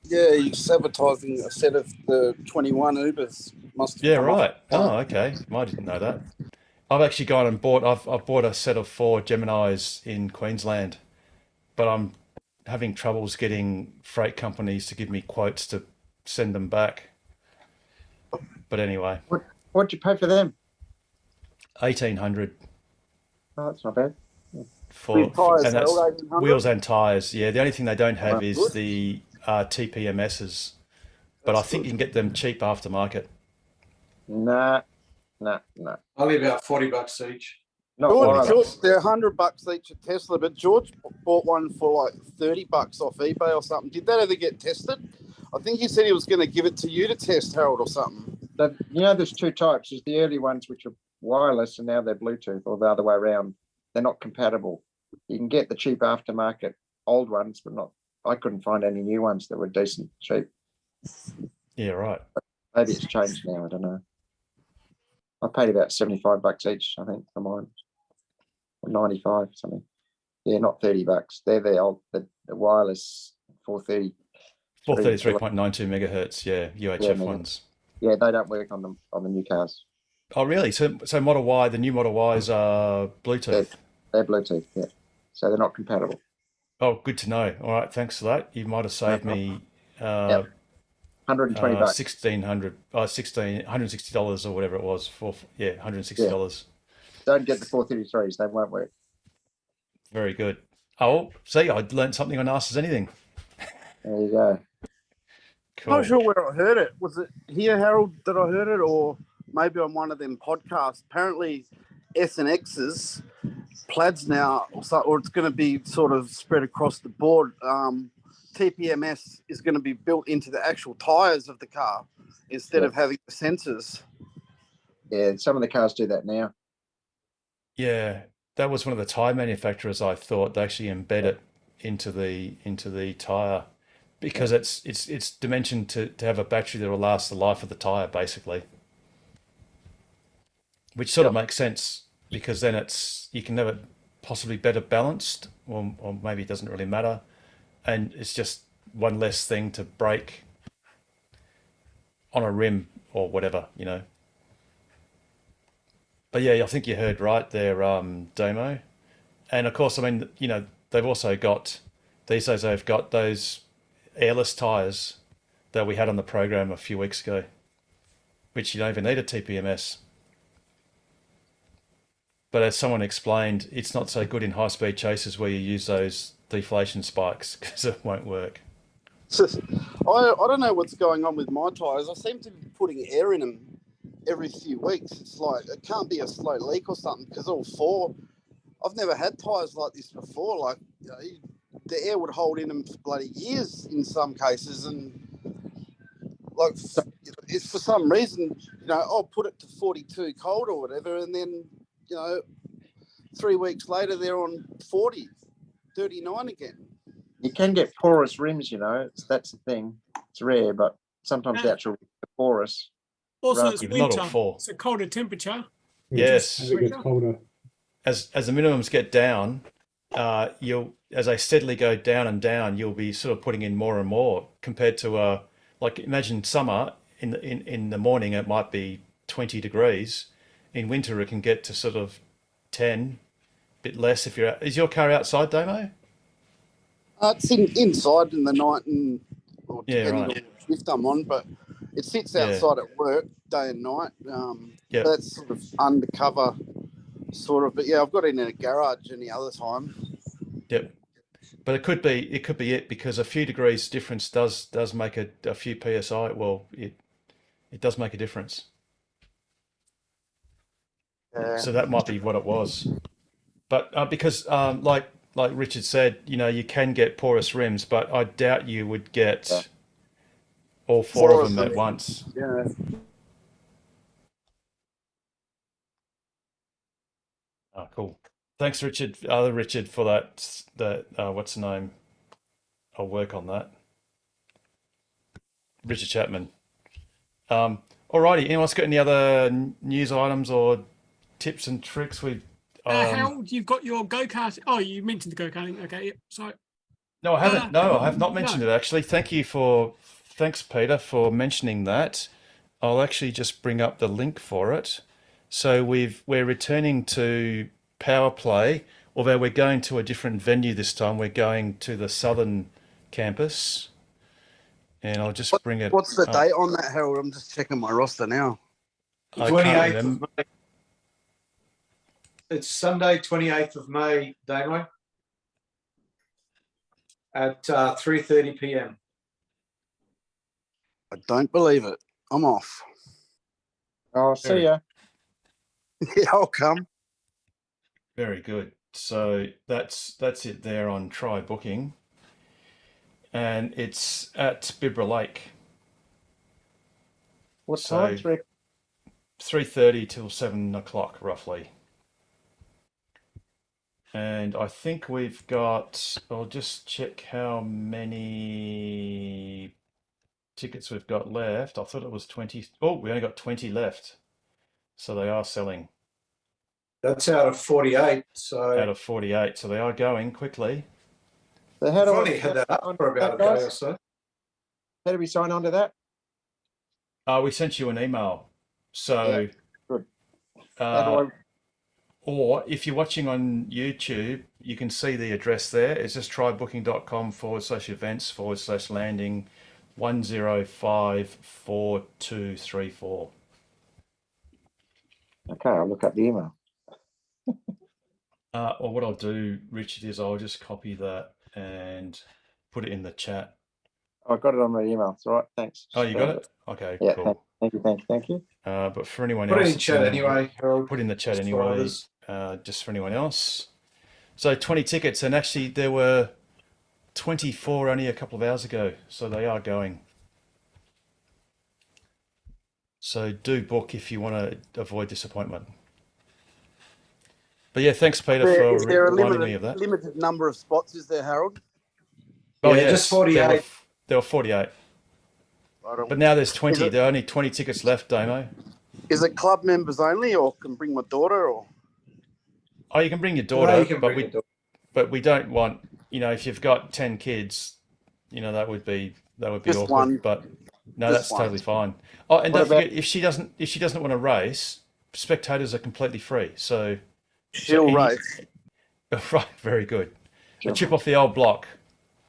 Yeah, he's advertising a set of the 21 Ubers. Yeah, right. Oh, okay. I didn't know that. I've actually gone and bought, I've bought a set of 4 Geminis in Queensland, but I'm having troubles getting freight companies to give me quotes to send them back. But anyway. What'd you pay for them? 1,800. Oh, that's not bad. And that's wheels and tyres. Yeah, the only thing they don't have is the TPMSs, but I think you can get them cheap aftermarket. Nah. Only about $40 each. George, they're $100 each at Tesla, but George bought one for like $30 off eBay or something. Did that ever get tested? I think he said he was going to give it to you to test, Harold, or something. There's 2 types. There's the early ones which are wireless, and now they're Bluetooth, or the other way around. They're not compatible. You can get the cheap aftermarket old ones, but not. I couldn't find any new ones that were decent, cheap. Yeah, right. Maybe it's changed now. I don't know. I paid about $75 each, I think, for mine, or 95 something. Yeah, not $30. They're the old, the wireless 430. 433.92 megahertz. Yeah, UHF ones. Yeah, they don't work on the new cars. Oh, really? So Model Y, the new Model Ys are Bluetooth. They're Bluetooth. Yeah, so they're not compatible. Oh, good to know. All right, thanks for that. You might have saved me $120. $160 or whatever it was for. Yeah, $160. Don't get the 433s; they won't work. Very good. Oh, see, I learned something on Ask Us Anything. There you go. Cool. Not sure where I heard it. Was it here, Harold, that I heard it, or maybe on one of them podcasts? Apparently, S&X's plaids now, or it's going to be sort of spread across the board. TPMS is going to be built into the actual tyres of the car instead of having the sensors. Yeah, some of the cars do that now. Yeah, that was one of the tyre manufacturers. I thought they actually embed it into the tyre because it's dimensioned to have a battery that will last the life of the tyre, basically. Which sort of makes sense because then you can have it possibly better balanced, or maybe it doesn't really matter. And it's just one less thing to break on a rim or whatever, you know. But yeah, I think you heard right there, Damo. And of course, I mean, you know, they've also got, these days they've got those airless tyres that we had on the program a few weeks ago, which you don't even need a TPMS. But as someone explained, it's not so good in high-speed chases where you use those deflation spikes because it won't work. I don't know what's going on with my tyres. I seem to be putting air in them every few weeks. It's like it can't be a slow leak or something because all 4. I've never had tyres like this before. Like, you know, the air would hold in them for bloody years in some cases, and like it's for some reason, you know, I'll put it to 42 cold or whatever, and then, you know, 3 weeks later they're on 40, 39 again. You can get porous rims, you know. That's the thing. It's rare, but sometimes the actual porous. Also, it's Not winter. all 4. It's a colder temperature. Yes. As it gets colder. As the minimums get down, you'll, as they steadily go down and down, you'll be sort of putting in more and more compared to like imagine summer in the morning it might be 20 degrees. In winter it can get to sort of 10, a bit less if you're out. Is your car outside, Damo? It's inside in the night, or depending right. on what shift I'm on, but it sits outside at work day and night. That's sort of undercover, sort of. But yeah, I've got it in a garage any other time. Yep. But it could be it because a few degrees difference does make a few psi. Well, it does make a difference. So that might be what it was. But because like Richard said, you know, you can get porous rims, but I doubt you would get all 4 of them at once. Yeah. Oh, cool. Thanks, Richard. Other Richard for that. What's the name? I'll work on that. Richard Chapman. Alrighty, anyone else got any other news items or tips and tricks? Harold, you've got your go-kart. Oh, you mentioned the go-karting. Okay, yep, sorry. No, I haven't. No, I have not mentioned it actually. Thanks, Peter, for mentioning that. I'll actually just bring up the link for it. So we're returning to Power Play, although we're going to a different venue this time. We're going to the Southern campus. And I'll just bring it. What's the date on that, Harold? I'm just checking my roster now. 28th of May. It's Sunday, 28th of May, Damo, at 3:30 p.m. I don't believe it. I'm off. I'll see ya. Yeah, I'll come. Very good. So that's it there on Try Booking. And it's at Bibra Lake. What time? 3:30 till 7 o'clock, roughly. And I think we've got, I'll just check how many tickets we've got left. I thought it was 20. Oh, we only got 20 left. So they are selling. That's out of 48. So out of 48. So they are going quickly. So how do I've only had that up for about a day or so. How do we sign on to that? We sent you an email. So, good. Or if you're watching on YouTube, you can see the address there. It's just trybooking.com/events/landing 1054234. Okay, I'll look up the email. Or what I'll do, Richard, is I'll just copy that and put it in the chat. I got it on my email. It's all right. Thanks. Oh, you got it? Okay, yeah, cool. Thank you. But for anyone Put else, it in chat anyway, Harold. Put in the chat Just for anyway. others. Just for anyone else. So 20 tickets, and actually there were 24 only a couple of hours ago. So they are going. So do book if you want to avoid disappointment. But yeah, thanks, Peter, for Is there a reminding me of that. limited number of spots, is there, Harold? Oh Yeah, yeah, just 48. There were 48. Right on. But now there's 20. Is it- There are only 20 tickets left, Damo. Is it club members only, or can bring my daughter? Or Oh, you can bring your daughter, No, you can but bring your daughter. but we don't want, if you've got 10 kids, that would be Just awkward. one. But no, Just that's one. totally fine. Oh, and What don't about- forget, if she doesn't want to race, spectators are completely free. So she'll any- race. right, very good. A chip off the old block.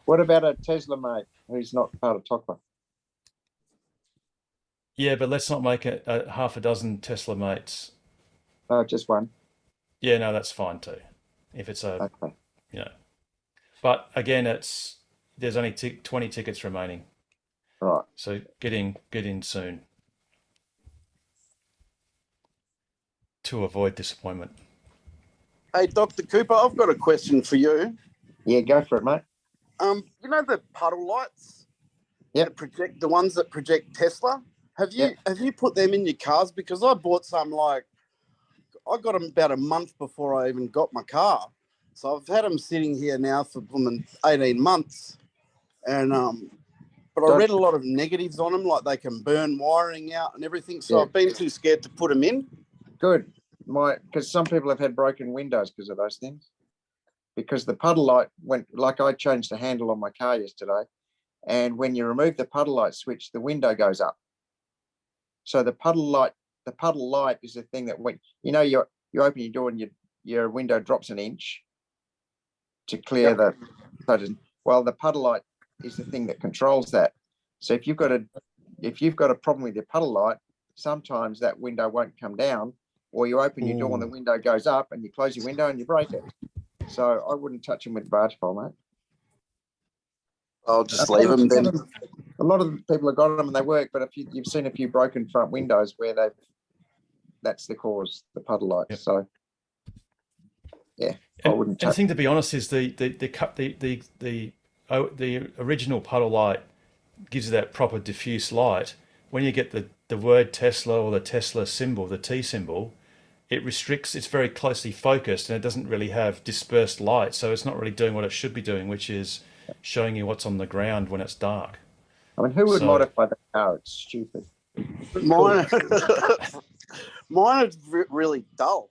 What about a Tesla mate who's not part of Tokla? Yeah, but let's not make it half a dozen Tesla mates. Oh, just one. Yeah, no, that's fine too. If it's a, Okay. But again, there's only 20 tickets remaining. Right. So get in soon to avoid disappointment. Hey, Dr. Cooper, I've got a question for you. Yeah, go for it, mate. You know the puddle lights? Yep. That project, the ones that project Tesla? Have you put them in your cars? Because I bought some I got them about a month before I even got my car. So I've had them sitting here now for 18 months. And but I read a lot of negatives on them, like they can burn wiring out and everything. So Yeah. I've been too scared to put them in. Good. Because some people have had broken windows because of those things. Because the puddle light I changed the handle on my car yesterday, and when you remove the puddle light switch, the window goes up. So the puddle light is the thing that when you open your door and your window drops an inch to clear the puddle light is the thing that controls that. So if you've got a problem with your puddle light, sometimes that window won't come down, or you open your door and the window goes up, and you close your window and you break it. So I wouldn't touch them with barge pole, mate. I'll just leave them then. A lot of people have got them and they work, but if you've seen a few broken front windows where that's the cause, the puddle light. Yep. So yeah, I wouldn't And the touch. thing, to be honest, is the original puddle light gives you that proper diffuse light. When you get the word Tesla or the Tesla symbol, the T symbol, it restricts. It's very closely focused and it doesn't really have dispersed light, so it's not really doing what it should be doing, which is showing you what's on the ground when it's dark. I mean, who would So- modify the car? It's stupid. Mine, mine is really dull.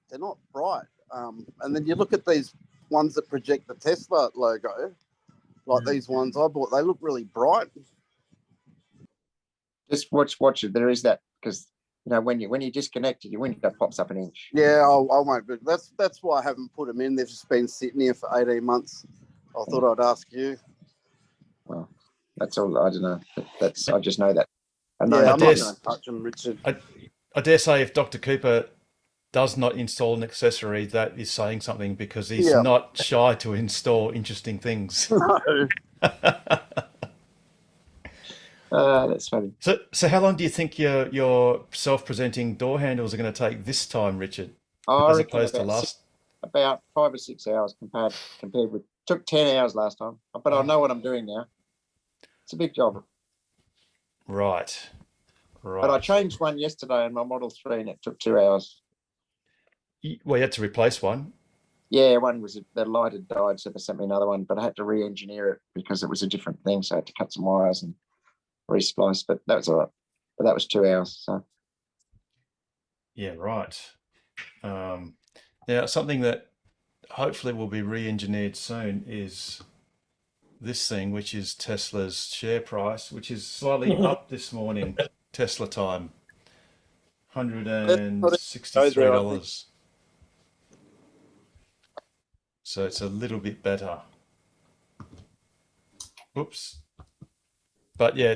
They're not bright. And then you look at these ones that project the Tesla logo, like these ones I bought. They look really bright. Just watch it. There is that, because you know when you disconnect it, your window pops up an inch. Yeah, I won't. But that's why I haven't put them in. They've just been sitting here for 18 months. I thought I'd ask you. Well, that's all. I don't know. That's I just know that. And Yeah, I'm not dare- going to touch them, Richard. I dare say if Dr. Cooper does not install an accessory, that is saying something, because he's Yeah. not shy to install interesting things. No. That's funny. So how long do you think your self-presenting door handles are going to take this time, Richard, I as reckon opposed to about last? about 5 or 6 hours compared with took 10 hours last time. But I know what I'm doing now. It's a big job. Right. But I changed one yesterday in my Model 3 and it took 2 hours. Well, you had to replace one. Yeah, one was the light had died, so they sent me another one, but I had to re-engineer it because it was a different thing. So I had to cut some wires and re-splice, but that was all right. But that was 2 hours. So Yeah, right. Now, something that hopefully will be re-engineered soon is this thing, which is Tesla's share price, which is slightly up this morning, Tesla time, $163. So it's a little bit better. Oops. But yeah,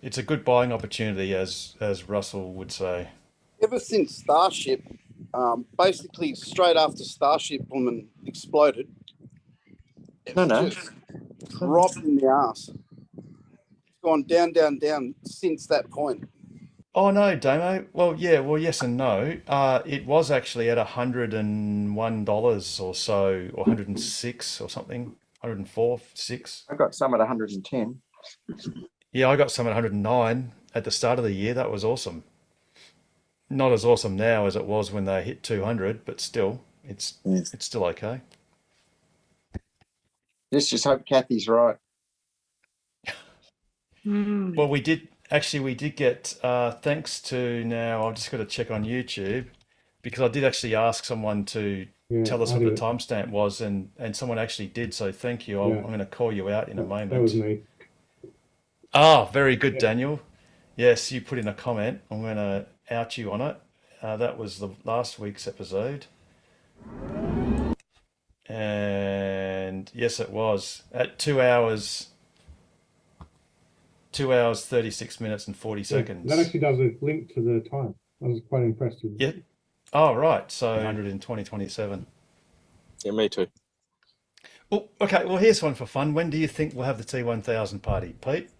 it's a good buying opportunity, as Russell would say. Ever since Starship, basically straight after Starship woman exploded, no. just dropped in the ass. It's gone down, down, down since that point. Oh no, Damo. Well, yes and no. It was actually at $101 or so, or 106 or something, 104, 6. I got some at 110. Yeah, I got some at 109 at the start of the year. That was awesome. Not as awesome now as it was when they hit 200, but still, it's still okay. Let's just hope Kathy's right. Well, we did get, thanks to now, I've just got to check on YouTube, because I did actually ask someone to tell us I what the did. timestamp was, and someone actually did, so thank you. I'm going to call you out in a moment. That was me. Ah, very good, Daniel. Yes, you put in a comment. I'm going to out you on it. That was the last week's episode. And yes, it was at 2 hours, 36 minutes and 40 seconds. That actually does a link to the time. I was quite impressed with it. Yeah. Oh, right. So 100 in 2027. Yeah, me too. Well, okay. Well, here's one for fun. When do you think we'll have the T1000 party, Pete?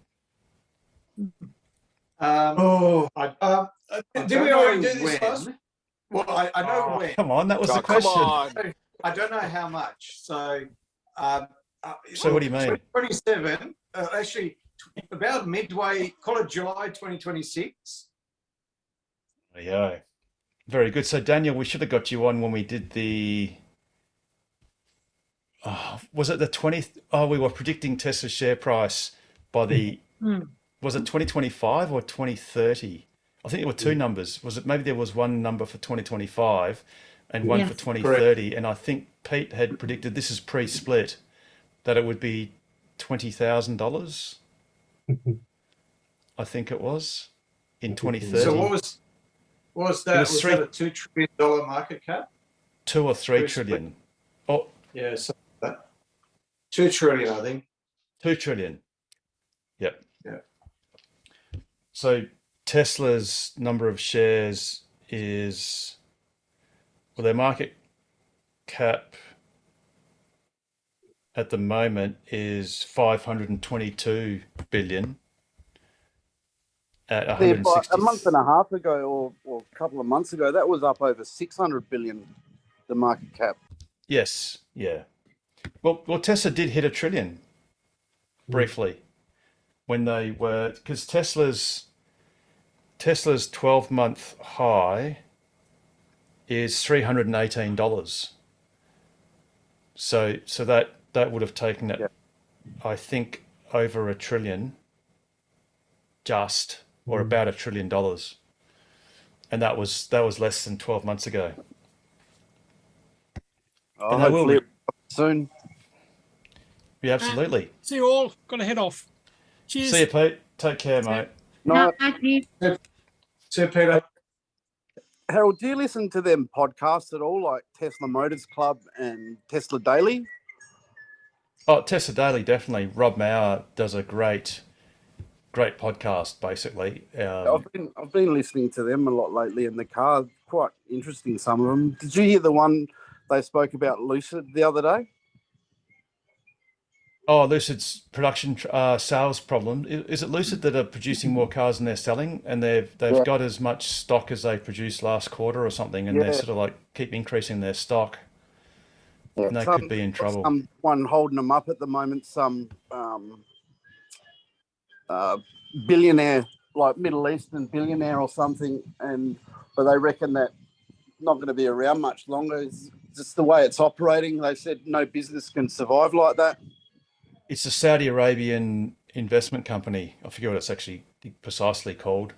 Did we already do this first? Well, I know when. Come on, that was the question. I don't know how much. So, So what do you mean? 27, actually, about midway, call it July 2026. There you go. Very good. So, Daniel, we should have got you on when we did the. Was it the 20th? Oh, we were predicting Tesla's share price by the. Was it 2025 or 2030? I think there were two numbers. Was it maybe there was one number for 2025 and one for 2030? And I think Pete had predicted, this is pre-split, that it would be $20,000. I think it was in 2030. So what was that? Was that a $2 trillion market cap? 2 or 3 trillion. Oh, yeah, so that 2 trillion, I think. 2 trillion. Yep. Yeah. So Tesla's number of shares is, well, their market cap at the moment is 522 billion at 160. A month and a half ago, or a couple of months ago, that was up over 600 billion, the market cap. Yes, yeah. Well, Tesla did hit $1 trillion briefly when they were, because Tesla's 12-month high is $318. So that would have taken it I think, over $1 trillion, or about $1 trillion, and that was less than 12 months ago. Oh, And they will hopefully soon. Yeah, absolutely. See you all. Got to head off. Cheers. See you, Pete. Take care, mate. No, See you, Peter. Harold, do you listen to them podcasts at all, like Tesla Motors Club and Tesla Daily? Oh, Tesla Daily, definitely. Rob Mauer does a great podcast, basically. I've been listening to them a lot lately in the car. Quite interesting, some of them. Did you hear the one they spoke about Lucid the other day? Oh, Lucid's production sales problem. Is it Lucid that are producing more cars than they're selling, and they've got as much stock as they produced last quarter or something, and they're sort of like keep increasing their stock, and they could be in trouble. Someone holding them up at the moment, some billionaire, like Middle Eastern billionaire or something, but they reckon that not going to be around much longer. It's just the way it's operating. They said no business can survive like that. It's a Saudi Arabian investment company. I forget what it's actually precisely called,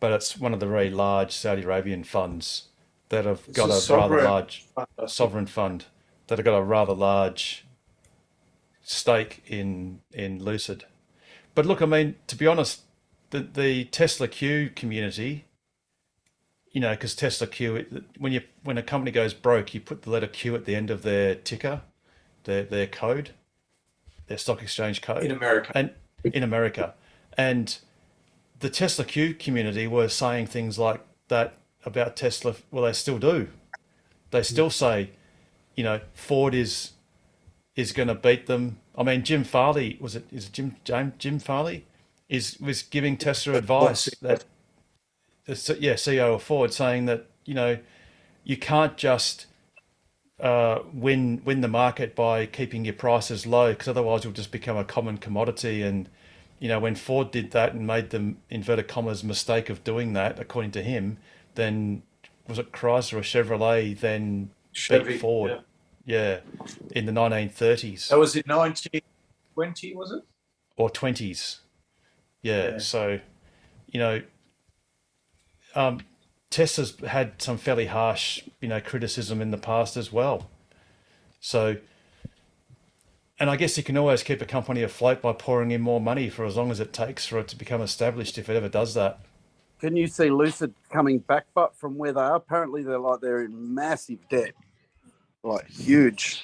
but it's one of the very large Saudi Arabian funds that have got a rather large sovereign fund that have got a rather large stake in Lucid. But look, I mean, to be honest, the Tesla Q community, because Tesla Q, when a company goes broke, you put the letter Q at the end of their ticker, their code. Their stock exchange code In America. And the Tesla Q community were saying things like that about Tesla. Well, they still do. They still say, Ford is going to beat them. I mean, Jim Farley Jim Farley was giving Tesla advice that CEO of Ford, saying that you can't just win the market by keeping your prices low, because otherwise you'll just become a common commodity. And when Ford did that and made the inverted commas mistake of doing that, according to him, then was it Chrysler or Chevrolet then Chevy, beat Ford? Yeah, in the 1930s. That was in 1920, was it? Or 20s. Yeah. So, Tesla's had some fairly harsh, criticism in the past as well. So, and I guess you can always keep a company afloat by pouring in more money for as long as it takes for it to become established, if it ever does that. Can you see Lucid coming back but from where they are? Apparently they're in massive debt, like huge.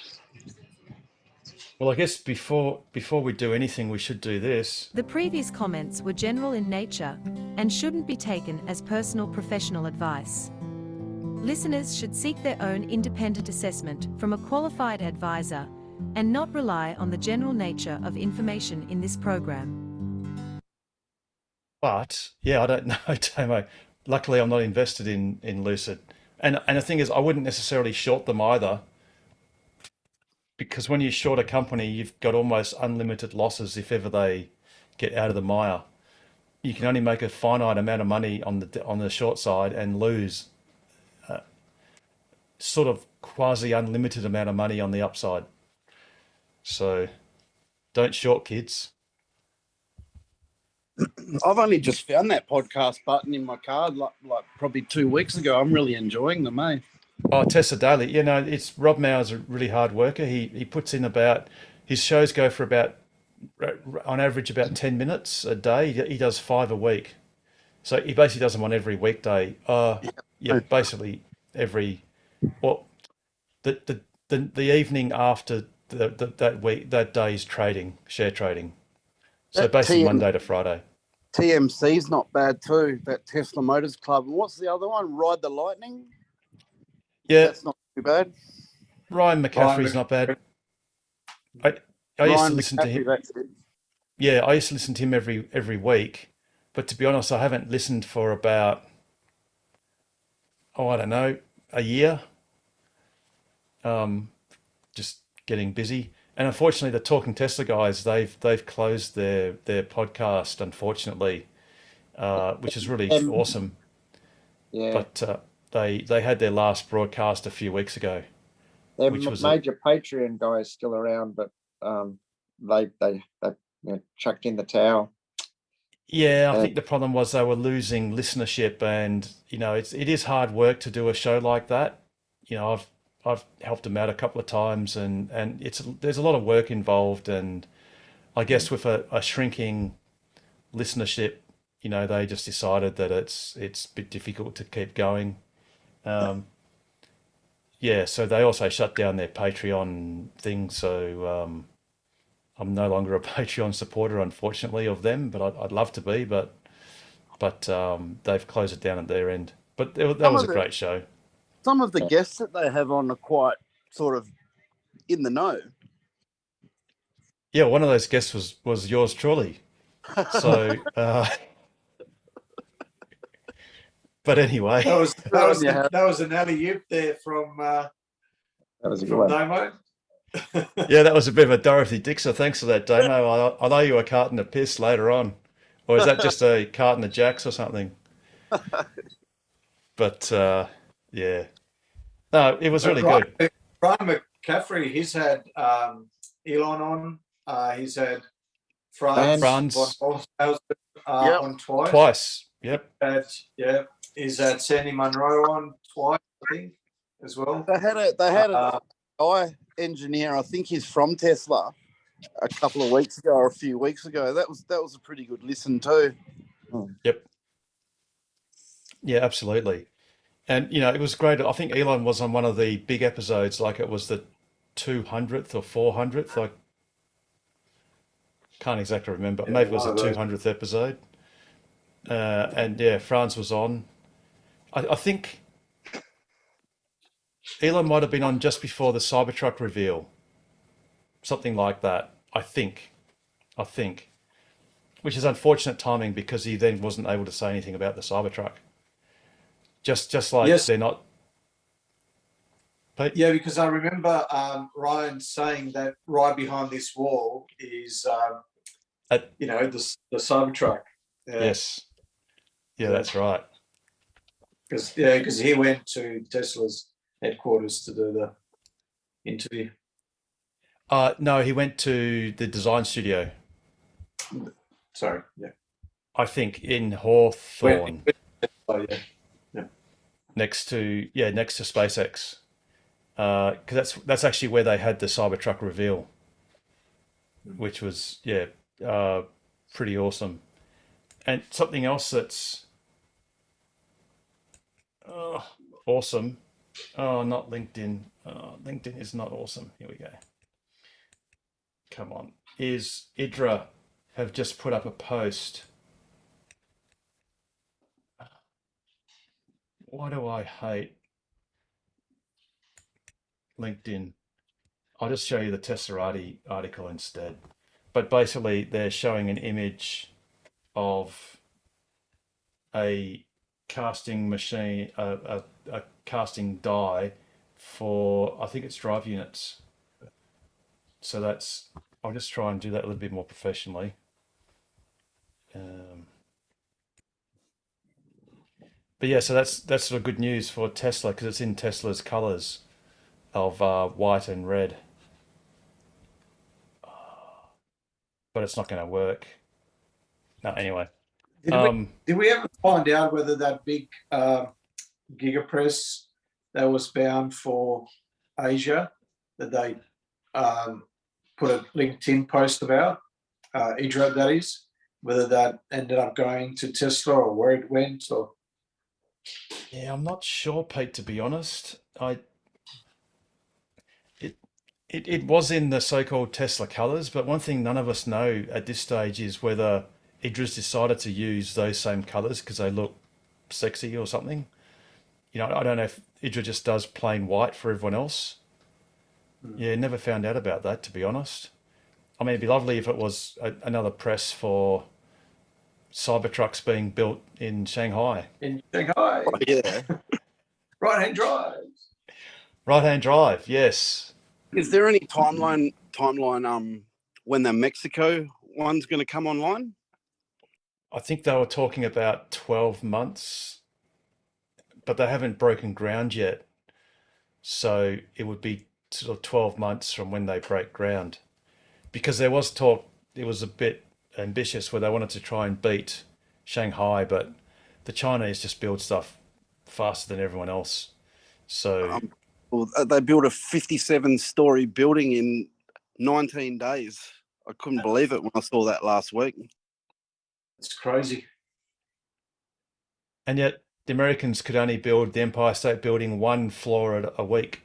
Well, I guess before we do anything, we should do this. The previous comments were general in nature and shouldn't be taken as personal professional advice. Listeners should seek their own independent assessment from a qualified advisor and not rely on the general nature of information in this program. But yeah, I don't know, Tamo. Luckily, I'm not invested in Lucid, and the thing is, I wouldn't necessarily short them either. Because when you short a company, you've got almost unlimited losses if ever they get out of the mire. You can only make a finite amount of money on the short side and lose sort of quasi unlimited amount of money on the upside. So don't short, kids. I've only just found that podcast button in my car like probably 2 weeks ago. I'm really enjoying them, eh? Oh, Tesla Daily. It's Rob Mauer's a really hard worker. He puts in his shows go for about, on average, about 10 minutes a day. He does 5 a week. So he basically does them on every weekday. Basically every, the evening after that day's share trading. So basically Monday to Friday. TMC's not bad too, that Tesla Motors Club. And what's the other one? Ride the Lightning? Yeah, that's not too bad. Ryan McCaffrey's not bad. I used to listen to him. Yeah, I used to listen to him every week, but to be honest, I haven't listened for about I don't know, a year. Just getting busy, and unfortunately, the Talking Tesla guys they've closed their podcast, unfortunately, which is really awesome. Yeah, but. They had their last broadcast a few weeks ago. Their major Patreon guy is still around, but they chucked in the towel. Yeah, I think the problem was they were losing listenership, and it is hard work to do a show like that. I've helped them out a couple of times, and there's a lot of work involved, and I guess with a shrinking listenership, they just decided that it's a bit difficult to keep going. Yeah, so they also shut down their Patreon thing, so I'm no longer a Patreon supporter, unfortunately, of them, but I'd love to be, but they've closed it down at their end. But that was a great show. Some of the guests that they have on are quite sort of in the know. Yeah, one of those guests was yours truly. So, but anyway, that was an alley-oop there from that was a good from one. Damo. Yeah, that was a bit of a Dorothy Dixer. Thanks for that, Damo. I know you were carting a piss later on, or is that just a carton of Jacks or something? But yeah, no, it was really good. Brian McCaffrey, he's had Elon on. He's had Franz on twice. Twice, yep. He's had Sandy Munro on twice, I think, as well. They had a guy engineer, I think he's from Tesla, a couple of weeks ago or a few weeks ago. That was a pretty good listen too. Yep. Yeah, absolutely. And it was great. I think Elon was on one of the big episodes, like it was the 200th or 400th. I can't exactly remember. Yeah, maybe it was the 200th episode. And yeah, Franz was on. I think Elon might have been on just before the Cybertruck reveal. Something like that, I think. Which is unfortunate timing because he then wasn't able to say anything about the Cybertruck. Just like they're not. Yeah, because I remember Ryan saying that right behind this wall is, the Cybertruck. Yes. Yeah, that's right. Because he went to Tesla's headquarters to do the interview. No, he went to the design studio. Sorry, yeah. I think in Hawthorne. Yeah. Next to SpaceX. Because that's actually where they had the Cybertruck reveal, which was pretty awesome. And something else that's awesome. Oh, not LinkedIn. LinkedIn is not awesome. Here we go. Come on. Is IDRA have just put up a post. Why do I hate LinkedIn? I'll just show you the Tesserati article instead. But basically, they're showing an image of a casting machine, a casting die for, I think it's drive units. So I'll just try and do that a little bit more professionally. But yeah, so that's sort of good news for Tesla because it's in Tesla's colors of white and red. But it's not going to work. No, anyway. Did we ever find out whether that big gigapress that was bound for Asia that they put a LinkedIn post about, IDRA that is, whether that ended up going to Tesla or where it went or? Yeah, I'm not sure, Pete, to be honest. It was in the so-called Tesla colors, but one thing none of us know at this stage is whether IDRA's decided to use those same colors because they look sexy or something. I don't know if IDRA just does plain white for everyone else. Yeah, never found out about that, to be honest. I mean, it'd be lovely if it was another press for Cybertrucks being built in Shanghai. In Shanghai. Oh, yeah. Right-hand drive. Right-hand drive, yes. Is there any timeline when the Mexico one's going to come online? I think they were talking about 12 months, but they haven't broken ground yet. So it would be sort of 12 months from when they break ground. because there was talk, it was a bit ambitious where they wanted to try and beat Shanghai, but the Chinese just build stuff faster than everyone else. So Well, they built a 57-story building in 19 days. I couldn't believe it when I saw that last week. It's crazy. And yet the Americans could only build the Empire State Building one floor a week.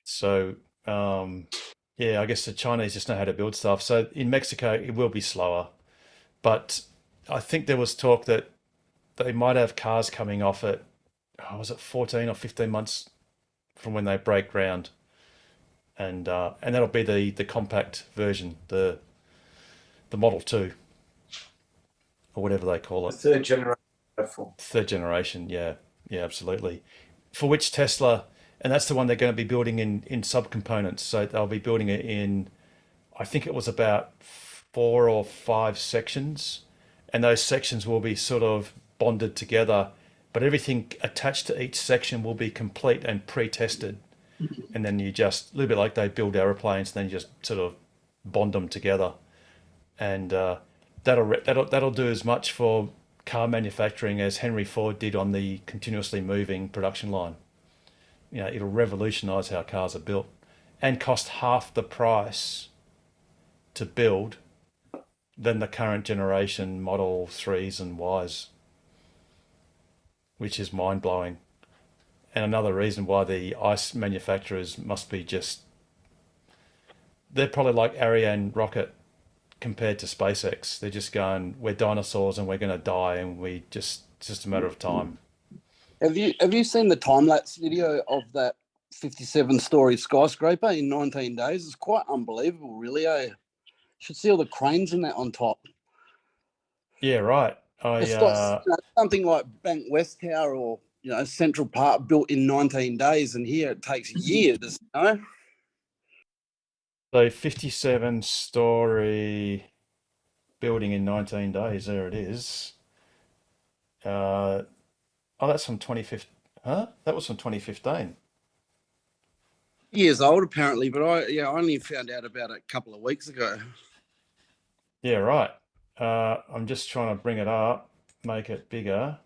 So, yeah, I guess the Chinese just know how to build stuff. So in Mexico, it will be slower. But I think there was talk that they might have cars coming off at, was it 14 or 15 months from when they break ground? And that'll be the compact version, the Model 2, or whatever they call it. The third generation platform. Third generation, yeah, absolutely. For which Tesla, and that's the one they're going to be building in subcomponents. So they'll be building it in, I think it was about 4 or 5 sections, and those sections will be sort of bonded together, but everything attached to each section will be complete and pre-tested. And then you just, a little bit like they build aeroplanes, and then you just sort of bond them together. And that'll do as much for car manufacturing as Henry Ford did on the continuously moving production line. You know, it'll revolutionize how cars are built and cost half the price to build than the current generation Model 3s and Ys, which is mind-blowing. And another reason why the ICE manufacturers must be they're probably like Ariane rocket compared to SpaceX. They're just going, we're dinosaurs and we're going to die, and it's just a matter of time. Have you seen the time-lapse video of that 57-story skyscraper in 19 days? It's quite unbelievable, really. Should see all the cranes in that on top. Yeah, right. It's like, something like Bank West Tower or Central Park built in 19 days, and here it takes years. So 57-story building in 19 days. There it is. That's from 2015. Huh? That was from 2015. Years old, apparently, but I only found out about it a couple of weeks ago. Yeah, right. I'm just trying to bring it up, make it bigger.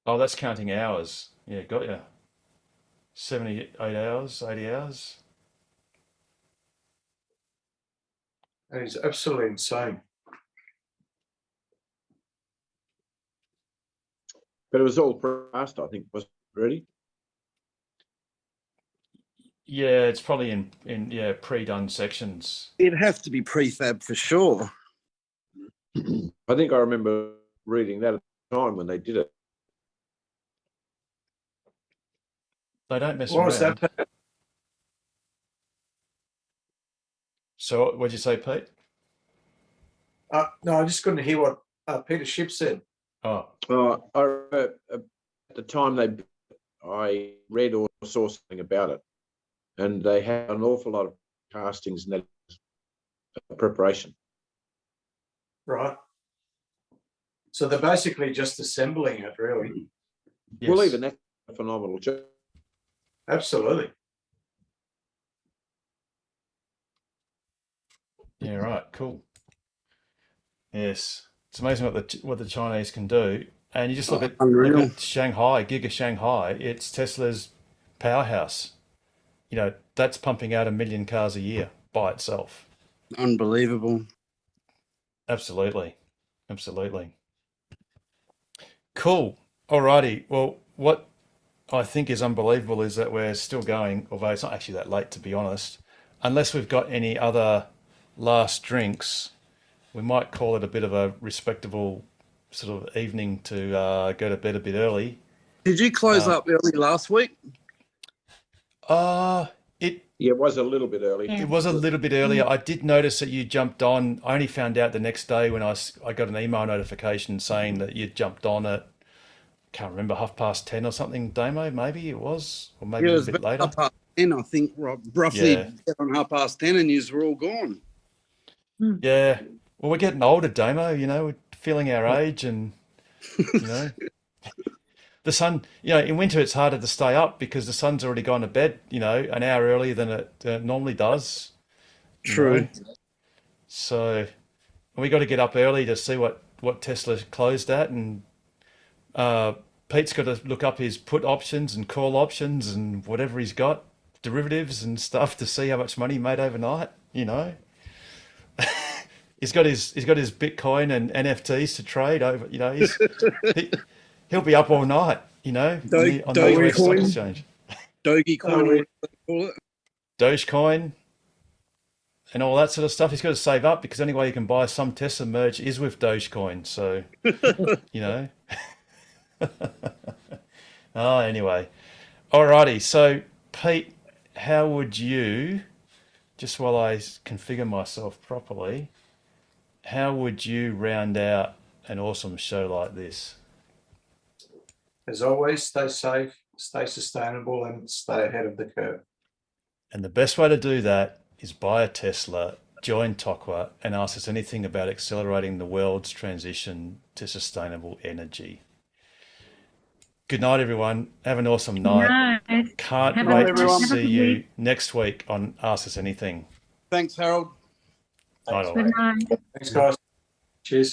Oh, that's counting hours. Yeah, got you. 78 hours, 80 hours. That is absolutely insane. But it was all fast, I think, was it ready? Yeah, it's probably in pre-done sections. It'd have to be prefab for sure. I think I remember reading that at the time when they did it. They don't mess around. So what'd you say, Pete? No, I just couldn't hear what Peter Shipp said. Oh. At the time I read or saw something about it, and they had an awful lot of castings and that preparation. Right. So they're basically just assembling it, really. Yes. Well, even that's a phenomenal job. Absolutely. Yeah, right. Cool. Yes. It's amazing what the Chinese can do. And you just look at Shanghai, Giga Shanghai, it's Tesla's powerhouse. That's pumping out 1 million cars a year by itself. Unbelievable. Absolutely. Cool. Alrighty. Well, what I think is unbelievable is that we're still going, although it's not actually that late, to be honest. Unless we've got any other last drinks, we might call it a bit of a respectable sort of evening to go to bed a bit early. Did you close up early last week? It was a little bit early. It was a little bit earlier. I did notice that you jumped on. I only found out the next day when I got an email notification saying that you jumped on at, can't remember, 10:30 or something, Damo, maybe it was, or maybe a bit later. 10:30, I think, roughly on 10:30, and you were all gone. Yeah. Well, we're getting older, Damo, we're feeling our age, and you know, the sun. You know, in winter it's harder to stay up because the sun's already gone to bed. You know, an hour earlier than it normally does. you True. know. So we got to get up early to see what Tesla closed at, and Pete's got to look up his put options and call options and whatever he's got, derivatives and stuff, to see how much money he made overnight. You know, he's got his Bitcoin and NFTs to trade over. You know, he'll be up all night. You know, on the US Stock Exchange. Dogecoin, or whatever they call it. Dogecoin and all that sort of stuff. He's got to save up, because the only way you can buy some Tesla merge is with Dogecoin. So, you know. Oh, anyway. Alrighty. So, Pete, how would you, just while I configure myself properly, how would you round out an awesome show like this? As always, stay safe, stay sustainable, and stay ahead of the curve. And the best way to do that is buy a Tesla, join TOCWA, and ask us anything about accelerating the world's transition to sustainable energy. Good night, everyone. Have an awesome night. Can't wait to see you next week on Ask Us Anything. Thanks, Harold. Night all. Thanks, guys. Cheers.